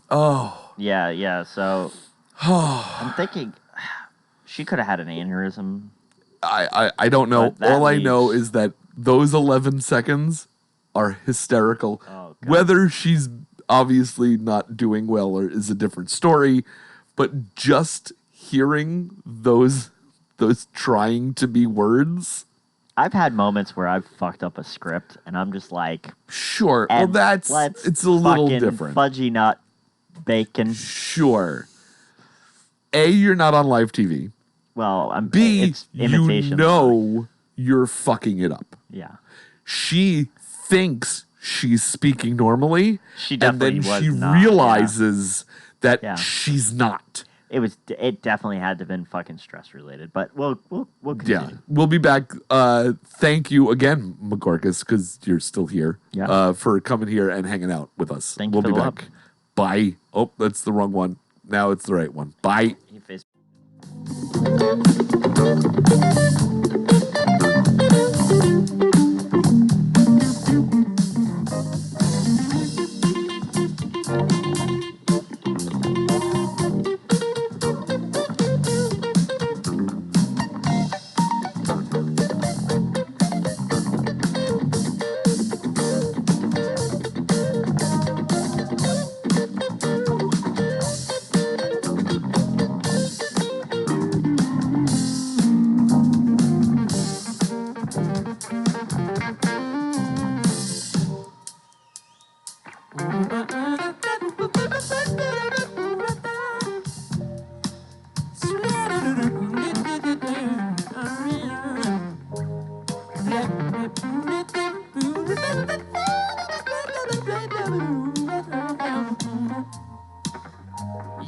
Oh. Yeah. So I'm thinking she could have had an aneurysm. I don't know. All I know is that those 11 seconds are hysterical. Oh, whether she's obviously not doing well or is a different story, but just hearing those trying to be words. I've had moments where I've fucked up a script and I'm just like, sure. Well, it's a little different. Fudgy nut bacon. Sure. A, you're not on live TV. Well, B, it's imitation. You're fucking it up. Yeah. She thinks she's speaking normally. She definitely and then was she not, realizes that she's not. It definitely had to have been fucking stress related, but we'll continue. Yeah, we'll be back. Thank you again, McGorkus, because you're still here. Yeah. For coming here and hanging out with us. Thank we'll you be for the back. Bye. Oh, that's the wrong one. Now it's the right one. Bye.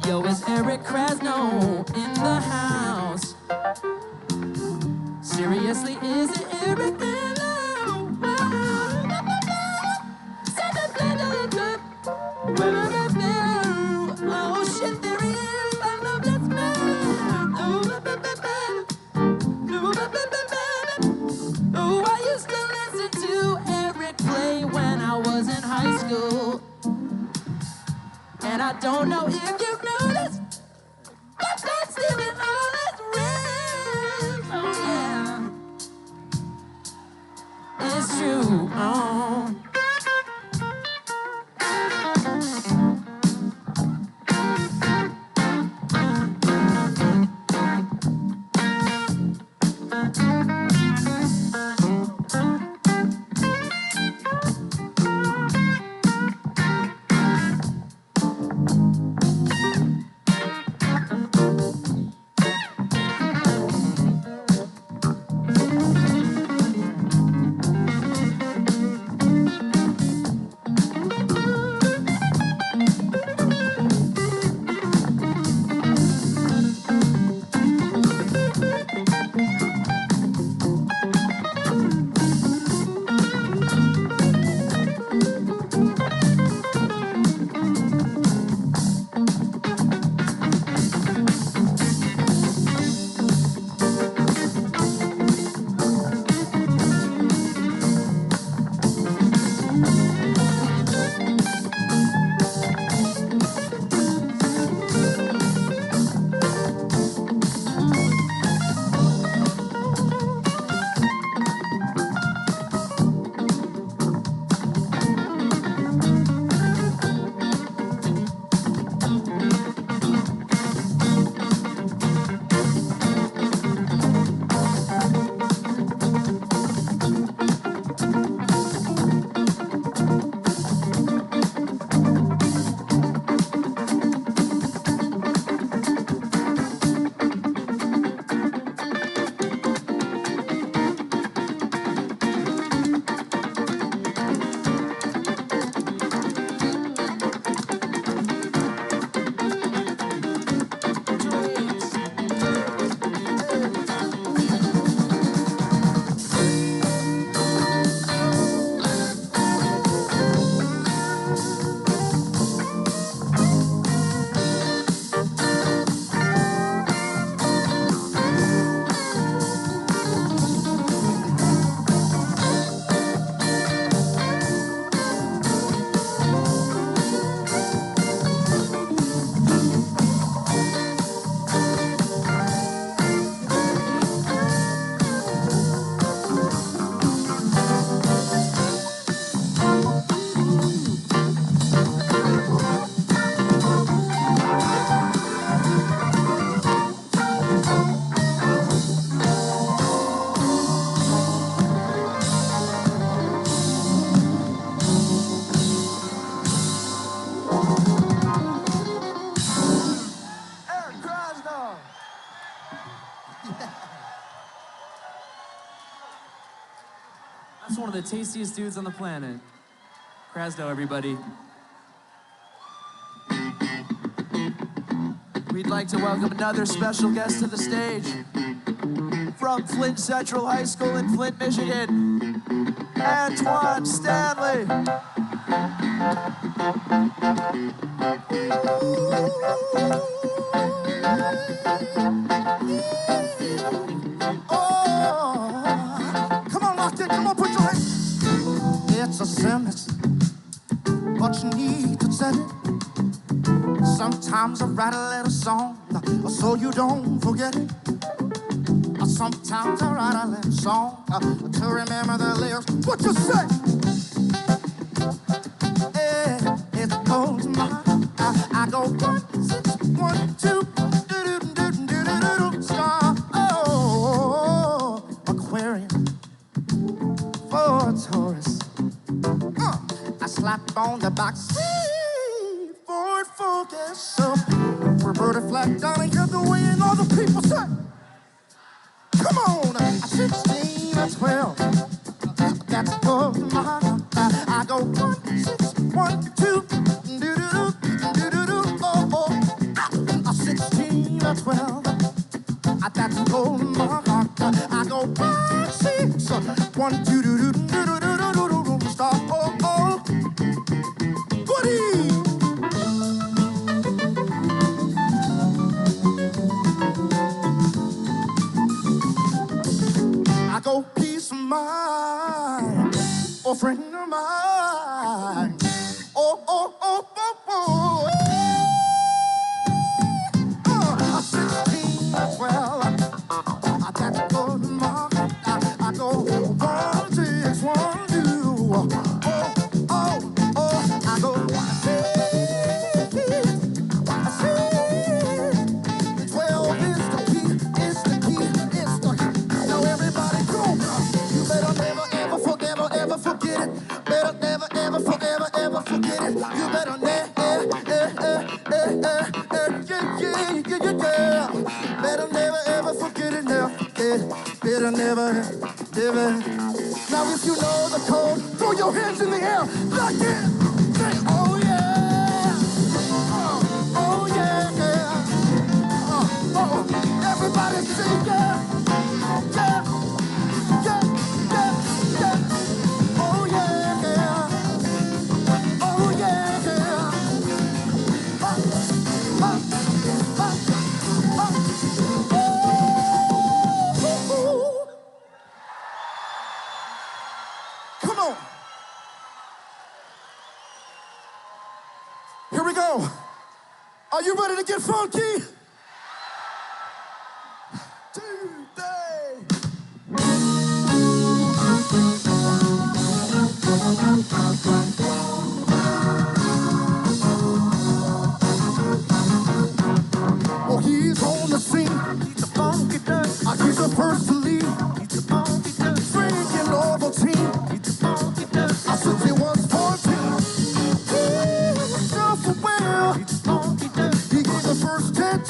Yo, it's Eric Krasno in the house. Seriously, is it Eric Oh shit, there he is. I love this man. Oh, I used to listen to Eric play when I was in high school. And I don't know if you noticed, but that's stealing all his rhymes. Oh yeah, it's true. Oh. That's one of the tastiest dudes on the planet. Crazed Dwarf, everybody. We'd like to welcome another special guest to the stage. From Flint Central High School in Flint, Michigan, Antoine Stanley. Come on, lock it. Come on, put your hands. It's a sentence, but you need to tell it. Sometimes I write a little song so you don't forget it. Sometimes I write a little song to remember the lyrics. What you say? It goes my, I go 1, 6, 1, 2, star. Oh, Aquarium for Taurus. I slap on the box seat, Ford Focus. So Roberta Flack, Donnie Hathaway, and all the people say, come on, 16 or 12. That's good, I go 1, 6, 1, 2, oh, 16 or 12. That's gold, I go 1, 6, 1, 2, stop, oh, goody. I go peace of mind, oh friend of mine, oh, 16 or 12, that's good, I go 1, 6, 1, 2, oh, I go 12 is the key, it's the key, it's the key. Now everybody go. You better never, ever, ever forget it. Better never, ever, forever, ever forget it. You better never, yeah. Better never, ever forget it now. Better never, never. Now if you know the code, throw your hands in the air like it. Say, oh yeah. Oh yeah. Everybody say yeah. Oh yeah. Oh yeah. Come on. Here we go. Are you ready to get funky? Oh, he's on the scene. He's a funky duck. He's the first to lead. He's a funky duck. Drinking Ovaltine. He's a funky duck. Since he was 14. He's self-aware. He's a funky duck. He gave the first 10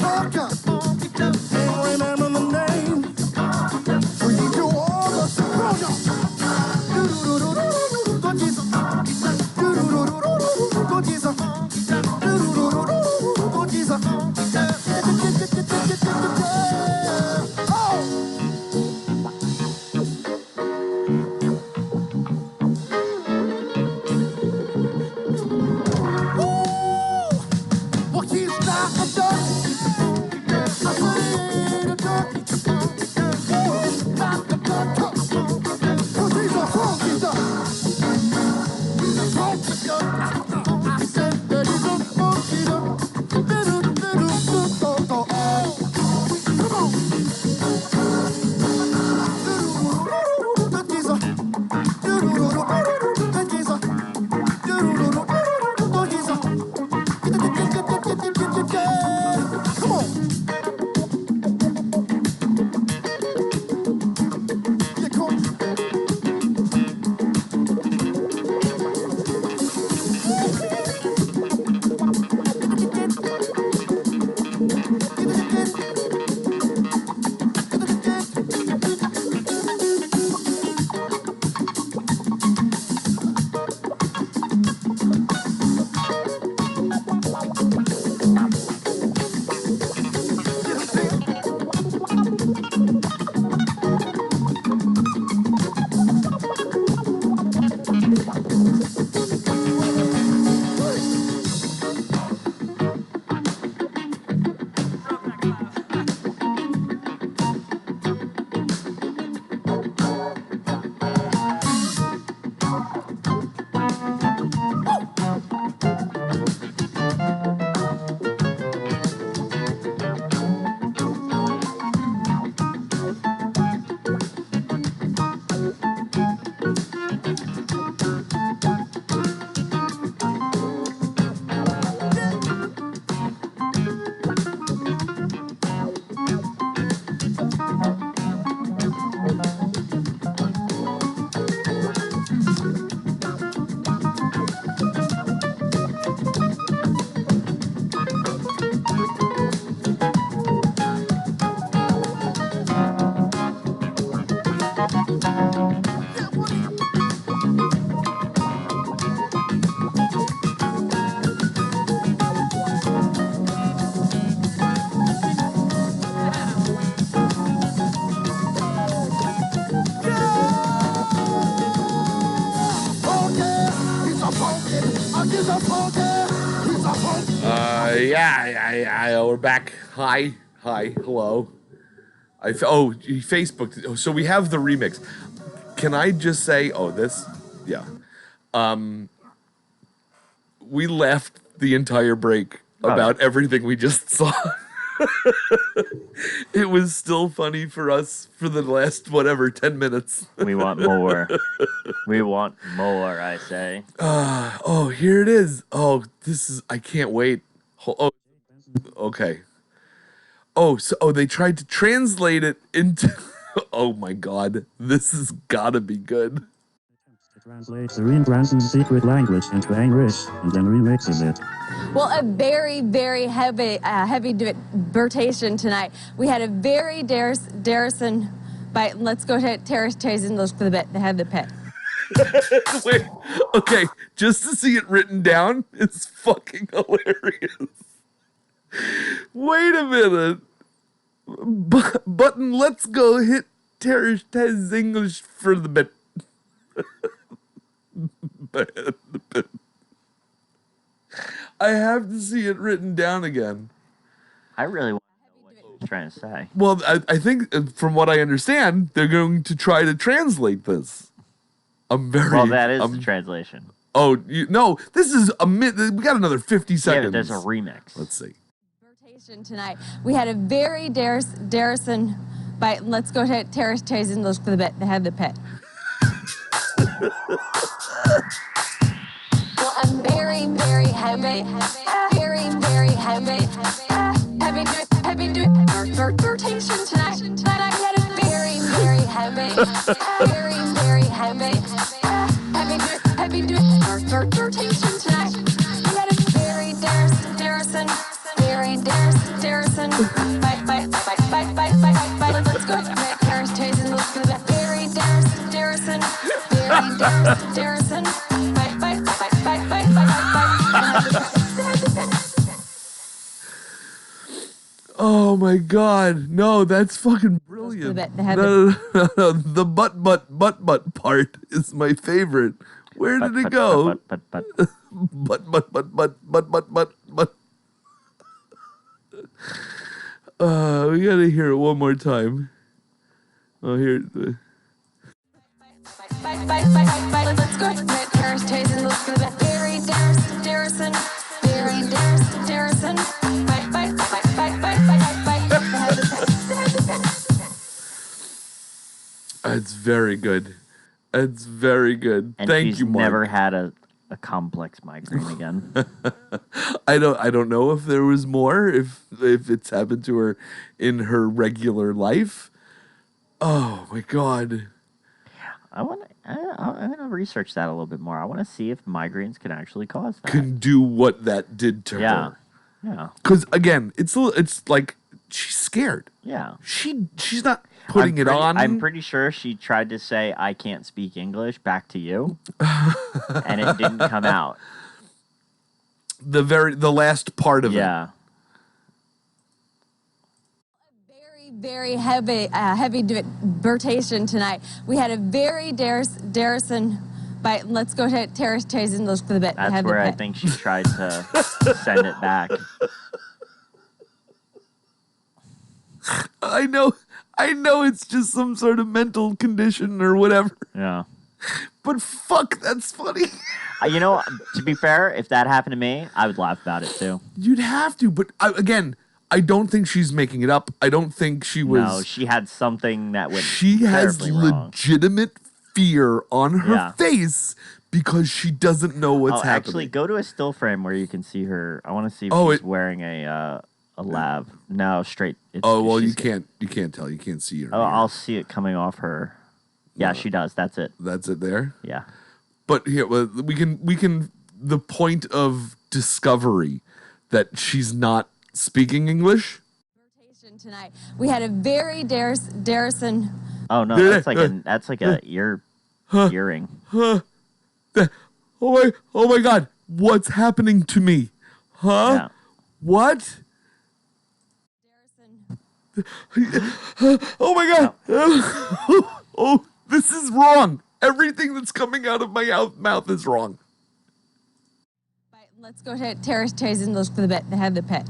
We're back. Hi, hello. He Facebooked. So we have the remix. Can I just say, we left the entire break about everything we just saw. It was still funny for us for the last, 10 minutes. We want more. We want more, I say. Here it is. I can't wait. Okay. They tried to translate it into, oh my God, this has gotta be good. Translate Serene Branson's secret language into English and then remixes it. Well, a very, very heavy debatation tonight. We had a very Darrison by, let's go to Terrace Tazen for the bit, the head of the pit. Wait, okay, just to see it written down is fucking hilarious. Wait a minute. Button, let's go hit Terrace Tazen's English for the bit. I have to see it written down again. I really want to know what you're trying to say. Well, I think from what I understand, they're going to try to translate this. Well, that is the translation. Oh, no, this is we got another 50 seconds. Yeah, but there's a remix. Let's see. Tonight, we had a very Darrison by, let's go to Terrace Tazen for the bit, the head of the pit. Well, a very, very heavy rotation tonight. Tonight we had a very, very heavy rotation tonight. We had a very Darrison. Let's go. Terrace Tazen, let's go. Very Darrison. Oh my God! No, that's fucking brilliant. No. The butt part is my favorite. Where did it go? But. We gotta hear it one more time. Oh, here. Let's go. Terrace Tazen, let's go. Very Darrison. It's very good. It's very good. And Thank she's you, Mark. never had a complex migraine again. I don't know if there was more, if it's happened to her in her regular life. Oh my God. I'm gonna research that a little bit more. I want to see if migraines can actually cause that. Can do what that did to her. Yeah. Because again, it's like she's scared. Yeah. She's not putting it on. I'm pretty sure she tried to say "I can't speak English" back to you, and it didn't come out. The last part of it. Yeah. Very heavy debatation tonight. We had a very Darrison by, let's go to Terrace Tazen for the bit. That's where I think she tried to send it back. I know it's just some sort of mental condition or whatever. Yeah. But fuck, that's funny. To be fair, if that happened to me, I would laugh about it too. You'd have to, but again, I don't think she's making it up. I don't think she was. No, she had something that went. She has wrong. legitimate fear on her face because she doesn't know what's happening. Actually, go to a still frame where you can see her. I want to see if she's wearing a lab. No, straight. You can't tell. You can't see her. Oh, I'll see it coming off her. Yeah, she does. That's it. That's it there? Yeah. But here, we can. The point of discovery that she's not speaking English. Tonight, we had a very Darrison Oh no, that's like a earring. Oh my God! What's happening to me? Huh? Yeah. What? Oh my God! Oh, this is wrong. Everything that's coming out of my mouth is wrong. Let's go to Tarzan looks for the head of the pit.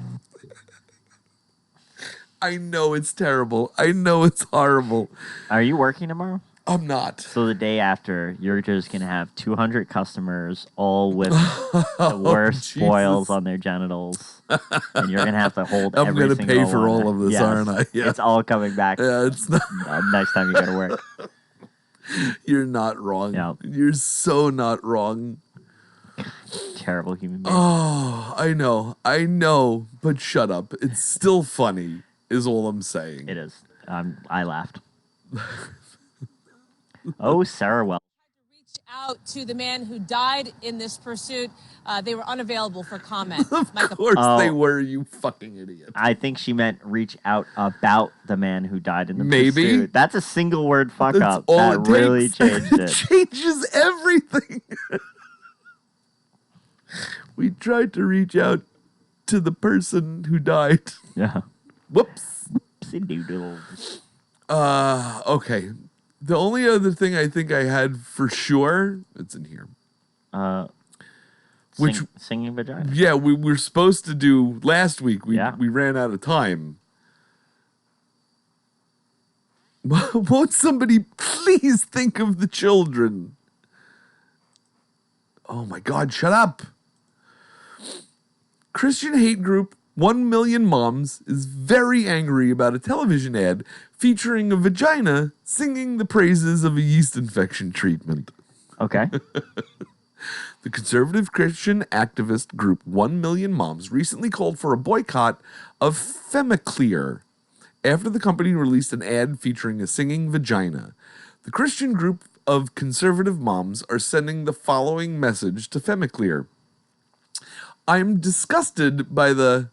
I know it's terrible. I know it's horrible. Are you working tomorrow? I'm not. So the day after, you're just gonna have 200 customers, all with the worst boils on their genitals, and you're gonna have to hold. I'm every gonna single pay for one. all of this, Yes. aren't I? Yeah. It's all coming back. Yeah, it's not. Next time you go to work. You're not wrong. Yeah. You're so not wrong. Terrible human being. Oh, I know, but shut up. It's still funny, is all I'm saying. It is. I laughed. Oh, Sarah Well. Out to the man who died in this pursuit. They were unavailable for comment. Of course they were, you fucking idiot. I think she meant reach out about the man who died in the Maybe. pursuit. That's a single word fuck That's up. all That it really takes. changed It it. changes everything. We tried to reach out to the person who died. Yeah. Whoops. Whoopsie doodle. Okay. The only other thing I think I had for sure, it's in here. Singing vagina. Yeah, we were supposed to do last week. We Yeah. we ran out of time. Won't somebody please think of the children? Oh my God, shut up. Christian hate group 1 Million Moms is very angry about a television ad featuring a vagina singing the praises of a yeast infection treatment. Okay. The conservative Christian activist group 1 Million Moms recently called for a boycott of Femiclear after the company released an ad featuring a singing vagina. The Christian group of conservative moms are sending the following message to Femiclear. I'm disgusted by the...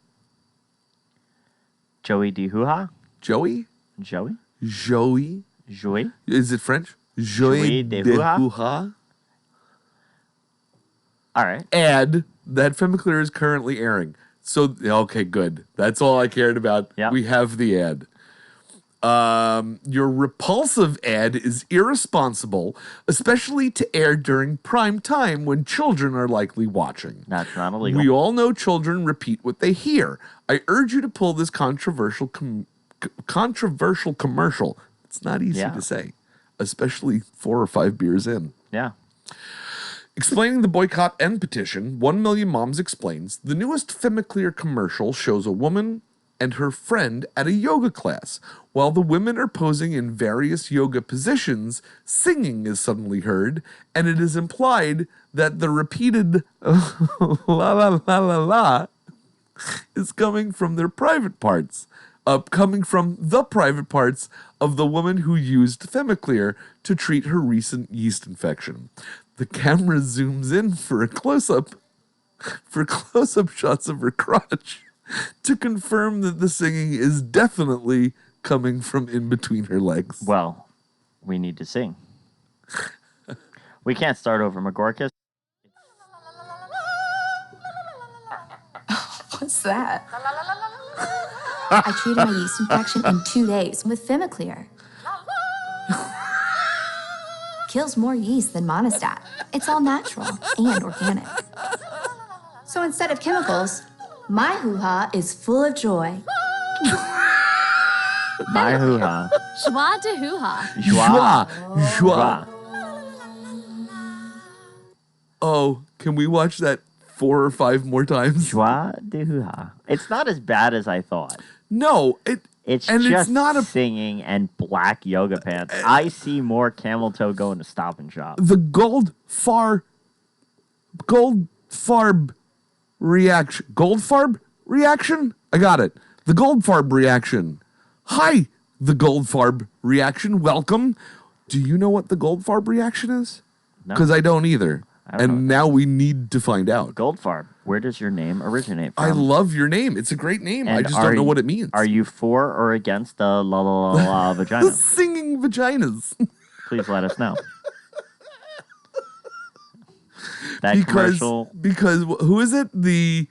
Joey de Hoo-ha? Joey? Joey? Joey? Joey? Is it French? Joey de Hoo-ha? Hoo-ha? All right. Ad that Femiclear is currently airing. So, okay, good. That's all I cared about. Yep. We have the ad. Your repulsive ad is irresponsible, especially to air during prime time when children are likely watching. That's not illegal. We all know children repeat what they hear. I urge you to pull this controversial commercial. It's not easy to say, especially 4 or 5 beers in. Yeah. Explaining the boycott and petition, 1 Million Moms explains, the newest Femiclear commercial shows a woman and her friend at a yoga class. While the women are posing in various yoga positions, singing is suddenly heard, and it is implied that the repeated la la la la la is coming from their private parts. Coming from the private parts of the woman who used Femiclear to treat her recent yeast infection. The camera zooms in for close-up shots of her crotch to confirm that the singing is definitely coming from in between her legs. Well, we need to sing. We can't start over, McGorkus. What's that? I treated my yeast infection in 2 days with Femiclear. Kills more yeast than Monistat. It's all natural and organic. So instead of chemicals, my hoo-ha is full of joy. My hoo-ha. Joie de hoo-ha. Joie. Oh, can we watch that 4 or 5 more times? Joie de hoo-ha. It's not as bad as I thought. No, It's and just it's not a singing and black yoga pants. I see more camel toe going to Stop and Shop. the gold farb reaction. Gold farb reaction? I got it. The gold farb reaction. Hi, the gold farb reaction. Welcome. Do you know what the gold farb reaction is? No. Because I don't either. And now we need to find out. Goldfarb, where does your name originate from? I love your name. It's a great name. And I just don't know what it means. Are you for or against the la la la la vagina? Singing vaginas. Please let us know. That commercial. Because who is it? The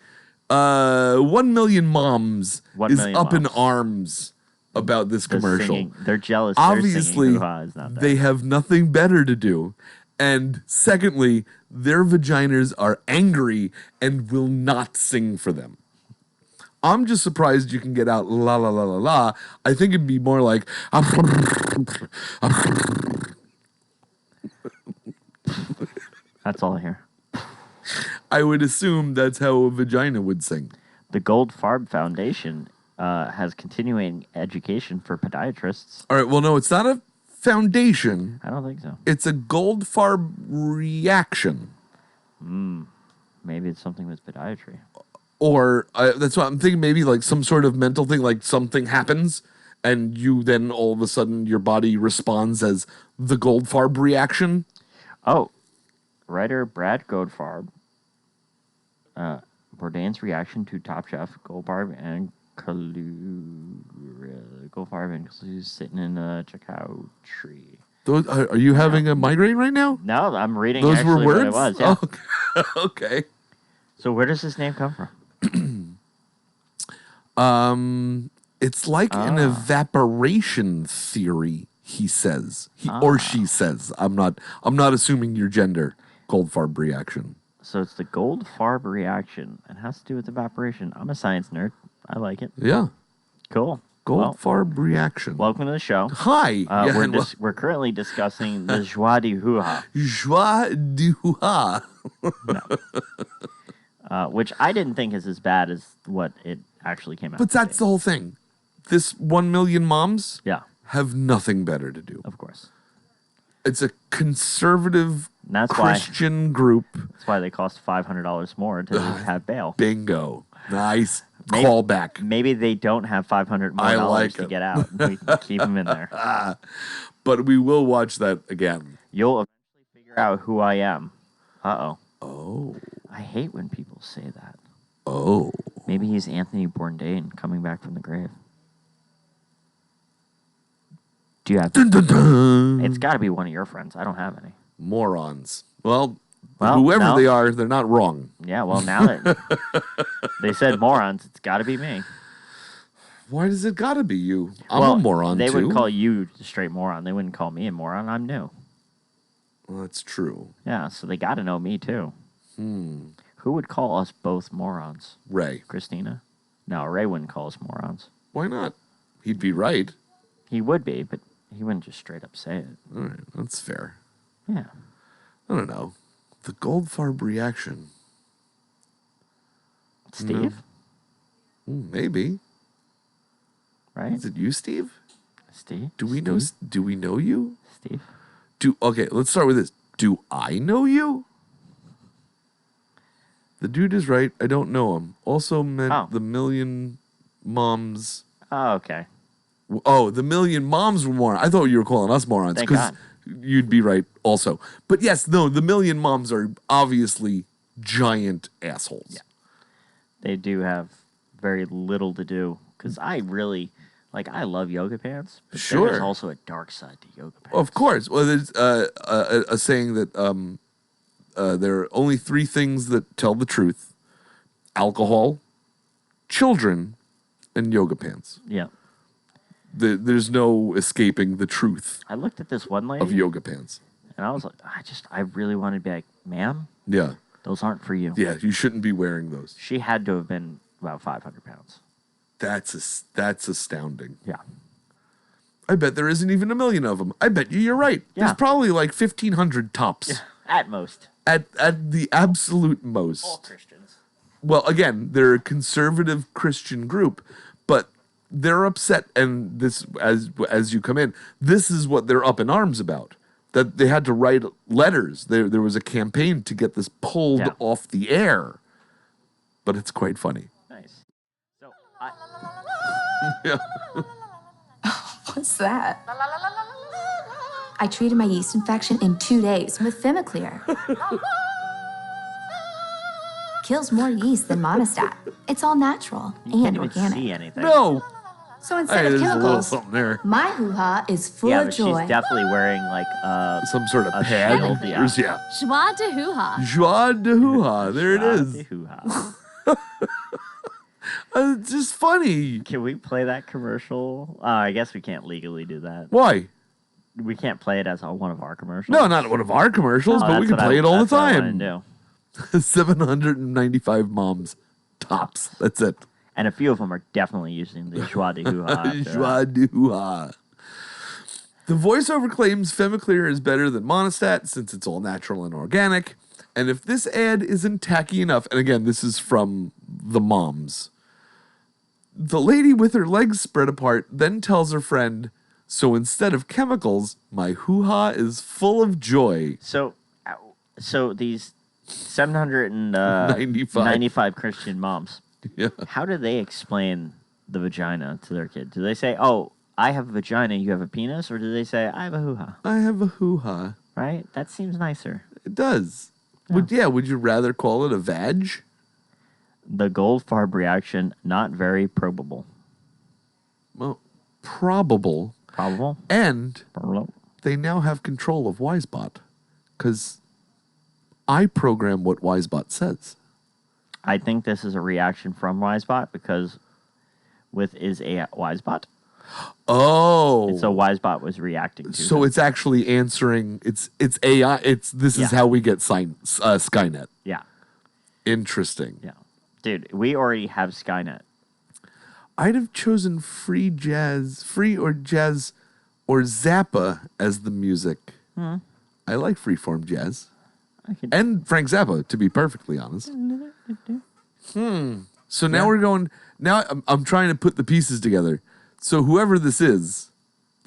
1 Million Moms is up in arms about this commercial. Singing. They're jealous. Obviously, they they have nothing better to do. And secondly, their vaginas are angry and will not sing for them. I'm just surprised you can get out la la la la la. I think it'd be more like That's all I hear. I would assume that's how a vagina would sing. The Goldfarb Foundation has continuing education for podiatrists. All right, well, no, it's not a foundation. I don't think so. It's a Goldfarb reaction. Maybe it's something with podiatry. Or that's what I'm thinking, maybe like some sort of mental thing, like something happens and you then all of a sudden your body responds as the Goldfarb reaction. Oh, writer Brad Goldfarb, Bourdain's reaction to Top Chef, Goldfarb and Goldfarb includes sitting in a cacao tree. Those, are you having a migraine right now? No, I'm reading Those actually were words? what it was. Yeah. Oh, okay. So where does this name come from? It's like an evaporation theory, he says. Or she says. I'm not assuming your gender. Goldfarb reaction. So it's the Goldfarb reaction. It has to do with evaporation. I'm a science nerd. I like it. Yeah. Cool. Goldfarb reaction. Welcome to the show. Hi. We're currently discussing the joie du hoo-ha. Joie du hoo-ha. Which I didn't think is as bad as what it actually came out. But that's the whole thing. This 1 million moms have nothing better to do. Of course. It's a conservative Christian group. That's why they cost $500 more to have bail. Bingo. Nice callback. Maybe they don't have $500 more to get out. We can keep them in there. But we will watch that again. You'll eventually figure out who I am. Uh-oh. Oh. I hate when people say that. Oh. Maybe he's Anthony Bourdain coming back from the grave. Do you have... Dun, dun, dun. It's got to be one of your friends. I don't have any. Morons. Well whoever they are, they're not wrong. Yeah, well, now that they said morons, it's got to be me. Why does it got to be you? I'm a moron, they too. would call you a straight moron. They wouldn't call me a moron. I'm new. Well, that's true. Yeah, so they got to know me, too. Who would call us both morons? Ray. Christina? No, Ray wouldn't call us morons. Why not? He'd be right. He would be, but he wouldn't just straight up say it. All right, that's fair. Yeah. I don't know. The Goldfarb reaction. Steve? Maybe. Right? Is it you, Steve? Steve? Do we know you? Steve? Okay, let's start with this. Do I know you? The dude is right. I don't know him. Also meant the million moms. Oh, okay. Oh, the million moms were morons. I thought you were calling us morons. Thank God. You'd be right also. But yes, no, the million moms are obviously giant assholes. Yeah. They do have very little to do. Because I really, I love yoga pants. But Sure. There's also a dark side to yoga pants. Of course. Well, there's a saying that there are only 3 things that tell the truth. Alcohol, children, and yoga pants. Yeah. There's no escaping the truth. I looked at this one lady. Of yoga pants. And I was like, I really wanted to be like, ma'am? Yeah. Those aren't for you. Yeah, you shouldn't be wearing those. She had to have been about 500 pounds. That's astounding. Yeah. I bet there isn't even a million of them. I bet you're right. Yeah. There's probably like 1,500 tops. Yeah, at most. At the absolute most. All Christians. Well, again, they're a conservative Christian group, but they're upset, and this, as you come in, this is what they're up in arms about. That they had to write letters. There was a campaign to get this pulled off the air. But it's quite funny. Nice. So Yeah. What's that? I treated my yeast infection in 2 days with Fimiclear. kills more yeast than Monistat. It's all natural You can't and even organic. see anything. No. So instead Hey, of there's a little chemicals, something there. my hoo-ha is full Yeah, of but joy. she's definitely wearing like Some sort of a pad. shield, yeah. Yeah. Joie de hoo-ha. Joie de hoo-ha. There it Joie is. de hoo-ha. It's just funny. Can we play that commercial? I guess we can't legally do that. Why? We can't play it as one of our commercials. No, not one of our commercials, Oh, but we that's can play it all the that's what I time. wanna do. 795 moms. Tops. That's it. And a few of them are definitely using the joie de hoo-ha. Joie de hoo-ha. The voiceover claims Femiclear is better than Monistat since it's all natural and organic. And if this ad isn't tacky enough, and again, this is from the moms, the lady with her legs spread apart then tells her friend, so instead of chemicals, my hoo-ha is full of joy. So these 795 Christian moms, Yeah. how do they explain the vagina to their kid? Do they say, oh, I have a vagina, you have a penis? Or do they say, I have a hoo-ha? I have a hoo-ha. Right? That seems nicer. It does. Would you rather call it a vag? The Goldfarb reaction, not very probable. Well, probable. Probable? And Probable. they now have control of Wisebot because I program what Wisebot says. I think this is a reaction from Wisebot because with is a Wisebot. Oh. And so Wisebot was reacting to So him. it's actually answering. It's AI. This is how we get Skynet. Yeah. Interesting. Yeah. Dude, we already have Skynet. I'd have chosen free or jazz or Zappa as the music. Hmm. I like freeform jazz. could- And Frank Zappa, to be perfectly honest. So now we're going. Now I'm trying to put the pieces together. So whoever this is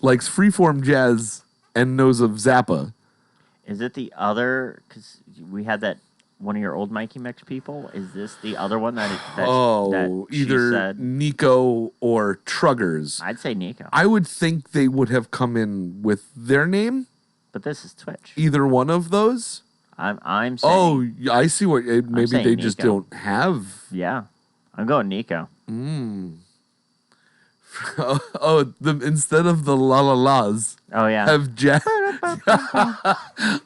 likes freeform jazz and knows of Zappa. Is it the other? Because we had that one of your old Mikey Mix people. Is this the other one that she Either said? Nico or Truggers. I'd say Nico. I would think they would have come in with their name. But this is Twitch. Either one of those. I'm saying. Oh, yeah, I see what. Maybe saying they just Nico. don't have. Yeah, I'm going Nico. Instead of the la la las. Oh yeah. Have jazz.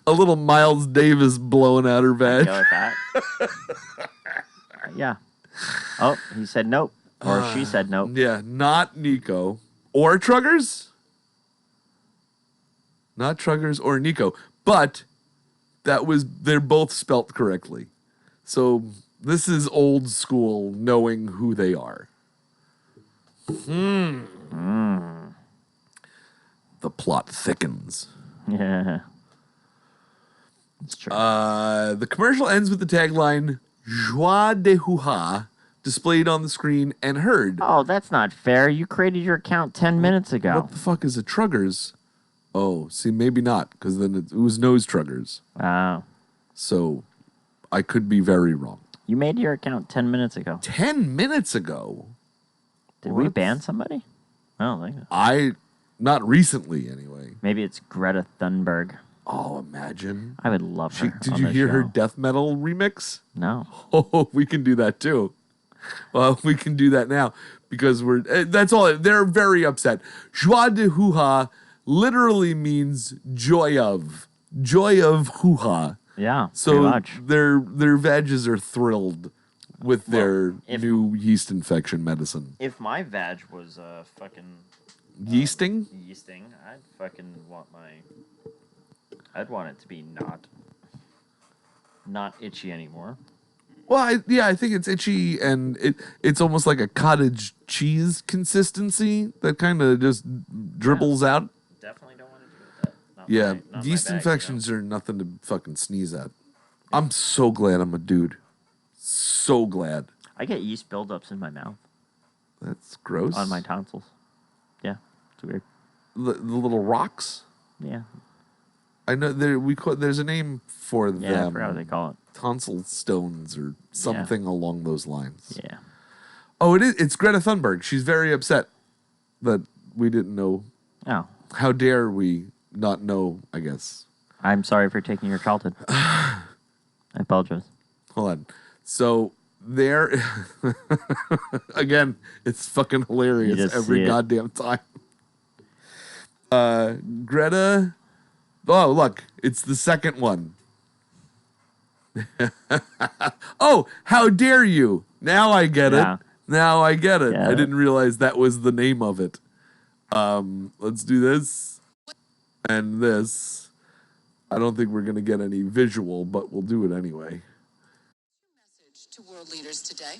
A little Miles Davis blowing out her vag. Go with that. Yeah. Oh, he said nope, or she said nope. Yeah, not Nico or Truggers. Not Truggers or Nico, but they're both spelt correctly. So this is old school knowing who they are. The plot thickens. Yeah. It's true. The commercial ends with the tagline Joie de hoo-ha displayed on the screen and heard. Oh, that's not fair. You created your account 10 minutes ago. What the fuck is a Truggers? Oh, see, maybe not, because then it was Nose Truggers. Oh. So I could be very wrong. You made your account 10 minutes ago. 10 minutes ago? Did we ban somebody? I don't think so. Not recently, anyway. Maybe it's Greta Thunberg. Oh, imagine. I would love her. Did on you this hear her show. death metal remix? No. Oh, we can do that too. Well, we can do that now because that's all. They're very upset. Joie de hoo-ha literally means joy of hoo-ha. Yeah, So pretty much. their vages are thrilled with their new yeast infection medicine. If my vag was fucking Yeasting? yeasting, I'd fucking I'd want it to be not itchy anymore. Well, I think it's itchy and it's almost like a cottage cheese consistency that kind of just dribbles out. Definitely don't want to do that. Not Yeah, my yeast bag, infections are nothing to fucking sneeze at. I'm so glad I'm a dude. So glad. I get yeast buildups in my mouth. That's gross. On my tonsils. Yeah, it's weird. The little rocks. Yeah. I know there's a name for them. Yeah, I forgot what they call it. Tonsil stones or something along those lines. Yeah. Oh, it's Greta Thunberg. She's very upset that we didn't know. Oh. How dare we not know, I guess. I'm sorry for taking your childhood. I apologize. Hold on. So there, again, it's fucking hilarious just every see it. goddamn time. Greta, oh look, it's the second one. Oh, how dare you? Now I get Yeah. it. Now I get it. Yeah. I didn't realize that was the name of it. Let's do this and this. I don't think we're gonna get any visual, but we'll do it anyway. To world leaders today.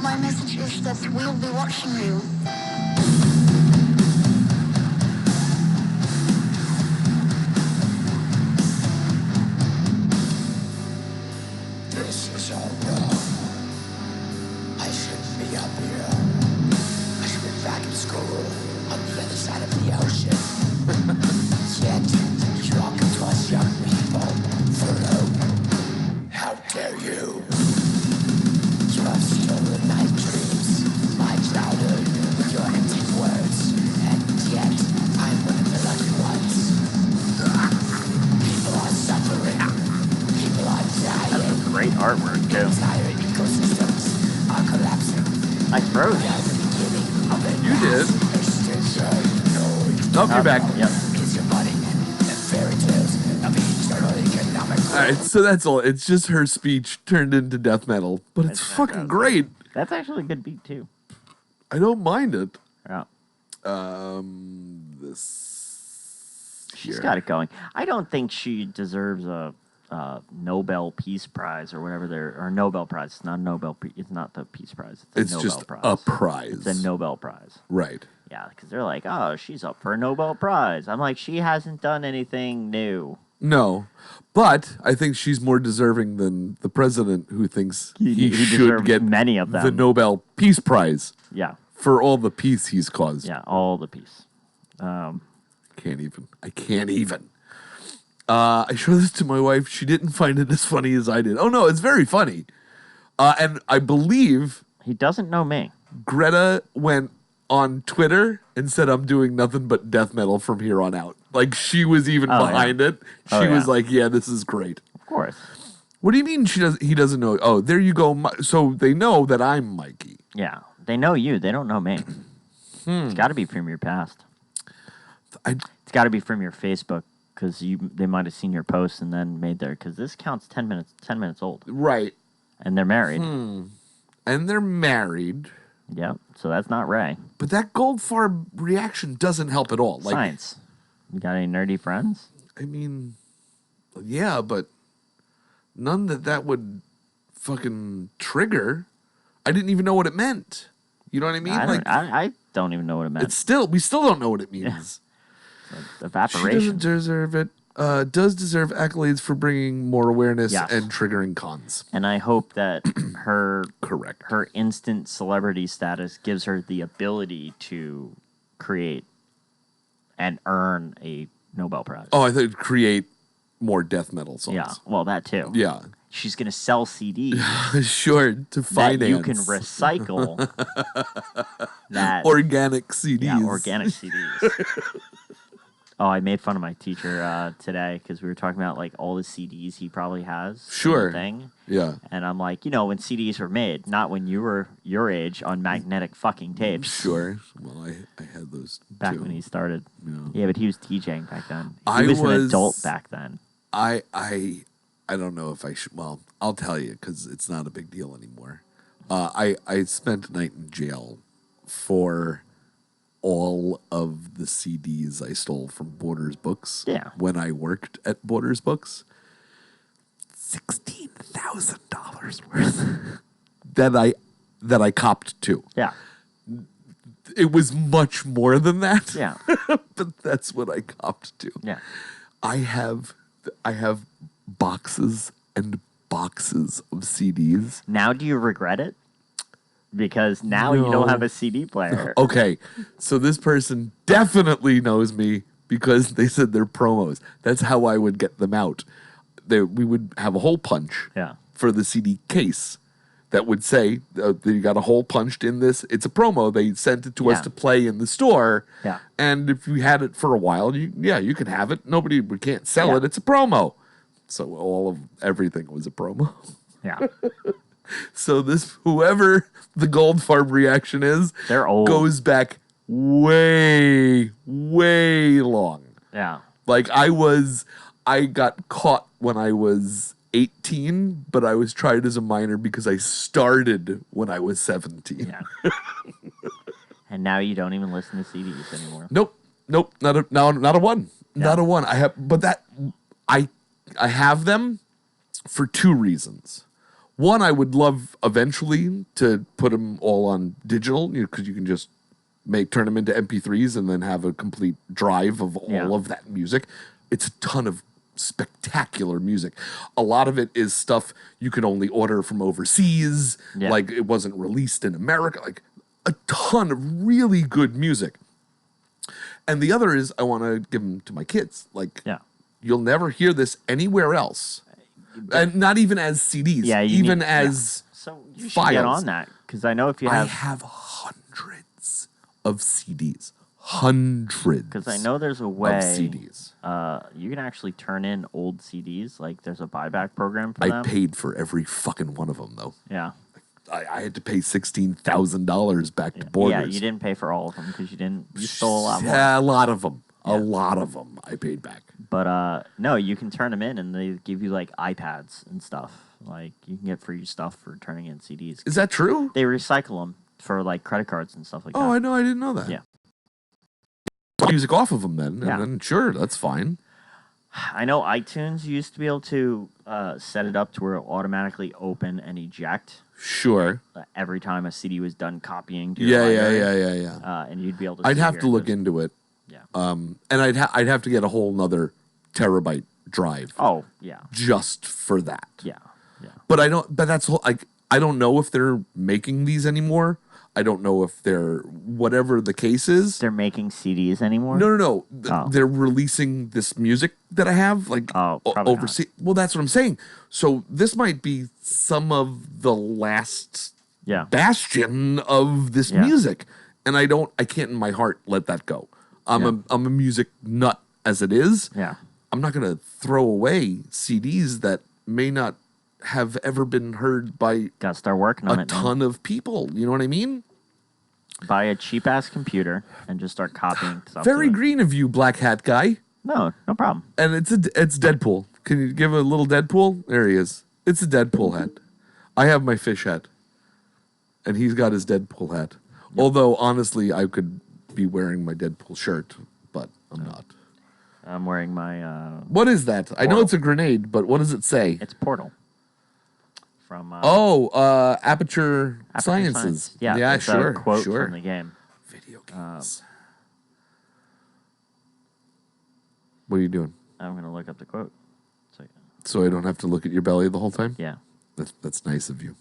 My message is that we'll be watching you. This is all wrong. I shouldn't be up here. I should be back in school on the other side of the ocean. Yet, you all come to us young people for hope. How dare you? You have stolen my dreams, my childhood, with your empty words. And yet, I'm one of the lucky ones. People are suffering. People are dying. That's some great artwork too. Entire ecosystems are collapsing. I froze. You did. Nope, you're back. Yep. All right, so that's all. It's just her speech turned into death metal, but it's fucking great. That's actually a good beat too. I don't mind it. Yeah. This. She's got it going. I don't think she deserves a Nobel Peace Prize or whatever or Nobel Prize. It's not Nobel. It's not the Peace Prize. It's a Nobel just Prize. a prize. It's a Nobel Prize. Right. Yeah, because they're like, oh, she's up for a Nobel Prize. I'm like, she hasn't done anything new. No, but I think she's more deserving than the president, who thinks he should deserves get many of them. the Nobel Peace Prize. Yeah. For all the peace he's caused. Yeah, all the peace. Can't even. I can't even. I showed this to my wife. She didn't find it as funny as I did. Oh no, it's very funny. And I believe he doesn't know me. Greta went on Twitter and said, "I'm doing nothing but death metal from here on out." Like she was even behind it. She was like, "Yeah, this is great." Of course. What do you mean he doesn't know? Oh, there you go. So they know that I'm Mikey. Yeah, they know you. They don't know me. It's got to be from your past. It's got to be from your Facebook because they might have seen your post and then made their because this counts 10 minutes old. Right. And they're married. And they're married. Yep. So that's not Ray. But that Goldfarb reaction doesn't help at all. Like, Science. You got any nerdy friends? I mean, yeah, but none that would fucking trigger. I didn't even know what it meant. You know what I mean? I don't even know what it meant. We still don't know what it means. Yeah. Evaporation. She doesn't deserve it. Does deserve accolades for bringing more awareness Yes. and triggering cons. And I hope that her correct her instant celebrity status gives her the ability to create and earn a Nobel Prize. Oh, I thought create more death metal songs. Yeah, well, that too. Yeah. She's going to sell CDs. Sure, to finance. That you can recycle. That organic CDs. Yeah, organic CDs. Oh, I made fun of my teacher today because we were talking about like all the CDs he probably has. Sure. Thing. Yeah. And I'm like, when CDs were made, not when you were your age on magnetic fucking tapes. Sure. Well, I had those back too. when he started. Yeah. Yeah, but he was DJing back then. I He was an was- adult back then. I don't know if I should. Well, I'll tell you because it's not a big deal anymore. I spent a night in jail for all of the CDs I stole from Borders Books. Yeah. When I worked at Borders Books, $16,000 worth that I copped to. Yeah. It was much more than that. Yeah. But that's what I copped to. Yeah. I have boxes and boxes of CDs. Now, do you regret it? Because now you don't No. have a CD player. Okay, so this person definitely knows me because they said they're promos. That's how I would get them out. We would have a hole punch Yeah. for the CD case. that would say you got a hole punched in this. It's a promo. They sent it to us to play in the store. Yeah. And if you had it for a while, you can have it. We can't sell it. It's a promo. So everything was a promo. Yeah. So whoever the Goldfarb reaction is, they're old. Goes back way, way long. Yeah. Like I got caught when I was 18, but I was tried as a minor because I started when I was 17. Yeah. And now you don't even listen to CDs anymore. Nope. Not a one. Yeah. Not a one. I have them for two reasons. One, I would love eventually to put them all on digital, because you can just turn them into MP3s and then have a complete drive of all of that music. It's a ton of spectacular music. A lot of it is stuff you can only order from overseas, like it wasn't released in America, like a ton of really good music. And the other is I want to give them to my kids. Like, you'll never hear this anywhere else. And not even as CDs, as So you should files. get on that, because I know if you have... I have hundreds of CDs. Hundreds. Because I know there's a way... of CDs. You can actually turn in old CDs. Like, there's a buyback program for them. I paid for every fucking one of them, though. Yeah. I had to pay $16,000 back to Borders. Yeah, you didn't pay for all of them because you stole a lot more. Yeah, a lot of them. Yeah. A lot of them I paid back. But no, you can turn them in and they give you like iPads and stuff. Like you can get free stuff for turning in CDs. Is that true? They recycle them for like credit cards and stuff like that. Oh, I know. I didn't know that. Yeah. Music off of them then. Yeah. And then sure, that's fine. I know iTunes used to be able to set it up to where it automatically open and eject. Sure. Every time a CD was done copying to your library. Yeah. And you'd be able to. I'd have to look into it. Yeah. And I'd have to get a whole nother terabyte drive. Oh yeah. Just for that. Yeah. Yeah. But I don't. But that's like I don't know if they're making these anymore. I don't know if they're whatever the case is. They're making CDs anymore? No. They're releasing this music that I have overseas. Well, that's what I'm saying. So this might be some of the last bastion of this music, and I can't in my heart let that go. I'm a music nut as it is. Yeah. I'm not gonna throw away CDs that may not have ever been heard by gotta start working on a ton of people. You know what I mean? Buy a cheap ass computer and just start copying stuff. Very green of you, black hat guy. No problem. And it's Deadpool. Can you give a little Deadpool? There he is. It's a Deadpool hat. I have my fish hat, and he's got his Deadpool hat. Yep. Although honestly, I could be wearing my Deadpool shirt, but I'm not. I'm wearing my. What is that? Portal. I know it's a grenade, but what does it say? It's Portal. From Aperture Sciences. Yeah, it's sure. A quote sure. from the game. Video games. What are you doing? I'm gonna look up the quote. So I don't have to look at your belly the whole time? Yeah. That's nice of you.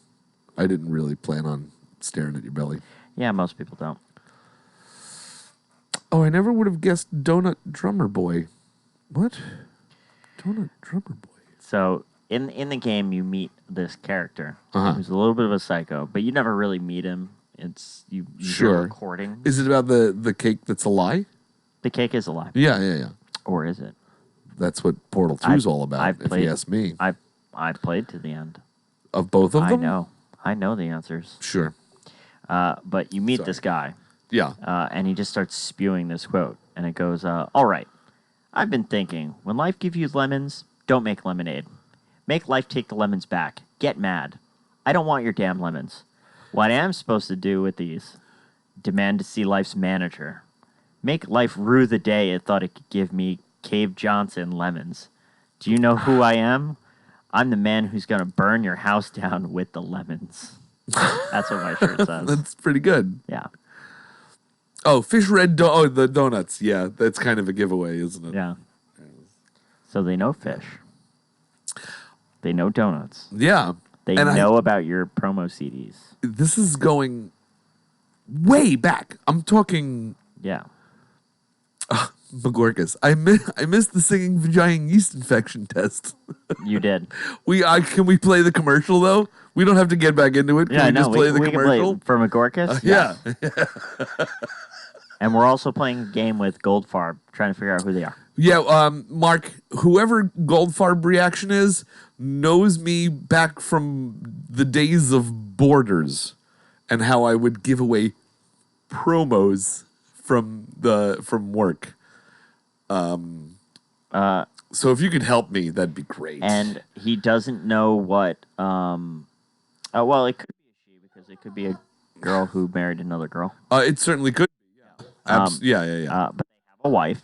I didn't really plan on staring at your belly. Yeah, most people don't. Oh, I never would have guessed Donut Drummer Boy. What? Donut Drummer Boy. So in the game, you meet this character who's a little bit of a psycho, but you never really meet him. It's you hear a recording. Is it about the cake that's a lie? The cake is a lie. Yeah. Or is it? That's what Portal 2 is all about, if you ask me. I've played to the end. Of both of them? I know the answers. Sure. But you meet this guy. Yeah. And he just starts spewing this quote. And it goes, all right, I've been thinking, when life gives you lemons, don't make lemonade. Make life take the lemons back. Get mad. I don't want your damn lemons. What I am supposed to do with these? Demand to see life's manager. Make life rue the day it thought it could give me Cave Johnson lemons. Do you know who I am? I'm the man who's going to burn your house down with the lemons. That's what my shirt says. That's pretty good. Yeah. Oh, fish red the donuts. Yeah, that's kind of a giveaway, isn't it? Yeah. So they know fish. They know donuts. Yeah. They know about your promo CDs. This is going way back. I'm talking... Yeah. McGorkus, I missed the singing vagina yeast infection test. You did. Can we play the commercial though? We don't have to get back into it. Can we just play the commercial? Can play for McGorkus? Yeah. And we're also playing a game with Goldfarb, trying to figure out who they are. Yeah, Mark, whoever Goldfarb reaction is knows me back from the days of Borders and how I would give away promos from work. So if you could help me, that'd be great. And he doesn't know what. Well, it could be a she because it could be a girl who married another girl. It certainly could be. Yeah. Yeah. But they have a wife.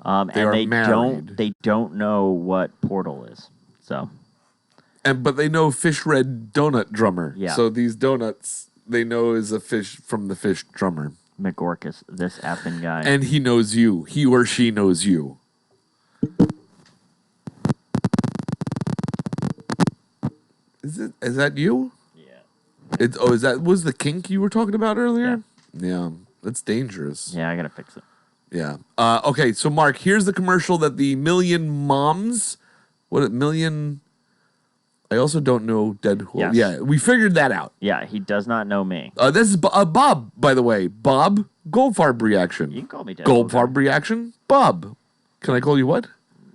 They and are they married. They don't know what Portal is. So. But they know Fish Red Donut Drummer. Yeah. So these donuts they know is a fish from the Fish Drummer. McGorkus, this effing guy. And he knows you. He or she knows you. Is that you? Yeah. Was the kink you were talking about earlier? Yeah. That's dangerous. Yeah, I gotta fix it. Yeah. Okay, so Mark, here's the commercial that the Million Moms. I also don't know Deadpool. Yes. Yeah, we figured that out. Yeah, he does not know me. This is Bob, by the way. Bob, Goldfarb reaction. You can call me Deadpool. Goldfarb reaction. Bob. Can I call you what?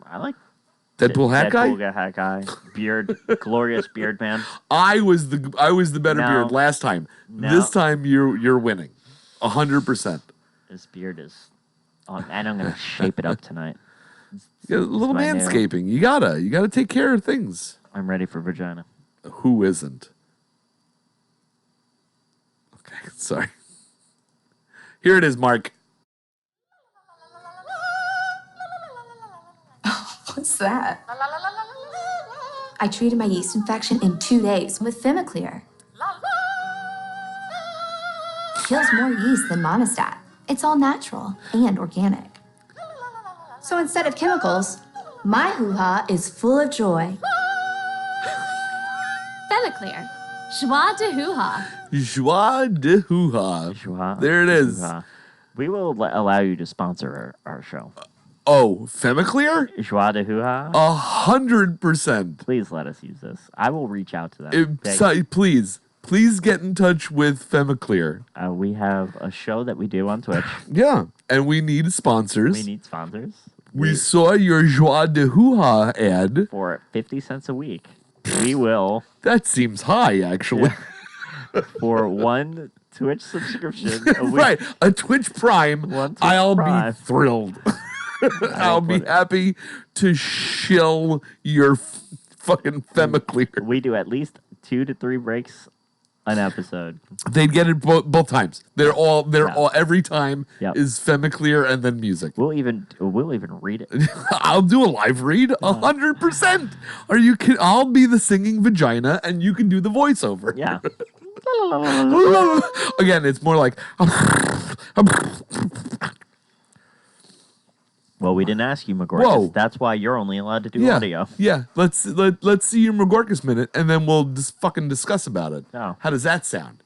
I like Deadpool hat guy. Deadpool hat guy. Beard, glorious beard man. I was the better No. beard last time. No. This time you're winning, 100%. This beard is on, and I'm gonna shape it up tonight. Yeah, a little my new- manscaping. You gotta take care of things. I'm ready for vagina. Who isn't? Okay, sorry. Here it is, Mark. What's that? I treated my yeast infection in 2 days with Femiclear. Kills more yeast than Monistat. It's all natural and organic. So instead of chemicals, my hoo-ha is full of joy. Femiclear. Joie de hoo-ha. Joie de hoo-ha. Joie There it de is. hoo-ha. We will allow you to sponsor our show. Oh, Femiclear? Joie de hoo-ha. 100%. Please let us use this. I will reach out to them. Please get in touch with Femiclear. We have a show that we do on Twitch. Yeah, and we need sponsors. We need sponsors. We saw your Joie de hoo-ha ad. For 50 cents a week. We will. That seems high, actually. For one Twitch subscription a week. Right, a Twitch Prime. I'll be thrilled. I'll be happy to shill your fucking Femiclear. We do at least 2 to 3 breaks an episode. They'd get it both times. They're all every time is Femiclear and then music. We'll even read it. I'll do a live read 100%. Are you kidding? I'll be the singing vagina and you can do the voiceover. Yeah. Again, it's more like Well, we didn't ask you, McGorkus. Whoa. That's why you're only allowed to do audio. Yeah, let's see your McGorkus minute, and then we'll just fucking discuss about it. Oh. How does that sound?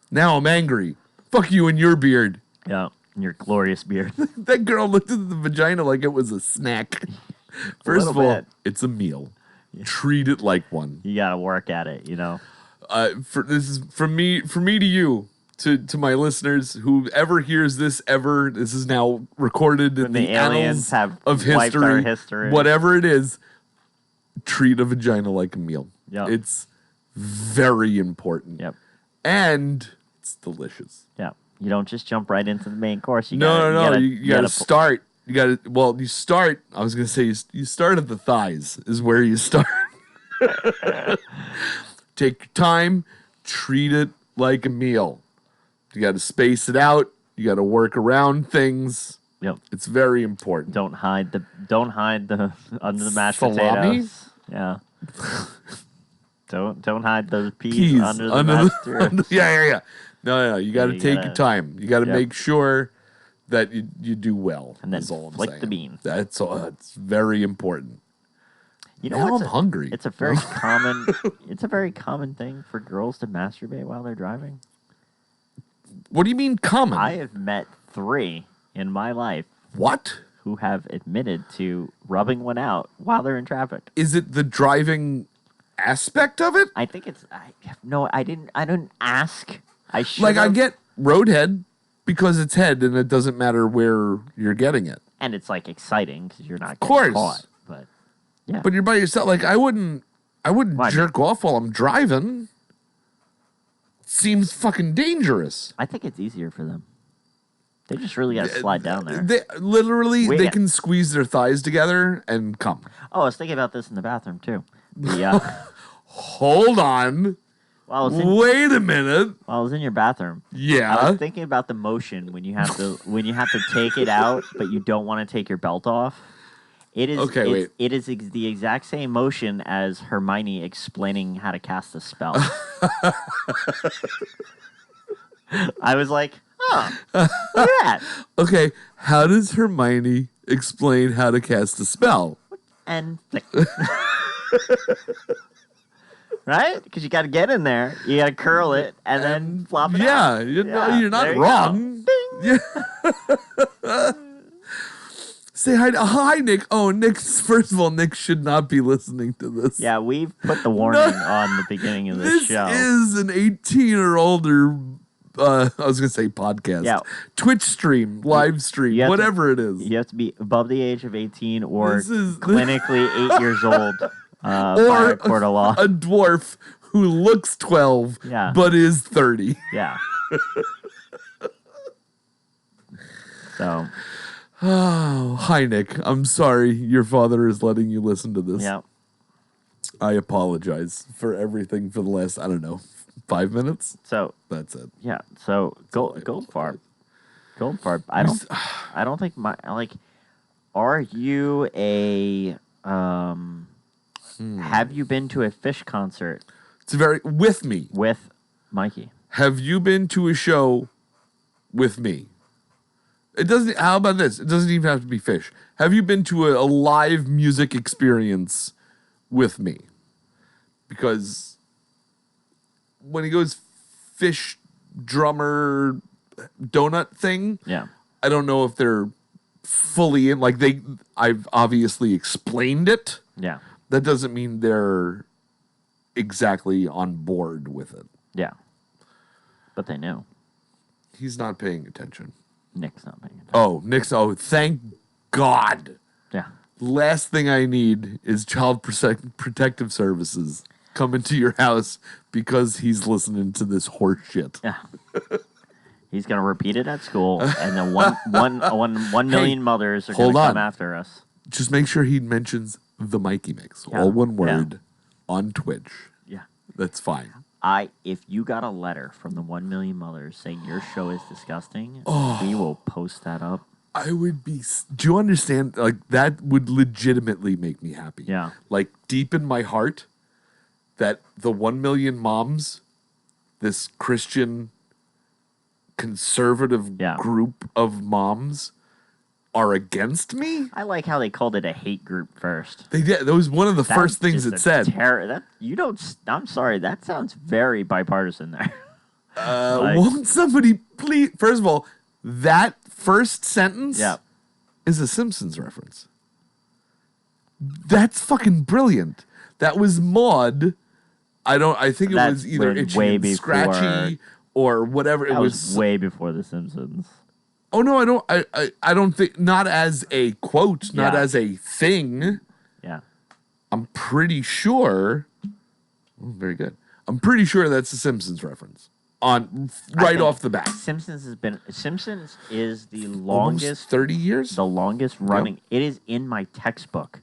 Now I'm angry. Fuck you and your beard. Yeah, your glorious beard. That girl looked at the vagina like it was a snack. First of all, bit. it's a meal. Treat it like one. You gotta work at it, you know. This is from me to you. To my listeners, whoever hears this ever, this is now recorded in the aliens annals have of wiped our history. Whatever it is, treat a vagina like a meal. Yep. It's very important. Yep. And it's delicious. Yeah. You don't just jump right into the main course. You No. gotta, You gotta start. You start. I was gonna say you start at the thighs is where you start. Take your time. Treat it like a meal. You got to space it out. You got to work around things. Yep. It's very important. Don't hide the under the mashed Salami? potatoes. Yeah. don't hide those peas under the mashed potatoes. Yeah. No. You got to take your time. You got to Yep. make sure that you do well. And then is all I'm flick saying. the bean. That's all. It's very important. You know Now what's I'm hungry. It's a very common. It's a very common thing for girls to masturbate while they're driving. What do you mean common? I have met 3 in my life. What? Who have admitted to rubbing one out while they're in traffic. Is it the driving aspect of it? I think it's. I didn't ask. I should. Like, I get roadhead because it's head and it doesn't matter where you're getting it. And it's like exciting because you're not course. getting caught. But yeah. But you're by yourself. Like, I wouldn't jerk off while I'm driving. Seems fucking dangerous. I think it's easier for them. They just really got to slide down there. They can squeeze their thighs together and come. Oh, I was thinking about this in the bathroom too. Hold on. Wait a minute. While I was in your bathroom. Yeah. I was thinking about the motion when you have to take it out, but you don't want to take your belt off. It is wait. It is the exact same motion as Hermione explaining how to cast a spell. I was like, oh, look at that. Okay, how does Hermione explain how to cast a spell? And right? Because you got to get in there, you got to curl it, and then flop it out. You're not wrong. Say hi, Nick. Oh, first of all, Nick should not be listening to this. Yeah, we've put the warning on the beginning of this show. This is an 18 or older, I was going to say podcast. Yeah. Twitch stream, live stream, whatever it is. You have to be above the age of 18 or clinically 8 years old by or a court of law. A dwarf who looks 12 but is 30. Yeah. So... Oh, hi, Nick. I'm sorry your father is letting you listen to this. Yeah. I apologize for everything for the last, 5 minutes. So that's it. Yeah. So Goldfarb. I don't think are you a have you been to a Fish concert? It's with me. With Mikey. Have you been to a show with me? It doesn't. How about this? It doesn't even have to be Fish. Have you been to a live music experience with me? Because when he goes Fish drummer donut thing, I don't know if they're fully in. Like I've obviously explained it. Yeah, that doesn't mean they're exactly on board with it. Yeah, but they know. He's not paying attention. Nick's not paying attention. Oh, Nick's. Oh, thank God. Yeah. Last thing I need is Child Protective Services coming to your house because he's listening to this horse shit. Yeah. He's gonna repeat it at school, and then one million mothers are gonna come after us. Just make sure he mentions the Mikey Mix, all one word, on Twitch. Yeah. That's fine. If you got a letter from the 1 million mothers saying your show is disgusting, we will post that up. I would be. Do you understand? Like, that would legitimately make me happy. Yeah. Like, deep in my heart, that the 1 million moms, this Christian conservative group of moms, are against me. I like how they called it a hate group first. They did. That was one of the first things it said. I'm sorry. That sounds very bipartisan there. Won't somebody please? First of all, that first sentence is a Simpsons reference. That's fucking brilliant. That was Maude. I think it was either Itchy and Scratchy or whatever. It was way before The Simpsons. Oh no, I don't think, not as a quote, not as a thing. Yeah. I'm pretty sure. Very good. I'm pretty sure that's a Simpsons reference right off the bat. Simpsons is the longest, almost 30 years? The longest running. Yep. It is in my textbook.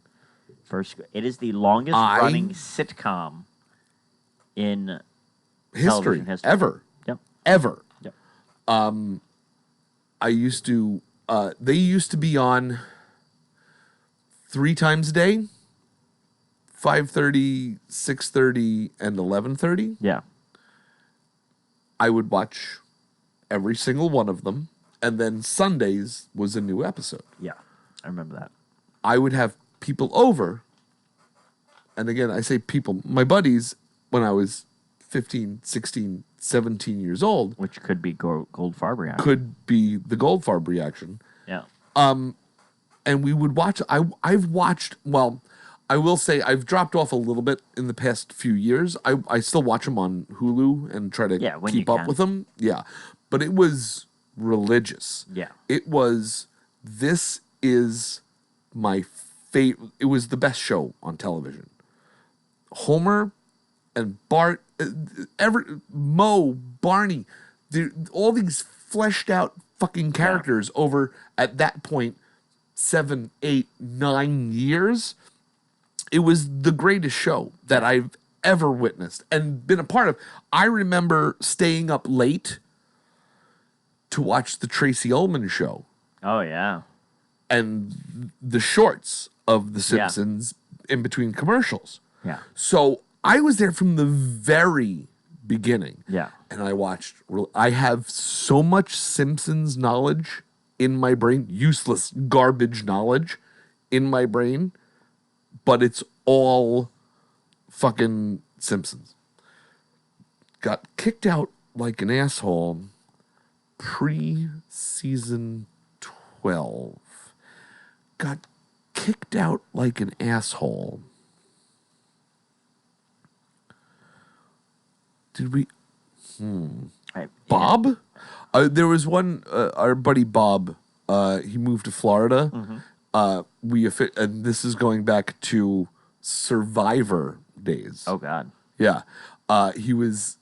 It is the longest running sitcom in history ever. Yep. Ever. Yep. I used to, they used to be on 3 times a day, 5:30, 6:30, and 11:30. Yeah. I would watch every single one of them, and then Sundays was a new episode. Yeah, I remember that. I would have people over, and again, I say people, my buddies, when I was 15, 16, 17 years old, which could be Goldfarb reaction. could be the Goldfarb reaction. Yeah. And we would watch. I've watched. Well, I will say I've dropped off a little bit in the past few years. I still watch them on Hulu and try to when you keep up can. with them. Yeah, but it was religious. Yeah. It was. This is my favorite. It was the best show on television. Homer and Bart, Moe, Barney, all these fleshed out fucking characters over at that point 7, 8, 9 years. It was the greatest show that I've ever witnessed and been a part of. I remember staying up late to watch the Tracy Ullman show. Oh, yeah. And the shorts of The Simpsons in between commercials. Yeah. So I was there from the very beginning. Yeah. And I watched. I have so much Simpsons knowledge in my brain, useless garbage knowledge in my brain, but it's all fucking Simpsons. Got kicked out like an asshole pre-season 12. Got kicked out like an asshole. Did we? Bob? There was one, our buddy Bob, he moved to Florida. And this is going back to Survivor days. Oh, God. Yeah. He was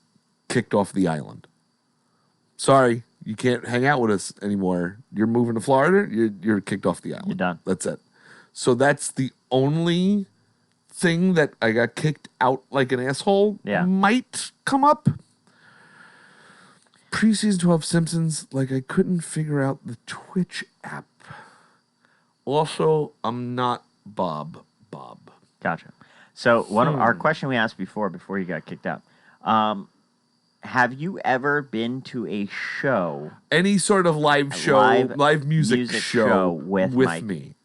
kicked off the island. Sorry, you can't hang out with us anymore. You're moving to Florida, you're kicked off the island. You're done. That's it. So that's the only thing that I got kicked out like an asshole might come up. Pre-season 12 Simpsons, like I couldn't figure out the Twitch app. Also, I'm not Bob. Gotcha. So one of our question we asked before you got kicked out. Have you ever been to a show? Any sort of live show, live music show with Mike? me.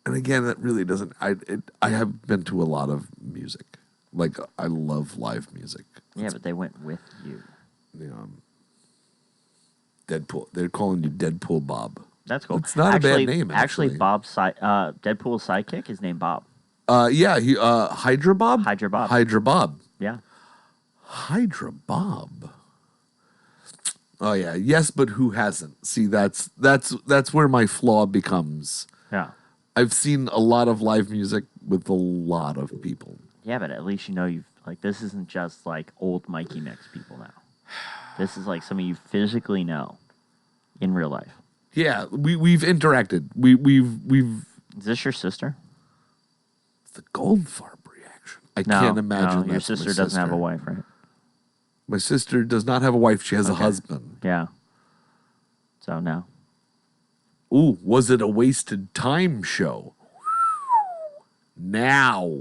And again, that really doesn't. I have been to a lot of music. Like I love live music. Yeah, but they went with you. Deadpool. They're calling you Deadpool Bob. That's cool. It's not a bad name. Actually, Bob's Deadpool's sidekick is named Bob. Yeah, he Hydra Bob. Hydra Bob. Hydra Bob. Yeah. Hydra Bob. Oh yeah, yes, but who hasn't? See, that's where my flaw becomes. Yeah. I've seen a lot of live music with a lot of people. Yeah, but at least you know you've this isn't just like old Mikey Mix people now. This is like somebody you physically know in real life. Yeah, we've interacted. We've. Is this your sister? The Goldfarb reaction. I can't imagine. No, your sister doesn't have a wife, right? My sister does not have a wife. She has a husband. Yeah. So no. Ooh, was it a wasted time show? Now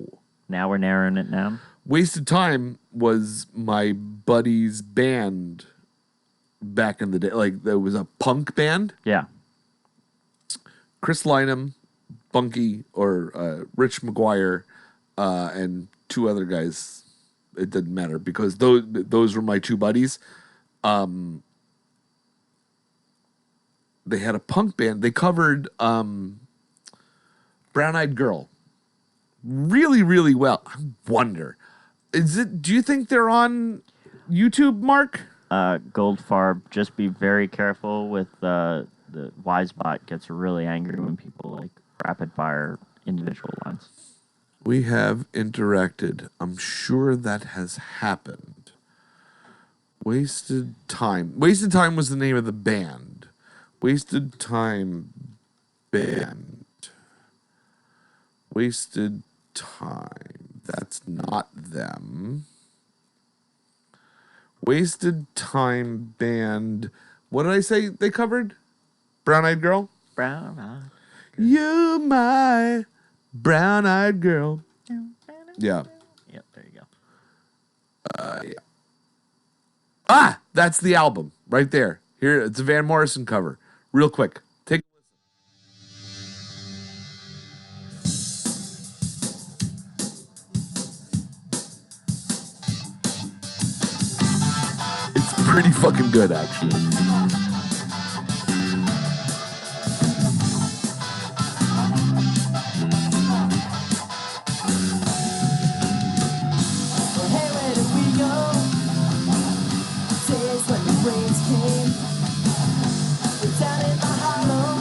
we're narrowing it down. Wasted Time was my buddy's band back in the day. Like there was a punk band. Yeah. Chris Lynam, Bunky, or Rich McGuire, and two other guys. It didn't matter because those were my two buddies. They had a punk band. They covered Brown Eyed Girl really, really well. I wonder, do you think they're on YouTube, Mark? Goldfarb, just be very careful with the Wisebot gets really angry when people like rapid fire individual lines. We have interacted. I'm sure that has happened. Wasted Time. Wasted Time was the name of the band. Wasted Time Band. Wasted Time. That's not them. Wasted Time Band. What did I say they covered? Brown Eyed Girl? Brown Eyed. You my brown eyed girl. Yeah. Yep, there you go. Yeah. Ah, that's the album right there. Here, it's a Van Morrison cover. Real quick. Take a listen. pretty fucking good, actually. Hey, where did we go? Days when the rains came. We're down in the hollow.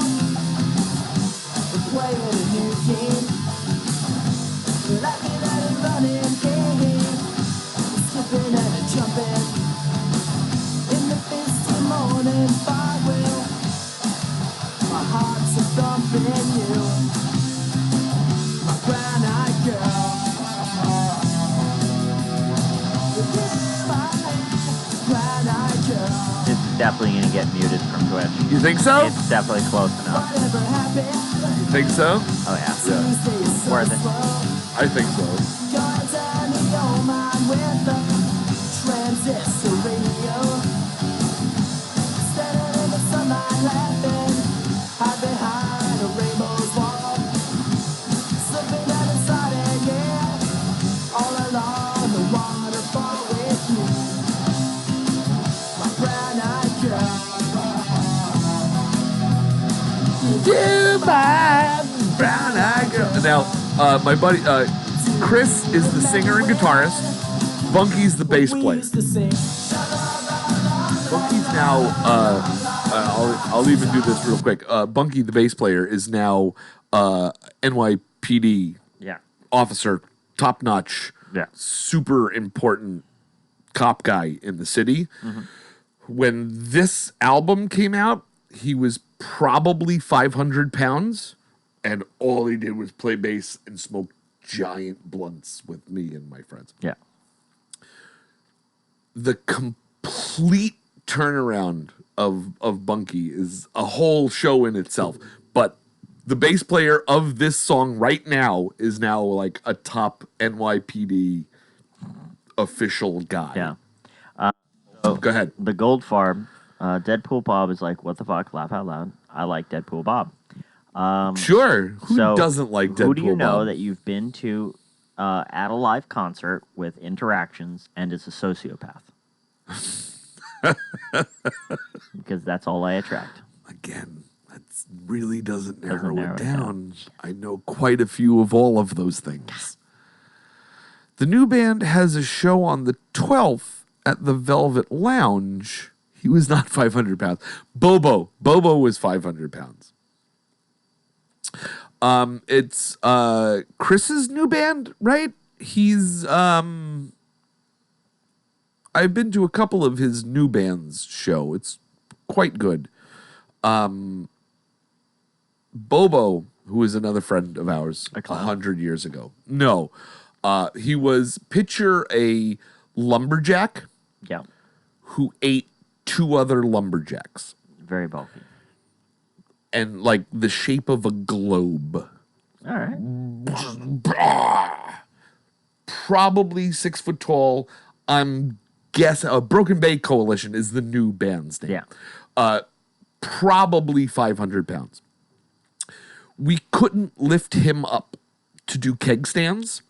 We're playing a new game. We're laughing at a running game. We're skipping and a jumping. In the misty morning fog wheel. My heart's a thumping you. My brown-eyed girl. It's definitely going to get muted from Twitch. You think so? It's definitely close enough. You think so? Oh, yeah. Yeah. Worth it. I think so. Goodbye, brown-eyed girl. Now, my buddy Chris is the singer and guitarist. Bunky's the bass player. Bunky's now. I'll even do this real quick. Bunky, the bass player, is now NYPD officer, top notch, super important cop guy in the city. Mm-hmm. When this album came out, he was probably 500 pounds, and all he did was play bass and smoke giant blunts with me and my friends. Yeah. The complete turnaround of Bunky is a whole show in itself. But the bass player of this song right now is now like a top NYPD official guy. Yeah. So go ahead. The Gold Farm, Deadpool Bob is like, what the fuck? Laugh out loud. I like Deadpool Bob. Sure. Who so doesn't like Deadpool Who do you know Bob? that you've been to at a live concert with interactions and is a sociopath? Because that's all I attract. Again, that really doesn't narrow, narrow it it down. I know quite a few of all of those things. The new band has a show on the 12th at the Velvet Lounge. He was not 500 pounds. Bobo was 500 pounds. It's Chris's new band, right? He's I've been to a couple of his new band's show. It's quite good. Bobo, who is another friend of ours, 100 years ago. No, he was picture a lumberjack. Yeah. Who ate two other lumberjacks. Very bulky. And like the shape of a globe. All right. Probably 6 foot tall. I'm guessing Broken Bay Coalition is the new band's name. Yeah. Probably 500 pounds. We couldn't lift him up to do keg stands.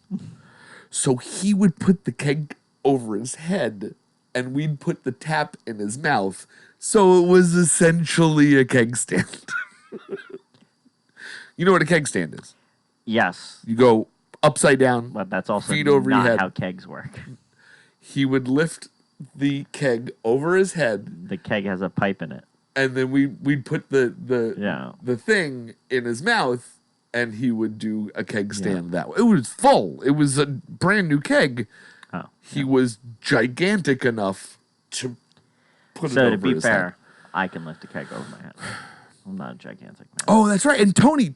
So he would put the keg over his head and we'd put the tap in his mouth. So it was essentially a keg stand. You know what a keg stand is? Yes. You go upside down, but that's also feet over not your head. how kegs work. He would lift the keg over his head. The keg has a pipe in it. And then we'd put the thing in his mouth, and he would do a keg stand that way. It was full. It was a brand new keg. Oh, he was gigantic enough to put it so over to be his fair, head. I can lift a keg over my head. I'm not a gigantic man. Oh, that's right. And Tony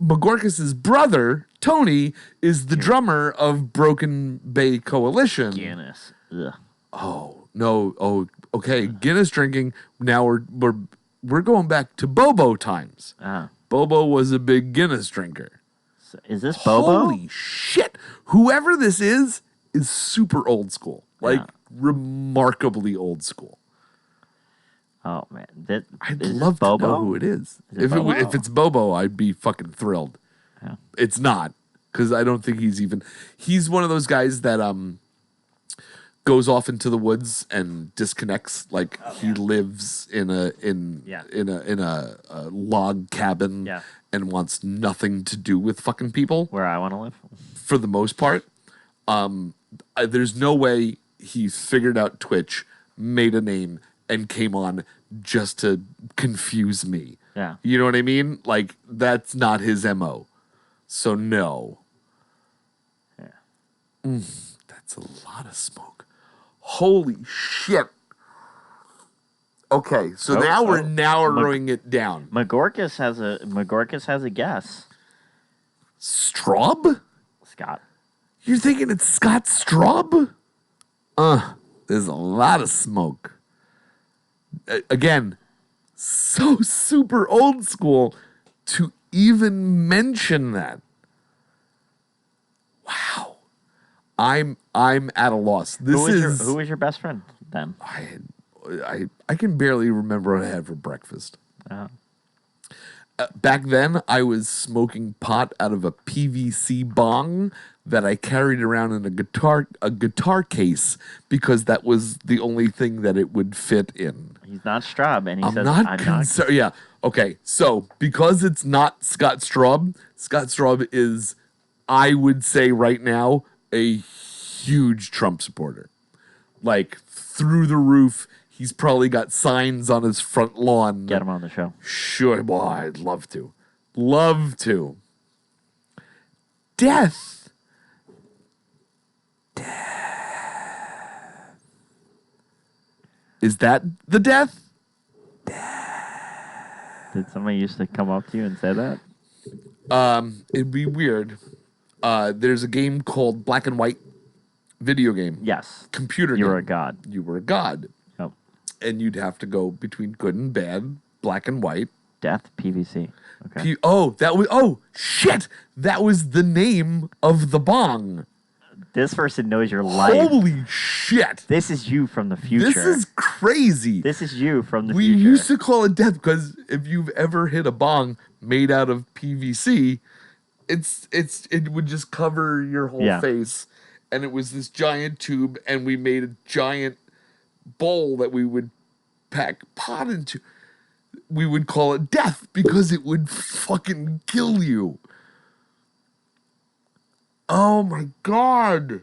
Magorkas's brother, Tony, is the drummer of Broken Bay Coalition. Guinness. Ugh. Oh, no. Oh, okay. Guinness drinking. Now we're going back to Bobo times. Bobo was a big Guinness drinker. So is this Bobo? Holy shit. Whoever this is super old school. Like remarkably old school. Oh man, I'd love to know who it is. If it's Bobo, I'd be fucking thrilled. Yeah. It's not, because I don't think he's one of those guys that goes off into the woods and disconnects. Like he lives in a log cabin and wants nothing to do with fucking people. Where I want to live, for the most part. There's no way he figured out Twitch, made a name, and came on just to confuse me. Yeah. You know what I mean? Like, that's not his MO. So, no. Yeah. That's a lot of smoke. Holy shit. Okay, so now we're narrowing it down. Magorkas has a guess. Straub? Scott. You're thinking it's Scott Straub? There's a lot of smoke. Again, so super old school to even mention that. Wow. I'm at a loss. Who was your best friend then? I can barely remember what I had for breakfast. Uh-huh. Back then, I was smoking pot out of a PVC bong that I carried around in a guitar case because that was the only thing that it would fit in. He's not Straub, and he says, I'm not concerned. Yeah. Okay. So because it's not Scott Straub is, I would say right now, a huge Trump supporter. Like through the roof. He's probably got signs on his front lawn. Get him on the show. Sure. Boy, I'd love to. Love to. Death. Is that the death? Did somebody used to come up to you and say that? It'd be weird. There's a game called Black and White video game. Yes. Computer game. You were a god. You were a god. Oh. And you'd have to go between good and bad, black and white. Death, PVC. Okay. Shit! That was the name of the bong. This person knows your life. Holy shit! This is you from the future. This is crazy. This is you from the we future. We used to call it death because if you've ever hit a bong made out of PVC, it would just cover your whole face, and it was this giant tube, and we made a giant bowl that we would pack pot into. We would call it death because it would fucking kill you. Oh my god.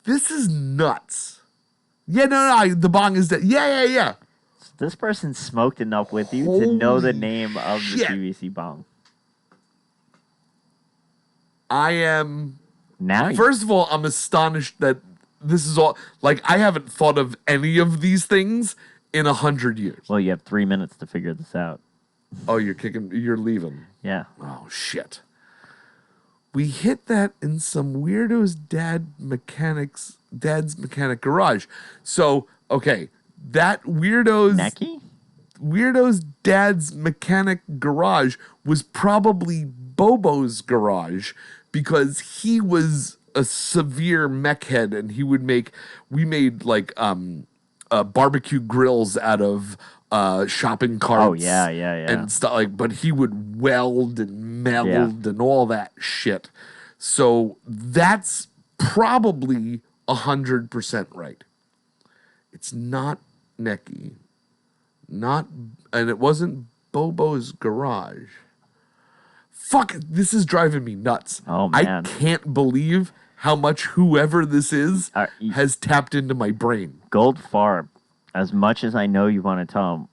This is nuts. Yeah, no, the bong is dead. Yeah. So this person smoked enough with you to know the name of the PVC bong. I am... Now First of all, I'm astonished that this is all... Like, I haven't thought of any of these things in 100 years. Well, you have 3 minutes to figure this out. Oh, you're leaving. Yeah. Oh, shit. We hit that in some weirdo's dad's mechanic garage. So, okay, that weirdo's dad's mechanic garage was probably Bobo's garage because he was a severe mech head and we made like barbecue grills out of shopping carts. Oh yeah. And stuff like, but he would weld and meld and all that shit. So that's probably 100% right. It's not Necky. And it wasn't Bobo's garage. Fuck, this is driving me nuts. Oh, man. I can't believe how much whoever this is has tapped into my brain. Gold Farb, as much as I know you want to tell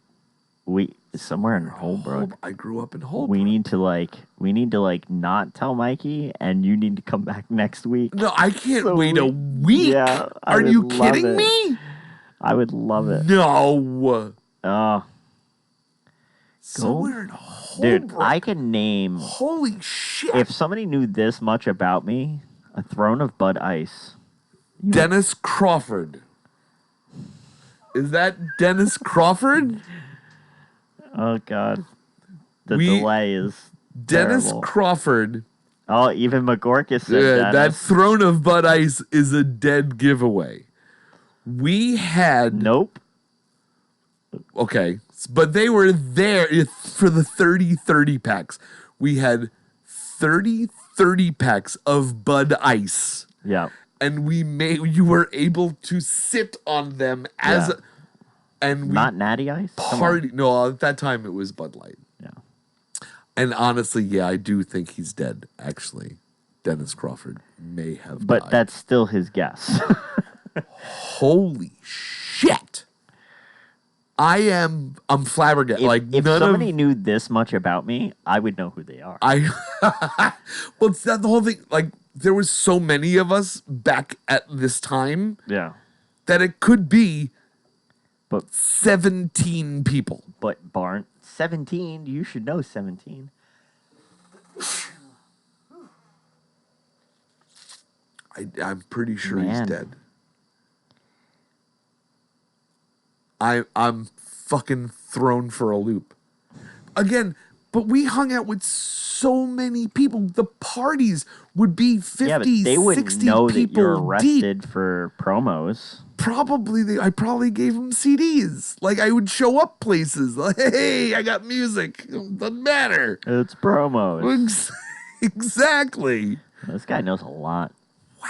him, somewhere in Holbrook. I grew up in Holbrook. We need to not tell Mikey, and you need to come back next week. No, I can't wait a week. Yeah, are you kidding me? I would love it. No. Somewhere in Holbrook. Dude, I can name. Holy shit! If somebody knew this much about me, a throne of Bud Ice. Dennis Crawford. Is that Dennis Crawford? Oh God, the delay is Dennis terrible. Crawford. Oh, even McGorkus said that throne of Bud Ice is a dead giveaway. We had Okay, but they were there for the 30 packs. We had 30 packs of Bud Ice. Yeah. and you were able to sit on them as Yeah. and we Not Natty Ice? Come on. party. No, at that time it was Bud Light. Yeah. And honestly, yeah, I do think he's dead. Actually, Dennis Crawford may have But died. that's still his guess. Holy shit! I'm flabbergasted. If none somebody of knew this much about me, I would know who they are. well, it's not the whole thing. Like there was so many of us back at this time. Yeah. That it could be, but 17 people. But Barn, 17. You should know 17. I'm pretty sure he's Man. dead. I'm fucking thrown for a loop. Again, but we hung out with so many people. The parties would be 50, Yeah, but they wouldn't 60 know that people you're deep. arrested for promos. Probably, I probably gave them CDs. Like I would show up places. Like, hey, I got music. Doesn't matter. It's promos. Exactly. This guy knows a lot. Wow.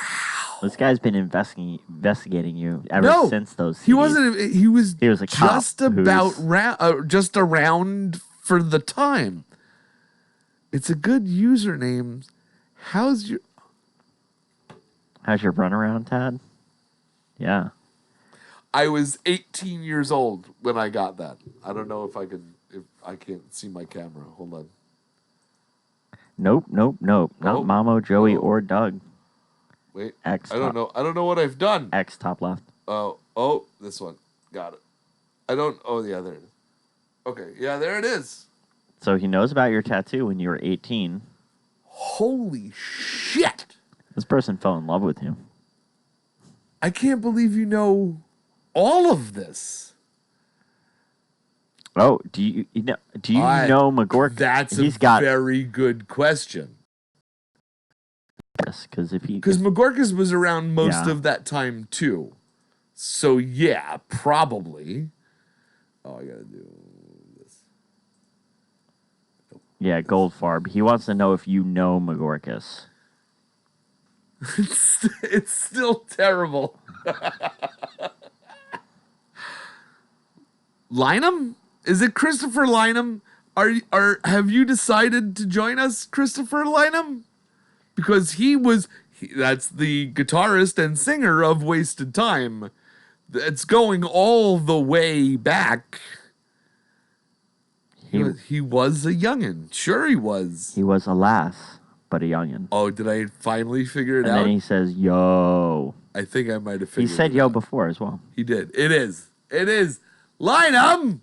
This guy's been investigating you ever since those CDs. He wasn't. He was a cop just about just around for the time. It's a good username. How's your runaround, Tad? Yeah. I was 18 years old when I got that. I don't know if I can't see my camera. Hold on. Nope. Not Mamo, Joey, or Doug. Wait. X. I don't know. I don't know what I've done. X top left. Oh, this one. Got it. Oh, yeah, there it is. Okay, yeah, there it is. So he knows about your tattoo when you were 18. Holy shit! This person fell in love with you. I can't believe you know all of this. Oh, do you know McGork? That's He's a got very good question. Yes, because McGorkus was around most Yeah. of that time too. So yeah, probably. Oh, I gotta do this. Yeah, Goldfarb. He wants to know if you know McGorkus. It's still terrible. Lynham? Is it Christopher Lynham? Have you decided to join us, Christopher Lynham? Because that's the guitarist and singer of Wasted Time. It's going all the way back. He was a youngin'. Sure he was. He was a lass, but a youngin'. Oh, did I finally figure it And out? then he says, yo. I think I might have He figured said it yo out. before as well. He did. It is. Lynham!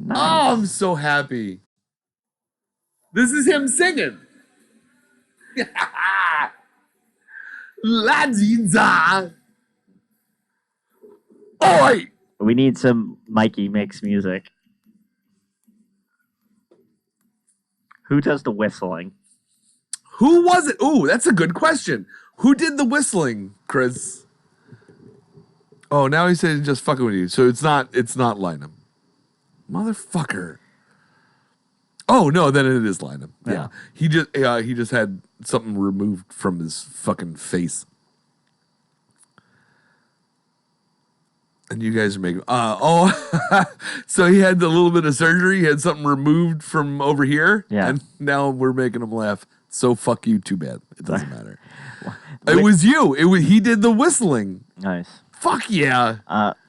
Nice. Oh, I'm so happy. This is him singing. La-dee-da. Oi! We need some Mikey Makes Music. Who does the whistling? Who was it? Ooh, that's a good question. Who did the whistling, Chris? Oh, now he said just fucking with you. So it's not Lynham. Motherfucker. Oh no, then it is Lynham. Yeah. He just had something removed from his fucking face. And you guys are making so he had a little bit of surgery, he had something removed from over here. Yeah. And now we're making him laugh. So fuck you, too bad. It doesn't matter. It was you. He did the whistling. Nice. Fuck yeah.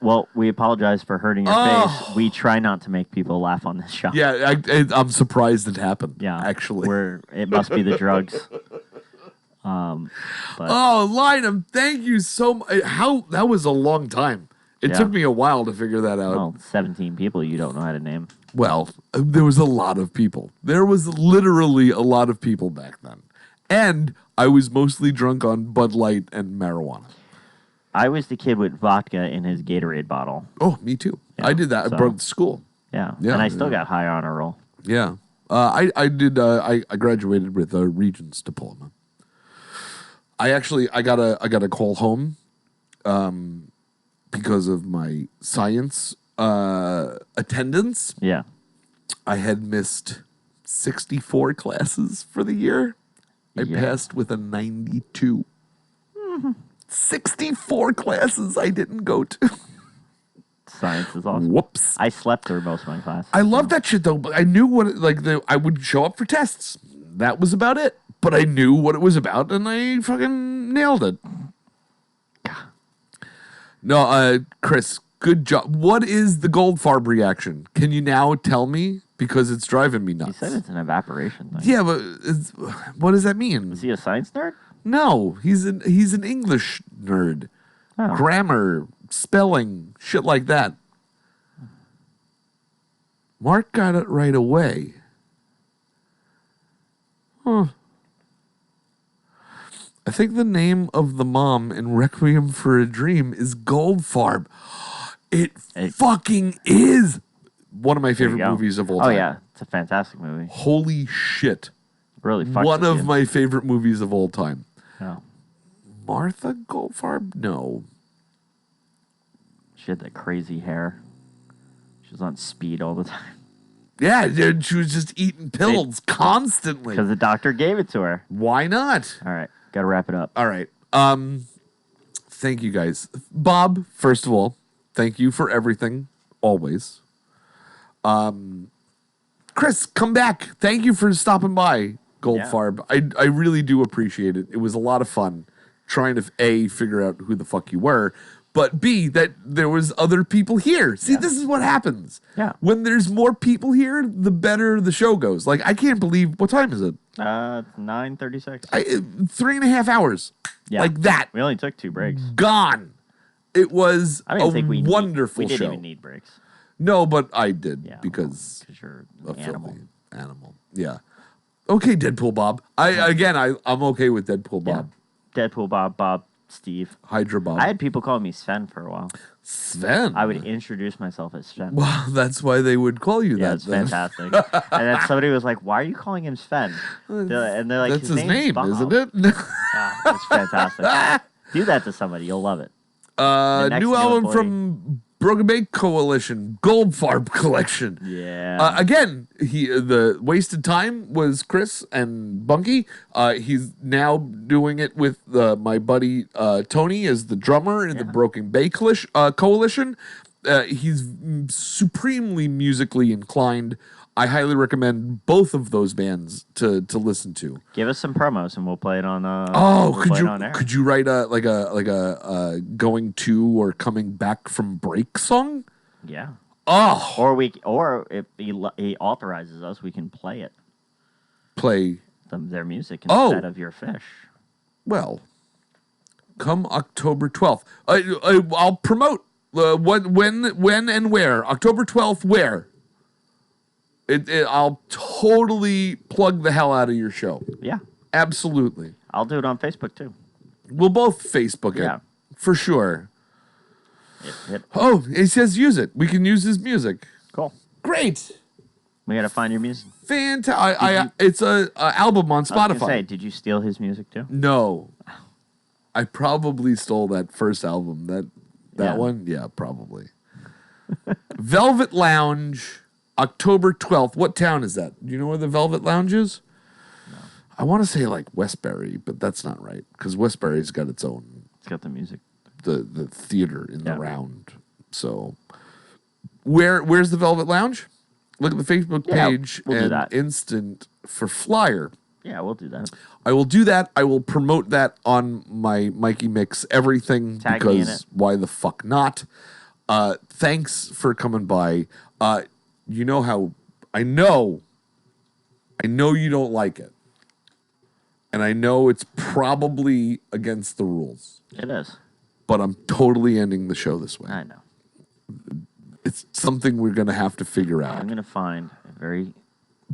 Well, we apologize for hurting your Oh. face. We try not to make people laugh on this show. Yeah, I'm surprised it happened. Yeah. Actually. It must be the drugs. But Oh, Lynham, thank you so much. That was a long time. It Yeah. took me a while to figure that out. well, 17 people you don't know how to name. Well, there was a lot of people. There was literally a lot of people back then. And I was mostly drunk on Bud Light and marijuana. I was the kid with vodka in his Gatorade bottle. Oh, me too. Yeah, I did that. so- I broke the school. Yeah. Yeah, And I still yeah. got high honor roll. Yeah. I did. I graduated with a Regents diploma. I got a call home because of my science attendance. Yeah. I had missed 64 classes for the year. I Yeah. passed with a 92. 64 classes I didn't go to. Science is awesome. Whoops. I slept through most of my classes. I love that shit though, but I knew what I would show up for tests. That was about it. But I knew what it was about and I fucking nailed it. No, Chris, good job. What is the Goldfarb reaction? Can you now tell me? Because it's driving me nuts. You said it's an evaporation thing. Yeah, but what does that mean? Is he a science nerd? No, he's an English nerd. Oh. Grammar, spelling, shit like that. Mark got it right away. Huh. I think the name of the mom in Requiem for a Dream is Goldfarb. It fucking is one of my favorite movies of all time. Oh, yeah. It's a fantastic movie. Holy shit. Really fucks One with of you. my favorite movies of all time. Oh. Martha Goldfarb? No. She had that crazy hair. She was on speed all the time. Yeah, dude, she was just eating pills constantly. Because the doctor gave it to her. Why not? All right. Got to wrap it up. All right. Thank you guys. Bob, first of all, thank you for everything. Always. Chris, come back. Thank you for stopping by, Goldfarb. I really do appreciate it. It was a lot of fun trying to, A, figure out who the fuck you were, but B, that there was other people here. See, this is what happens. Yeah. When there's more people here, the better the show goes. Like, I can't believe, what time is it? 9:36. 3.5 hours. Yeah. Like that. We only took 2 breaks. Gone. It was I didn't a think we wonderful we didn't show. even need breaks. No, but I did because you're a an animal. filthy animal. Yeah. Okay, Deadpool Bob. I'm okay with Deadpool Bob. Deadpool Bob, Steve. Hydra Bob. I had people call me Sven for a while. Sven? I would introduce myself as Sven. Well, that's why they would call you Yeah, that. it's then. fantastic. And then somebody was like, "Why are you calling him Sven?" And they're like, That's his name's name, Bob." isn't it? Yeah, it's fantastic. Do that to somebody, you'll love it. The next New album employee. from Broken Bay Coalition, Goldfarb Collection. Yeah. Again, the Wasted Time was Chris and Bunky. He's now doing it with my buddy Tony as the drummer in the Broken Bay Coalition. He's supremely musically inclined. I highly recommend both of those bands to listen to. Give us some promos and we'll play it on. Could you write a going to or coming back from break song? Yeah. Oh. Or if he authorizes us, we can play it. Play their music instead of your fish. Well, come October 12th. I'll promote when and where. October 12th, where? I'll totally plug the hell out of your show. Yeah. Absolutely. I'll do it on Facebook too. We'll both Facebook it. Yeah. For sure. Yep. Oh, he says use it. We can use his music. Cool. Great. We gotta find your music. Fantastic. It's a album on I was Spotify. gonna say, did you steal his music too? No. I probably stole that first album. That one? Yeah, probably. Velvet Lounge, October 12th. What town is that? Do you know where the Velvet Lounge is? No. I want to say like Westbury, but that's not right because Westbury's got its own. It's got the music. The theater in the round. So where's the Velvet Lounge? Look at the Facebook page we'll do and that. instant for flyer. Yeah, we'll do that. I will do that. I will promote that on my Mikey Mix everything Tag me in because it. why the fuck not? Thanks for coming by. You know how I know you don't like it. And I know it's probably against the rules. It is. But I'm totally ending the show this way. I know. It's something we're going to have to figure out. I'm gonna find a very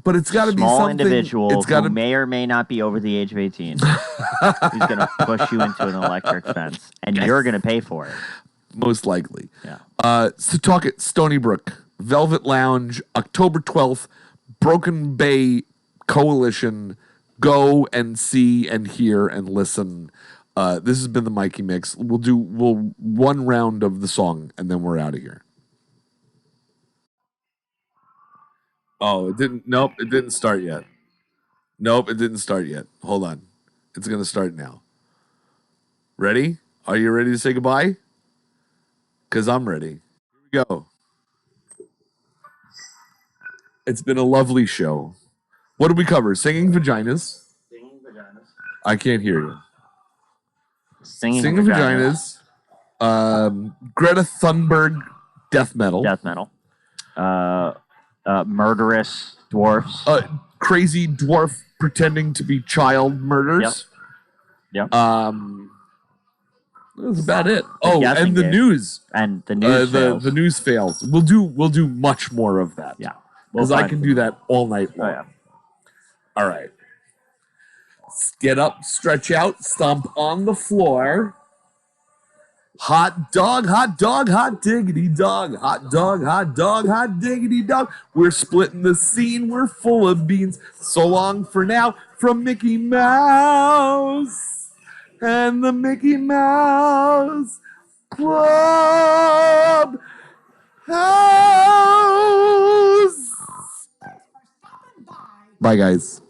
But it's got to be small something. individual It's got who to may or may not be over the age of 18. Who's gonna push you into an electric fence, and you're gonna pay for it. Most likely. Yeah. So talk at Stony Brook, Velvet Lounge, October 12th, Broken Bay Coalition. Go and see and hear and listen. This has been the Mikey Mix. We'll one round of the song and then we're out of here. Oh, it didn't. Nope, it didn't start yet. Nope, it didn't start yet. Hold on. It's going to start now. Ready? Are you ready to say goodbye? Because I'm ready. Here we go. It's been a lovely show. What did we cover? Singing vaginas. I can't hear you. Singing vaginas. Greta Thunberg, death metal. Death metal. Murderous dwarfs. Crazy dwarf pretending to be child murders. Yep. That was about it. The guessing and the game. news. And the news fails. The news fails. We'll do much more of that. Yeah. Because I can do that all night long. Oh, yeah. All right. Get up, stretch out, stomp on the floor. Hot dog, hot diggity dog. Hot dog, hot diggity dog. We're splitting the scene, we're full of beans. So long for now from Mickey Mouse and the Mickey Mouse Club House. Bye, guys.